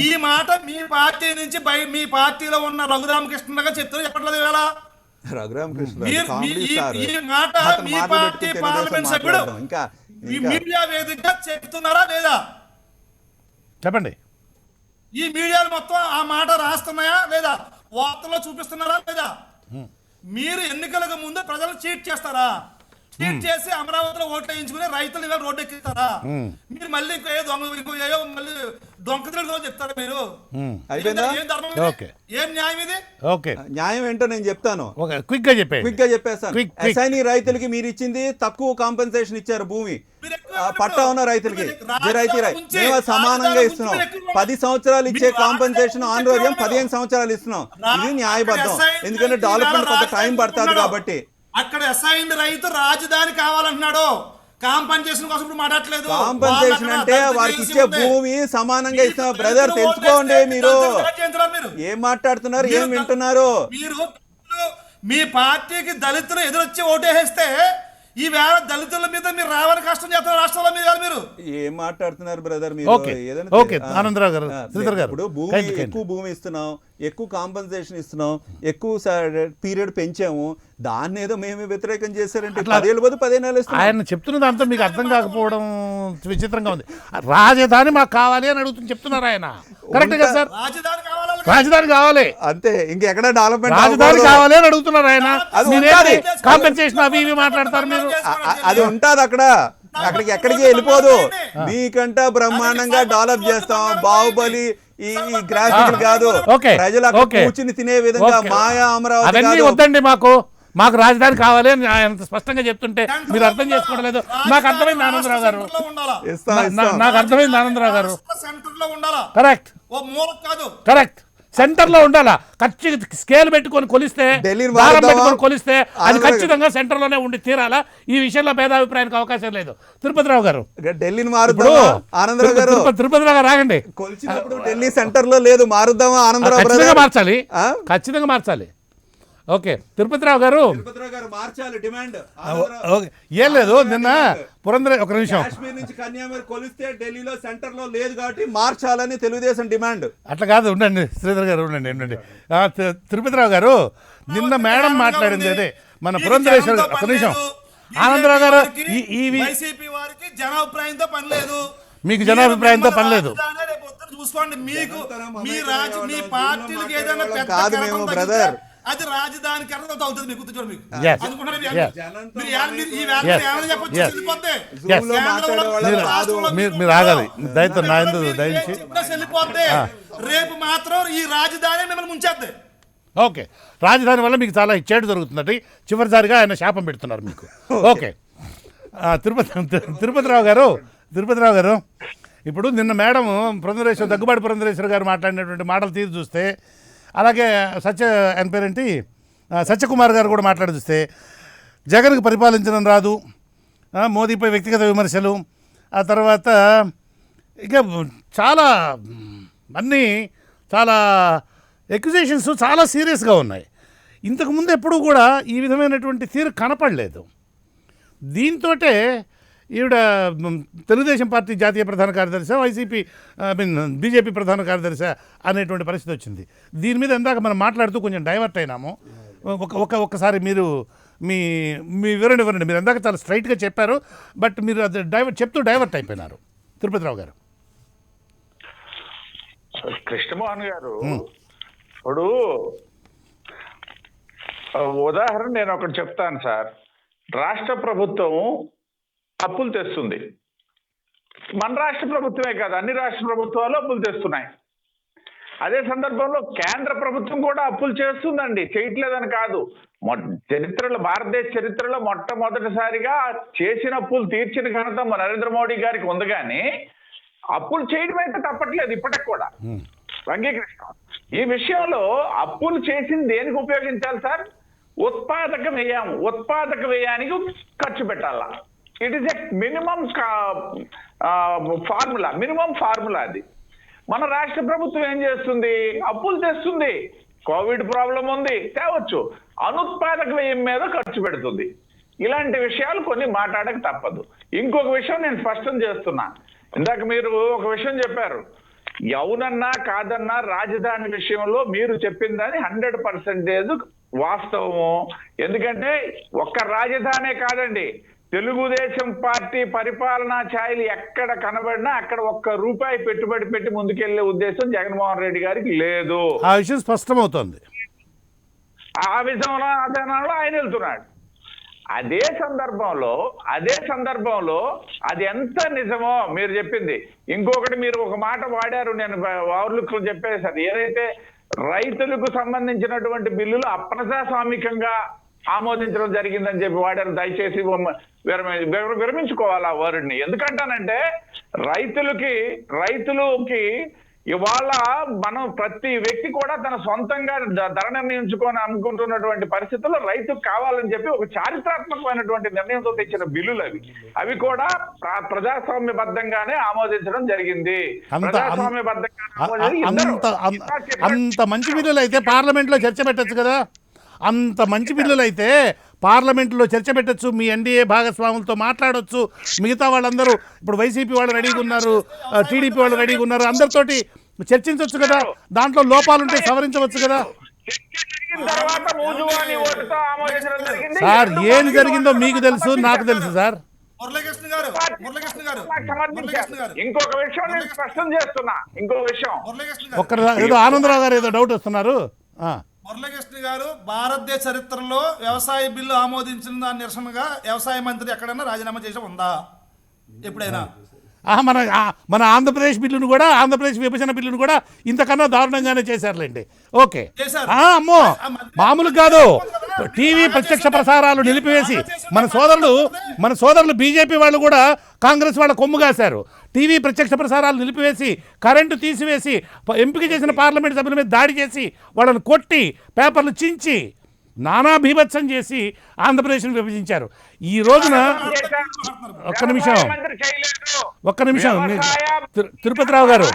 ఈ మాట మీ పార్టీ నుంచి మీ పార్టీలో ఉన్న రఘురామకృష్ణ గారు చెప్తారు, చెప్పట్లేదు వేళ. ఈ మాట మీ పార్టీ పార్లమెంట్ సభ్యుడు మీడియా వేదికగా చెప్తున్నారా లేదా? చెప్పండి. ఈ మీడియాలు మొత్తం ఆ మాట రాస్తున్నాయా లేదా? వార్తల్లో చూపిస్తున్నారా లేదా? మీరు ఎన్నికలకు ముందు ప్రజలు చీట్ చేస్తారా? చీట్ చేసి అమరావతిలో ఓట్లు వేయించుకుని రైతులు ఇవాళ రోడ్డు ఎక్కిస్తారా? మీరు మళ్ళీ ఇంకో ఏదో మళ్ళీ దొంగతిరుగులో చెప్తారా? మీరు ఏం న్యాయం ఇది? ఓకే, న్యాయం ఏంటో నేను చెప్తాను. క్విక్ గా చెప్పేస్తాను. ఎస్ఐని రైతులకి మీరు ఇచ్చింది తక్కువ కాంపెన్సేషన్ ఇచ్చారు. భూమి పట్టా ఉన్న రైతులకి మేము సమానంగా ఇస్తున్నాం. 10 సంవత్సరాలు ఇచ్చే కాంపెన్సేషన్ ఆందోళన 15 సంవత్సరాలు ఇస్తున్నాం. ఇది న్యాయబద్ధం, ఎందుకంటే డెవలప్మెంట్ కొంత టైం పడుతుంది కాబట్టి. అక్కడ అసైన్డ్ రైతు రాజధాని కావాలంటున్నాడు, కాంపెన్సేషన్ కోసం ఇప్పుడు మాట్లాడలేదు. కాంపెన్సేషన్ అంటే వారికి ఇచ్చే భూమి సమానంగా ఇస్తున్నా. బ్రదర్ తెలుసుకోండి, మీరు ఏం మాట్లాడుతున్నారు, ఏం వింటున్నారు? మీరు మీ పార్టీకి దళితులు ఎదురొచ్చి ఓటేస్తే ఈ వేళ దళితుల మీద మీరు రావని కష్టం చేస్తారు రాష్ట్రాల మీద. మీరు ఏం మాట్లాడుతున్నారు బ్రదర్? మీరు ఇప్పుడు భూమి ఎక్కువ భూమి ఇస్తున్నాం, ఎక్కువ కాంపెన్సేషన్ ఇస్తున్నాం, ఎక్కువ పీరియడ్ పెంచాము, దాన్ని ఏదో మేమే వ్యతిరేకం చేశారంటే 10 ఏళ్ళు పోతే 15 ఏళ్ళు ఇస్తాం. ఆయన చెప్తున్న దాంతో మీకు అర్థం కాకపోవడం విచిత్రంగా ఉంది. రాజధాని మాకు కావాలి అని అడుగుతుంది చెప్తున్నారు ఆయన. కరెక్ట్ కదా సార్? రాజధాని కావాలి అంతే, ఇంకెక్కడ డెవలప్మెంట్ రాజధాని కావాలి అని అడుగుతున్నారు ఆయన. కాంపెన్సేషన్ అవి ఇవి మాట్లాడతారు మీరు. అది ఉంటుంది అక్కడ, అక్కడికి ఎక్కడికి వెళ్ళిపోదు. మీకంటా బ్రహ్మాండంగా డెవలప్ చేస్తాం. బాహుబలి ఈ గ్రాఫిక్ కాదు, ప్రజలు కూర్చుని తినే విధంగా మాయా అమరావతి వద్దండి. మాకు రాజధాని కావాలి అని ఆయన స్పష్టంగా చెప్తుంటే మీరు అర్థం చేసుకోవట్లేదు. నాకు అర్థమైంది ఆనందరావు గారు, నాకు అర్థమైంది ఆనందరావు గారు. Correct, correct. సెంటర్ లో ఉండాలా? ఖచ్చితంగా స్కేల్ పెట్టుకొని కొలిస్తే, కొలిస్తే అది ఖచ్చితంగా సెంటర్ లోనే ఉండి తీరాలా. ఈ విషయంలో భేదాభిప్రాయానికి అవకాశం లేదు. తిరుపతిరావు గారు, ఢిల్లీని మారుద్దాం. ఆనందరావు గారు, తిరుపతిరావు గారు రాగండి. కొలిచినప్పుడు ఢిల్లీ సెంటర్ లో లేదు, మారుద్దామా? ఆనందరావు మార్చాలి, ఖచ్చితంగా మార్చాలి. ఓకే, తిరుపతిరావు గారు మార్చాలి డిమాండ్. ఏం లేదు, నిన్న పురంధర ఒక నిమిషం, కాశ్మీర్ నుంచి కన్యాకుమారి కొలిస్తే ఢిల్లీలో సెంటర్ లో లేదు కాబట్టి మార్చాలని తెలుగుదేశం డిమాండ్. అట్లా కాదు, ఉండండి శ్రీధర్ గారు, ఉండండి. తిరుపతిరావు గారు, నిన్న మేడం మాట్లాడింది అదే మన పురంధరేశ్వర. ఒక నిమిషం ఆనందరావు గారు, వైసీపీ వారికి జనాభిప్రాయంతో పని లేదు, మీకు జనాభిప్రాయంతో పని లేదు. చూసుకోండి, మీకు మీ పార్టీలకు ఏదైనా కాదు మేము బ్రదర్, అది రాజధానికి అర్థం అవుతుంది. మీకు గుర్తుంచండి, మీకు Yes. అనుకుంటారు Zoom లో కేంద్రంలో మాట్లాడే వాళ్ళు మీరు కాదు. రాష్ట్రంలో మీరు ఆగాలి దయతో నా ఎందు దయించి చెప్పినా వెళ్ళిపోతే రేపు మాత్రం ఈ రాజధాని మిమ్మల్ని ముంచేద్ది. ఓకే రాజధాని వల్ల మీకు చాలా చెడు జరుగుతుందండి చివరిసారిగా ఆయన శాపం పెడుతున్నారు మీకు ఓకే తిరుపతిరావు గారు ఇప్పుడు నిన్న మేడం దగ్గుబాటి పురంధరేశ్వర గారు మాట్లాడినటువంటి మాటలు తీరు చూస్తే అలాగే ఆయన పేరేంటి సత్యకుమార్ గారు కూడా మాట్లాడి చూస్తే జగన్కి పరిపాలించడం రాదు, మోదీపై వ్యక్తిగత విమర్శలు, ఆ తర్వాత ఇక చాలా అన్నీ చాలా ఎక్యుజేషన్స్ చాలా సీరియస్గా ఉన్నాయి. ఇంతకుముందు ఎప్పుడూ కూడా ఈ విధమైనటువంటి తీరు కనపడలేదు. దీంతో ఈవిడ తెలుగుదేశం పార్టీ జాతీయ ప్రధాన కార్యదర్శి వైసీపీ బీజేపీ ప్రధాన కార్యదర్శి అనేటువంటి పరిస్థితి వచ్చింది. దీని మీద ఇందాక మనం మాట్లాడుతూ కొంచెం డైవర్ట్ అయినాము. ఒక్కసారి మీరు మీ వివరణ ఇవ్వండి. మీరు ఇందాక చాలా స్ట్రైట్గా చెప్పారు, బట్ మీరు అది డైవర్ట్ అయిపోయినారు. తిరుపతిరావు గారు. కృష్ణమోహన్ గారు, ఇప్పుడు ఉదాహరణ నేను ఒకటి చెప్తాను సార్. రాష్ట్ర ప్రభుత్వం అప్పులు తెస్తుంది. మన రాష్ట్ర ప్రభుత్వమే కాదు, అన్ని రాష్ట్ర ప్రభుత్వాలు అప్పులు తెస్తున్నాయి. అదే సందర్భంలో కేంద్ర ప్రభుత్వం కూడా అప్పులు చేస్తుందండి, చేయట్లేదని కాదు. చరిత్రలో, భారతదేశ చరిత్రలో మొట్టమొదటిసారిగా చేసిన అప్పులు తీర్చిన ఘనత మన నరేంద్ర మోడీ గారికి ఉంది. కానీ అప్పులు చేయడం అయితే తప్పట్లేదు ఇప్పటికి కూడా, అంగీకరిస్తాం. ఈ విషయంలో అప్పులు చేసింది దేనికి ఉపయోగించాలి సార్? ఉత్పాదక వ్యయానికి ఖర్చు పెట్టాలా. It is a minimum formula అది. మన రాష్ట్ర ప్రభుత్వం ఏం చేస్తుంది? అప్పులు తెస్తుంది. కోవిడ్ ప్రాబ్లం ఉంది, తేవచ్చు. అనుత్పాదక వ్యయం మీద ఖర్చు పెడుతుంది. ఇలాంటి విషయాలు కొన్ని మాట్లాడక తప్పదు. ఇంకొక విషయం నేను స్పష్టం చేస్తున్నా. ఇందాక మీరు ఒక విషయం చెప్పారు, అవునన్నా కాదన్నా రాజధాని విషయంలో మీరు చెప్పిన దాని 100% వాస్తవము. ఎందుకంటే ఒక్క రాజధానే కాదండి, తెలుగుదేశం పార్టీ పరిపాలనా ఛాయలు ఎక్కడ కనబడినా అక్కడ ₹1 పెట్టుబడి పెట్టి ముందుకెళ్లే ఉద్దేశం జగన్మోహన్ రెడ్డి గారికి లేదు. ఆ విషయం స్పష్టమవుతోంది. ఆ విధంలో అదనంలో ఆయన వెళ్తున్నాడు. అదే సందర్భంలో అది ఎంత నిజమో మీరు చెప్పింది. ఇంకొకటి మీరు ఒక మాట వాడారు, నేను వార్లుకు చెప్పేసాను. ఏదైతే రైతులకు సంబంధించినటువంటి బిల్లులు అప్రజాస్వామికంగా ఆమోదించడం జరిగిందని చెప్పి వాడారు. దయచేసి విరమించుకోవాలి ఆ వర్డ్ని. ఎందుకంటానంటే రైతులకి ఇవాళ మనం ప్రతి వ్యక్తి కూడా తన సొంతంగా ధర నిర్ణయించుకొని అమ్ముకుంటున్నటువంటి పరిస్థితుల్లో రైతుకు కావాలని చెప్పి ఒక చారిత్రాత్మకమైనటువంటి నిర్ణయంతో తెచ్చిన బిల్లులు అవి కూడా ప్రజాస్వామ్యబద్ధంగానే ఆమోదించడం జరిగింది. అంత మంచి బిల్లులు అయితే పార్లమెంట్లో చర్చ పెట్టచ్చు కదా. అంత మంచి బిల్లులు అయితే పార్లమెంట్లో చర్చ పెట్టచ్చు, మీ ఎన్డీఏ భాగస్వాములతో మాట్లాడొచ్చు. మిగతా వాళ్ళందరూ ఇప్పుడు వైసీపీ వాళ్ళు రెడీగా ఉన్నారు, టీడీపీ వాళ్ళు రెడీగా ఉన్నారు, అందరితోటి చర్చించవచ్చు కదా. దాంట్లో లోపాలుంటే సవరించవచ్చు కదా. సార్ ఏం జరిగిందో మీకు తెలుసు, నాకు తెలుసు సార్. మురళీకృష్ణ గారు ఇంకొక విషయం నేను స్పష్టం చేస్తున్నా. ఏదో ఆనందరావు గారు ఏదో డౌట్ వస్తున్నారు. మురళీకృష్ణ గారు, భారతదేశ చరిత్రలో వ్యవసాయ బిల్లు ఆమోదించిన దాని నిరసనగా వ్యవసాయ మంత్రి ఎక్కడైనా రాజీనామా చేసి ఉందా ఎప్పుడైనా? మన ఆంధ్రప్రదేశ్ బిల్లును కూడా, ఆంధ్రప్రదేశ్ విభజన బిల్లును కూడా ఇంతకన్నా దారుణంగానే చేశారులేండి. ఓకే, అమ్మో మామూలు కాదు. టీవీ ప్రత్యక్ష ప్రసారాలు నిలిపివేసి మన సోదరులు బీజేపీ వాళ్ళు కూడా కాంగ్రెస్ వాళ్ళ కొమ్ము కాశారు. టీవీ ప్రత్యక్ష ప్రసారాలు నిలిపివేసి, కరెంటు తీసివేసి, ఎంపిక చేసిన పార్లమెంట్ సభ్యుల మీద దాడి చేసి, వాళ్ళని కొట్టి, పేపర్లు చించి, నానా బీభత్సం చేసి ఆంధ్రప్రదేశ్ను విభజించారు. ఈ రోజున ఒక్క నిమిషం తిరుపతిరావు గారు,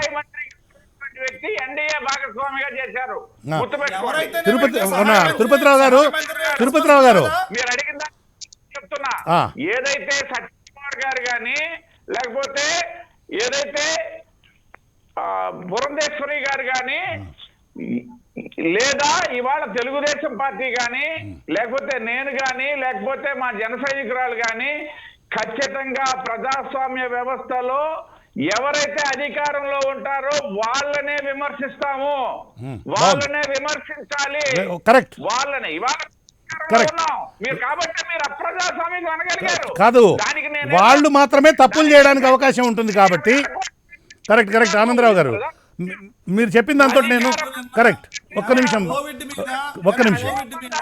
తిరుపతిరావు గారు మీరు అడిగిన చెప్తున్నా. ఏదైతే సత్యకుమార్ గారు కానీ, లేకపోతే ఏదైతే పురంధేశ్వరి గారు కానీ, లేదా ఇవాళ తెలుగుదేశం పార్టీ కానీ, లేకపోతే నేను కానీ, లేకపోతే మా జన సైనికురాలు కానీ, ఖచ్చితంగా ప్రజాస్వామ్య వ్యవస్థలో ఎవరైతే అధికారంలో ఉంటారో వాళ్ళనే విమర్శిస్తాము, వాళ్ళనే విమర్శించాలి. కరెక్ట్. వాళ్ళనే ఇవాళ అధికారంలో Correct. ఉన్నాం మీరు కాబట్టి మీరు అప్రజాస్వామ్యం అనగలిగారు కాదు, దానికి నేను వాళ్ళు మాత్రమే తప్పులు చేయడానికి అవకాశం ఉంటుంది కాబట్టి. కరెక్ట్ ఆనందరావు గారు, మీరు చెప్పిన దాంతో నేను కరెక్ట్. ఒక్క నిమిషం. కోవిడ్ మీద కోవిడ్ మీద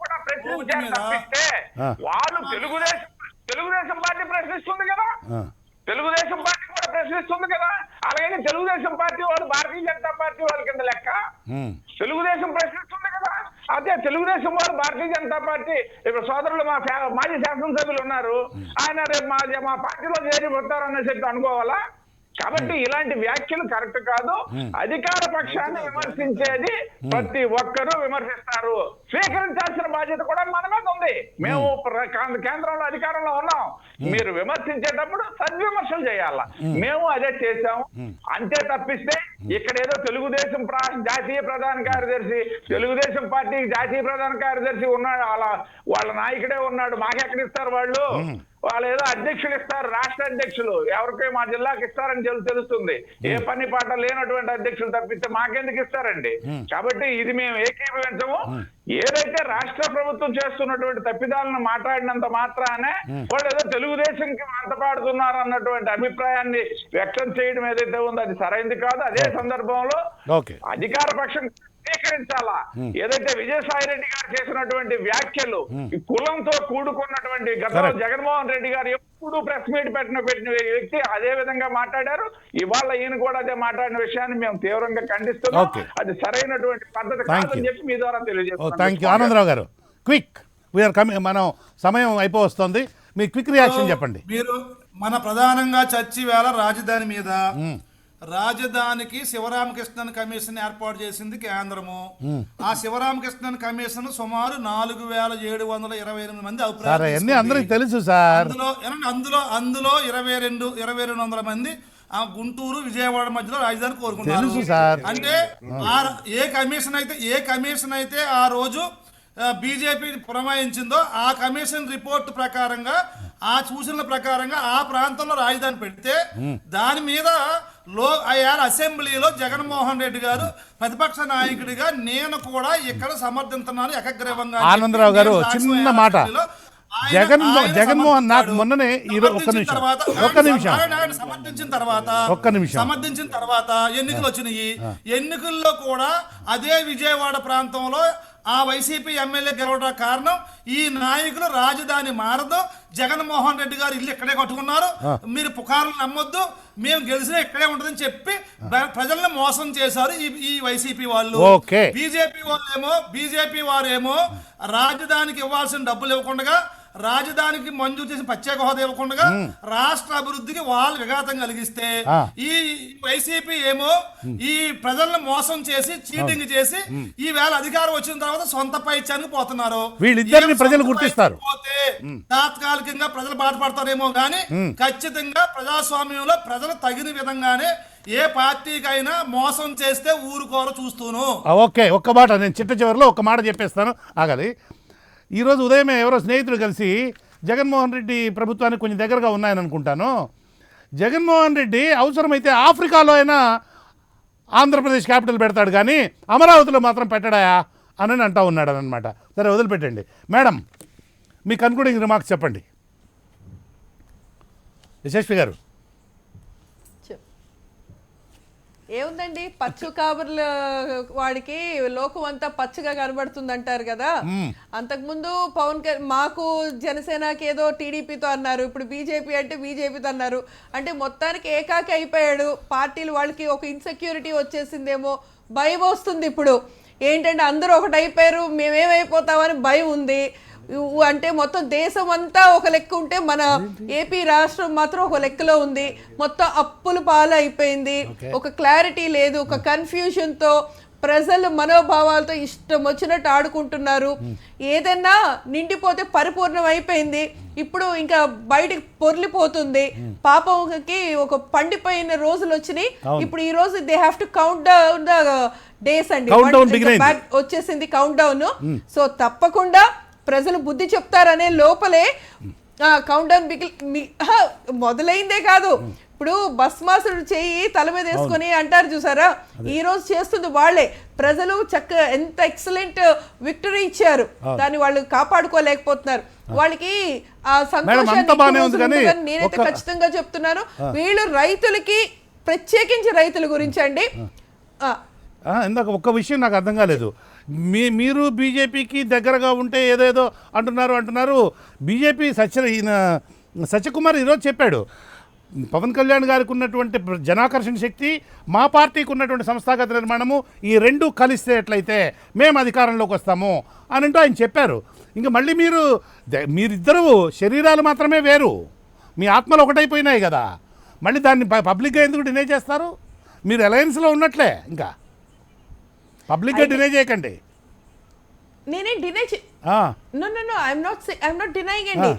కూడా ప్రశ్నించారు తప్పిస్తే ఆ. వాళ్ళు తెలుగుదేశం పార్టీ ప్రశ్నిస్తుంది కదా, తెలుగుదేశం పార్టీ కూడా ప్రశ్నిస్తుంది కదా. అలాగే తెలుగుదేశం పార్టీ వాళ్ళు భారతీయ జనతా పార్టీ వాళ్ళ కింద లెక్క. తెలుగుదేశం ప్రశ్నిస్తుంది కదా, అదే తెలుగుదేశం వాళ్ళు భారతీయ జనతా పార్టీ. ఇప్పుడు సోదరులు మాజీ శాసనసభ్యులు ఉన్నారు, ఆయన రేపు మా పార్టీలో చేరిపోతారని చెప్పి అనుకోవాలా? కాబట్టి ఇలాంటి వ్యాఖ్యలు కరెక్ట్ కాదు. అధికార పక్షాన్ని విమర్శించేది ప్రతి ఒక్కరూ విమర్శిస్తారు, స్వీకరించాల్సిన బాధ్యత కూడా మన మీద ఉంది. మేము కేంద్రంలో అధికారంలో ఉన్నాం, మీరు విమర్శించేటప్పుడు సద్విమర్శలు చేయాలా. మేము అదే చేశాము అంతే తప్పిస్తే ఇక్కడ ఏదో తెలుగుదేశం జాతీయ ప్రధాన కార్యదర్శి, తెలుగుదేశం పార్టీ జాతీయ ప్రధాన కార్యదర్శి ఉన్నాడు, వాళ్ళ నాయకుడే ఉన్నాడు, మాకెక్కడిస్తారు వాళ్ళు ఏదో అధ్యక్షులు ఇస్తారు, రాష్ట్ర అధ్యక్షులు ఎవరికి మా జిల్లాకి ఇస్తారని తెలుస్తుంది. ఏ పని పాట లేనటువంటి అధ్యక్షులు తప్పిస్తే మాకెందుకు ఇస్తారండి? కాబట్టి ఇది మేము ఏకీభవించము. ఏదైతే రాష్ట్ర ప్రభుత్వం చేస్తున్నటువంటి తప్పిదాలను మాట్లాడినంత మాత్రానే వాళ్ళు ఏదో తెలుగుదేశంకి అంతపాడుతున్నారు అన్నటువంటి అభిప్రాయాన్ని వ్యక్తం చేయడం ఏదైతే ఉందో అది సరైనది కాదు. అదే సందర్భంలో అధికార పక్షం స్వీకరించాలా. ఏదైతే విజయసాయి రెడ్డి గారు చేసినటువంటి వ్యాఖ్యలు ఈ కులంతో కూడుకున్నటువంటి గతంలో జగన్మోహన్ రెడ్డి గారు ఎప్పుడు ప్రెస్ మీట్ పెట్టిన వ్యక్తి అదే విధంగా మాట్లాడారు. ఇవాళ ఈయన కూడా అదే మాట్లాడిన విషయాన్ని మేము తీవ్రంగా ఖండిస్తున్నాం. అది సరైనటువంటి పద్ధతి కాదని చెప్పి మీ ద్వారా తెలియజేస్తాం. థ్యాంక్ యూ ఆనందరావు గారు. క్విక్ వీఆర్ కమింగ్, మనం సమయం అయిపోవస్తుంది. మీ క్విక్ రియాక్షన్ చెప్పండి. మీరు మన ప్రధానంగా చర్చ వేళ రాజధాని మీద, రాజధానికి శివరామకృష్ణన్ కమిషన్ ఏర్పాటు చేసింది కేంద్రము. ఆ శివరామకృష్ణన్ కమిషన్ సుమారు 4728 మంది అభిప్రాయాలు అందరికి తెలుసు సార్. అందులో 2200 మంది ఆ గుంటూరు విజయవాడ మధ్యలో రాజధాని కోరుకున్నారు. తెలుసు సార్. అంటే ఏ కమిషన్ అయితే ఆ రోజు బీజేపీ పురమాయించిందో ఆ కమిషన్ రిపోర్ట్ ప్రకారంగా, ఆ సూచనల ప్రకారంగా ఆ ప్రాంతంలో రాజధాని పెడితే దాని మీద అసెంబ్లీలో జగన్మోహన్ రెడ్డి గారు ప్రతిపక్ష నాయకుడిగా నేను కూడా ఇక్కడ సమర్థిస్తున్నాను ఏకగ్రీవంగా. ఆనందరావు గారు చిన్న మాట, జగన్మోహన్ నాకు మొన్ననే సమర్థించిన తర్వాత ఎన్నికలు వచ్చినాయి. ఎన్నికల్లో కూడా అదే విజయవాడ ప్రాంతంలో ఆ వైసీపీ ఎమ్మెల్యే గెలవడం కారణం ఈ నాయకులు రాజధాని మారదు, జగన్మోహన్ రెడ్డి గారు ఇల్లు ఇక్కడే కట్టుకున్నారు, మీరు పుకార్లు నమ్మొద్దు, మేము గెలిచినా ఇక్కడే ఉంటుందని చెప్పి ప్రజలను మోసం చేశారు ఈ వైసీపీ వాళ్ళు. బీజేపీ వారేమో రాజధానికి ఇవ్వాల్సిన డబ్బులు ఇవ్వకుండా, రాజధానికి మంజూరు చేసి ప్రత్యేక హోదా ఇవ్వకుండా రాష్ట్ర అభివృద్ధికి వాళ్ళు విఘాతం కలిగిస్తే ఈ వైసీపీ ఏమో ఈ ప్రజలను మోసం చేసి చీటింగ్ చేసి ఈ వేళ అధికారం వచ్చిన తర్వాత సొంత పైచానికి పోతున్నారు. వీళ్ళిద్దరిని ప్రజలు గుర్తిస్తారు. పోతే తాత్కాలికంగా ప్రజలు బాధపడతారేమో గానీ ఖచ్చితంగా ప్రజాస్వామ్యంలో ప్రజలు తగిన విధంగానే ఏ పార్టీకైనా మోసం చేస్తే ఊరుకోరు చూస్తూను. ఓకే, ఒక్క మాట నేను చిట్ట చివరిలో ఒక మాట చెప్పేస్తాను, ఆగాలి. ఈరోజు ఉదయమే ఎవరో స్నేహితులు కలిసి జగన్మోహన్ రెడ్డి ప్రభుత్వానికి కొంచెం దగ్గరగా ఉన్నాయని అనుకుంటాను, జగన్మోహన్ రెడ్డి అవసరమైతే ఆఫ్రికాలో అయినా ఆంధ్రప్రదేశ్ క్యాపిటల్ పెడతాడు కానీ అమరావతిలో మాత్రం పెట్టడాయా అని అంటూ ఉన్నాడు అనమాట. సరే వదిలిపెట్టండి. మేడం, మీ కన్క్లూడింగ్ రిమార్క్స్ చెప్పండి. యశస్వి గారు. ఏముందండి, పచ్చు కాబర్ల వాడికి లోకం అంతా పచ్చగా కనబడుతుంది అంటారు కదా. అంతకుముందు మాకు జనసేనకి ఏదో టీడీపీతో అన్నారు, ఇప్పుడు బీజేపీ అంటే బీజేపీతో అన్నారు. అంటే మొత్తానికి ఏకాకి అయిపోయాడు. పార్టీలు వాళ్ళకి ఒక ఇన్సెక్యూరిటీ వచ్చేసిందేమో, భయం వస్తుంది. ఇప్పుడు ఏంటంటే అందరూ ఒకటి అయిపోయారు, మేమేమైపోతామని భయం ఉంది. అంటే మొత్తం దేశం అంతా ఒక లెక్క ఉంటే మన ఏపీ రాష్ట్రం మాత్రం ఒక లెక్కలో ఉంది. మొత్తం అప్పుల పాలు అయిపోయింది, ఒక క్లారిటీ లేదు, ఒక కన్ఫ్యూజన్ తో ప్రజలు మనోభావాలతో ఇష్టం వచ్చినట్టు ఆడుకుంటున్నారు. ఏదన్నా నిండిపోతే పరిపూర్ణం అయిపోయింది, ఇప్పుడు ఇంకా బయటికి పొర్లిపోతుంది. పాపంకి ఒక పండిపోయిన రోజులు వచ్చినాయి. ఇప్పుడు ఈ రోజు they have to count down the days అండి, వచ్చేసింది కౌంట్ డౌన్. సో తప్పకుండా ప్రజలు బుద్ధి చెప్తారనే లోపలే కౌంట్ డౌన్ మొదలైందే కాదు, ఇప్పుడు బస్ మాసుడు చెయ్యి తల మీద వేసుకొని అంటారు చూసారా, ఈ రోజు చేస్తుంది వాళ్ళే. ప్రజలు ఎంత ఎక్సలెంట్ విక్టరీ ఇచ్చారు, దాన్ని వాళ్ళు కాపాడుకోలేకపోతున్నారు. వాళ్ళకి ఆ సంతోషాన్ని నేనైతే ఖచ్చితంగా చెప్తున్నాను. వీళ్ళు రైతులకి, ప్రత్యేకించి రైతుల గురించి అండి. ఇందాక ఒక్క విషయం నాకు అర్థం కాలేదు. మీరు బీజేపీకి దగ్గరగా ఉంటే ఏదేదో అంటున్నారు. బీజేపీ సత్యకుమార్ ఈరోజు చెప్పాడు, పవన్ కళ్యాణ్ గారికి ఉన్నటువంటి జనాకర్షణ శక్తి, మా పార్టీకి ఉన్నటువంటి సంస్థాగత నిర్మాణము, ఈ రెండు కలిస్తే ఎట్లయితే మేము అధికారంలోకి వస్తాము అని అంటూ ఆయన చెప్పారు. ఇంకా మళ్ళీ మీరిద్దరూ శరీరాలు మాత్రమే వేరు, మీ ఆత్మలు ఒకటైపోయినాయి కదా, మళ్ళీ దాన్ని పబ్లిక్గా ఎందుకు డినై చేస్తారు? మీరు అలయన్స్లో ఉన్నట్లే, ఇంకా పబ్లిక్గా డినై చేయకండి. నేనేం డినై ఐఎమ్ నాట్ డినైయింగ్ అండి.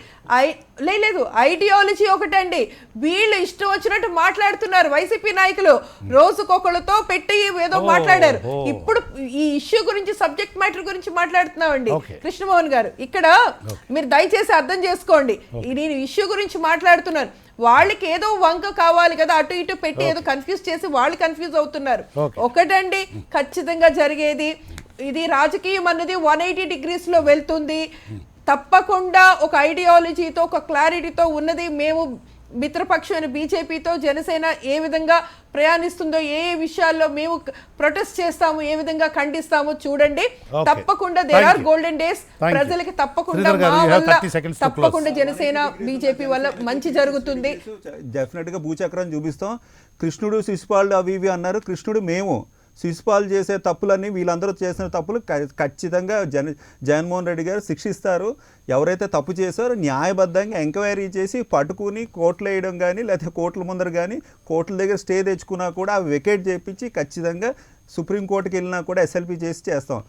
లేదు, ఐడియాలజీ ఒకటండి. వీళ్ళు ఇష్టం వచ్చినట్టు మాట్లాడుతున్నారు వైసీపీ నాయకులు, రోజుకొకళ్ళతో పెట్టి ఏదో మాట్లాడారు. ఇప్పుడు ఈ ఇష్యూ గురించి, సబ్జెక్ట్ మ్యాటర్ గురించి మాట్లాడుతున్నామండి కృష్ణమోహన్ గారు. ఇక్కడ మీరు దయచేసి అర్థం చేసుకోండి, నేను ఇష్యూ గురించి మాట్లాడుతున్నాను. వాళ్ళకి ఏదో వంక కావాలి కదా, అటు ఇటు పెట్టి ఏదో కన్ఫ్యూజ్ చేసి వాళ్ళు కన్ఫ్యూజ్ అవుతున్నారు. ఒకటండి ఖచ్చితంగా జరిగేది, ఇది రాజకీయం అన్నది 180 degrees వెళ్తుంది. తప్పకుండా ఒక ఐడియాలజీతో, ఒక క్లారిటీతో ఉన్నది. మేము మిత్రపక్షమైన బీజేపీతో జనసేన ఏ విధంగా ప్రయాణిస్తుందో, ఏ విషయాల్లో మేము ప్రొటెస్ట్ చేస్తాము, ఏ విధంగా ఖండిస్తామో చూడండి. తప్పకుండా దేర్ ఆర్ గోల్డెన్ డేస్. ప్రజలకి తప్పకుండా తప్పకుండా జనసేన బీజేపీ వల్ల మంచి జరుగుతుంది. డెఫినెట్ గా భూచక్రం చూపిస్తాం. కృష్ణుడు శిశుపాలుడు అవి ఇవి అన్నారు, కృష్ణుడు మేము. శిశుపాలు చేసే తప్పులన్నీ, వీళ్ళందరూ చేసిన తప్పులు ఖచ్చితంగా జగన్మోహన్ రెడ్డి గారు శిక్షిస్తారు. ఎవరైతే తప్పు చేశారో న్యాయబద్ధంగా ఎంక్వైరీ చేసి పట్టుకుని కోర్టులు వేయడం కానీ, లేకపోతే కోర్టుల ముందర కానీ, కోర్టుల దగ్గర స్టే తెచ్చుకున్నా కూడా అవి వెకేట్ చేయించి ఖచ్చితంగా సుప్రీంకోర్టుకి వెళ్ళినా కూడా ఎస్ఎల్పీ చేసి చేస్తాం.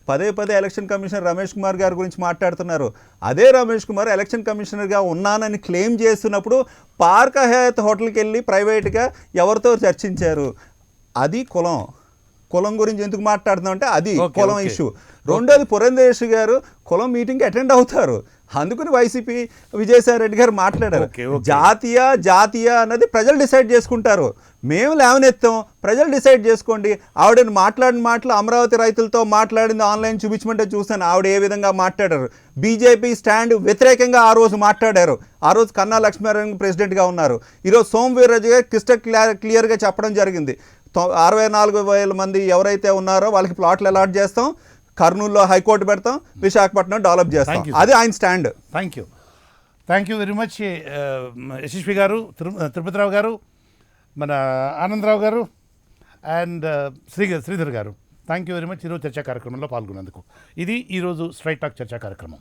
పదే ఎలక్షన్ కమిషనర్ రమేష్ కుమార్ గారి గురించి మాట్లాడుతున్నారు. అదే రమేష్ కుమార్ ఎలక్షన్ కమిషనర్గా ఉన్నానని క్లెయిమ్ చేస్తున్నప్పుడు పార్క్ హయాత్ హోటల్కి వెళ్ళి ప్రైవేట్గా ఎవరితో చర్చించారు. అది కులం గురించి ఎందుకు మాట్లాడుతున్నాం అంటే అది కులం ఇష్యూ. రెండోది పురంధేశ్వరి గారు కులం మీటింగ్కి అటెండ్ అవుతారు, అందుకని వైసీపీ విజయసాయి రెడ్డి గారు మాట్లాడారు. జాతీయ అన్నది ప్రజలు డిసైడ్ చేసుకుంటారు, మేము లేవనెత్తాం, ప్రజలు డిసైడ్ చేసుకోండి. ఆవిడని మాట్లాడిన మాటలు అమరావతి రైతులతో మాట్లాడింది ఆన్లైన్ చూపించమంటే చూస్తాను ఆవిడ ఏ విధంగా మాట్లాడారు. బీజేపీ స్టాండ్ వ్యతిరేకంగా ఆ రోజు మాట్లాడారు. ఆ రోజు కన్నా లక్ష్మీనారాయణ ప్రెసిడెంట్గా ఉన్నారు. ఈరోజు సోమవీర్రాజు గారు క్లియర్గా చెప్పడం జరిగింది, 64,000 మంది ఎవరైతే ఉన్నారో వాళ్ళకి ప్లాట్లు అలాట్ చేస్తాం, కర్నూలులో హైకోర్టు పెడతాం, విశాఖపట్నం డెవలప్ చేస్తాం. అది ఆయన stand. Thank you very much Yashasvi గారు, తిరుపతిరావు గారు, మన ఆనందరావు గారు అండ్ శ్రీధర్ గారు. థ్యాంక్ యూ వెరీ మచ్ ఈరోజు చర్చా కార్యక్రమంలో పాల్గొన్నందుకు. ఇది ఈరోజు స్ట్రైట్ టాక్ చర్చా కార్యక్రమం.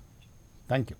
Thank you.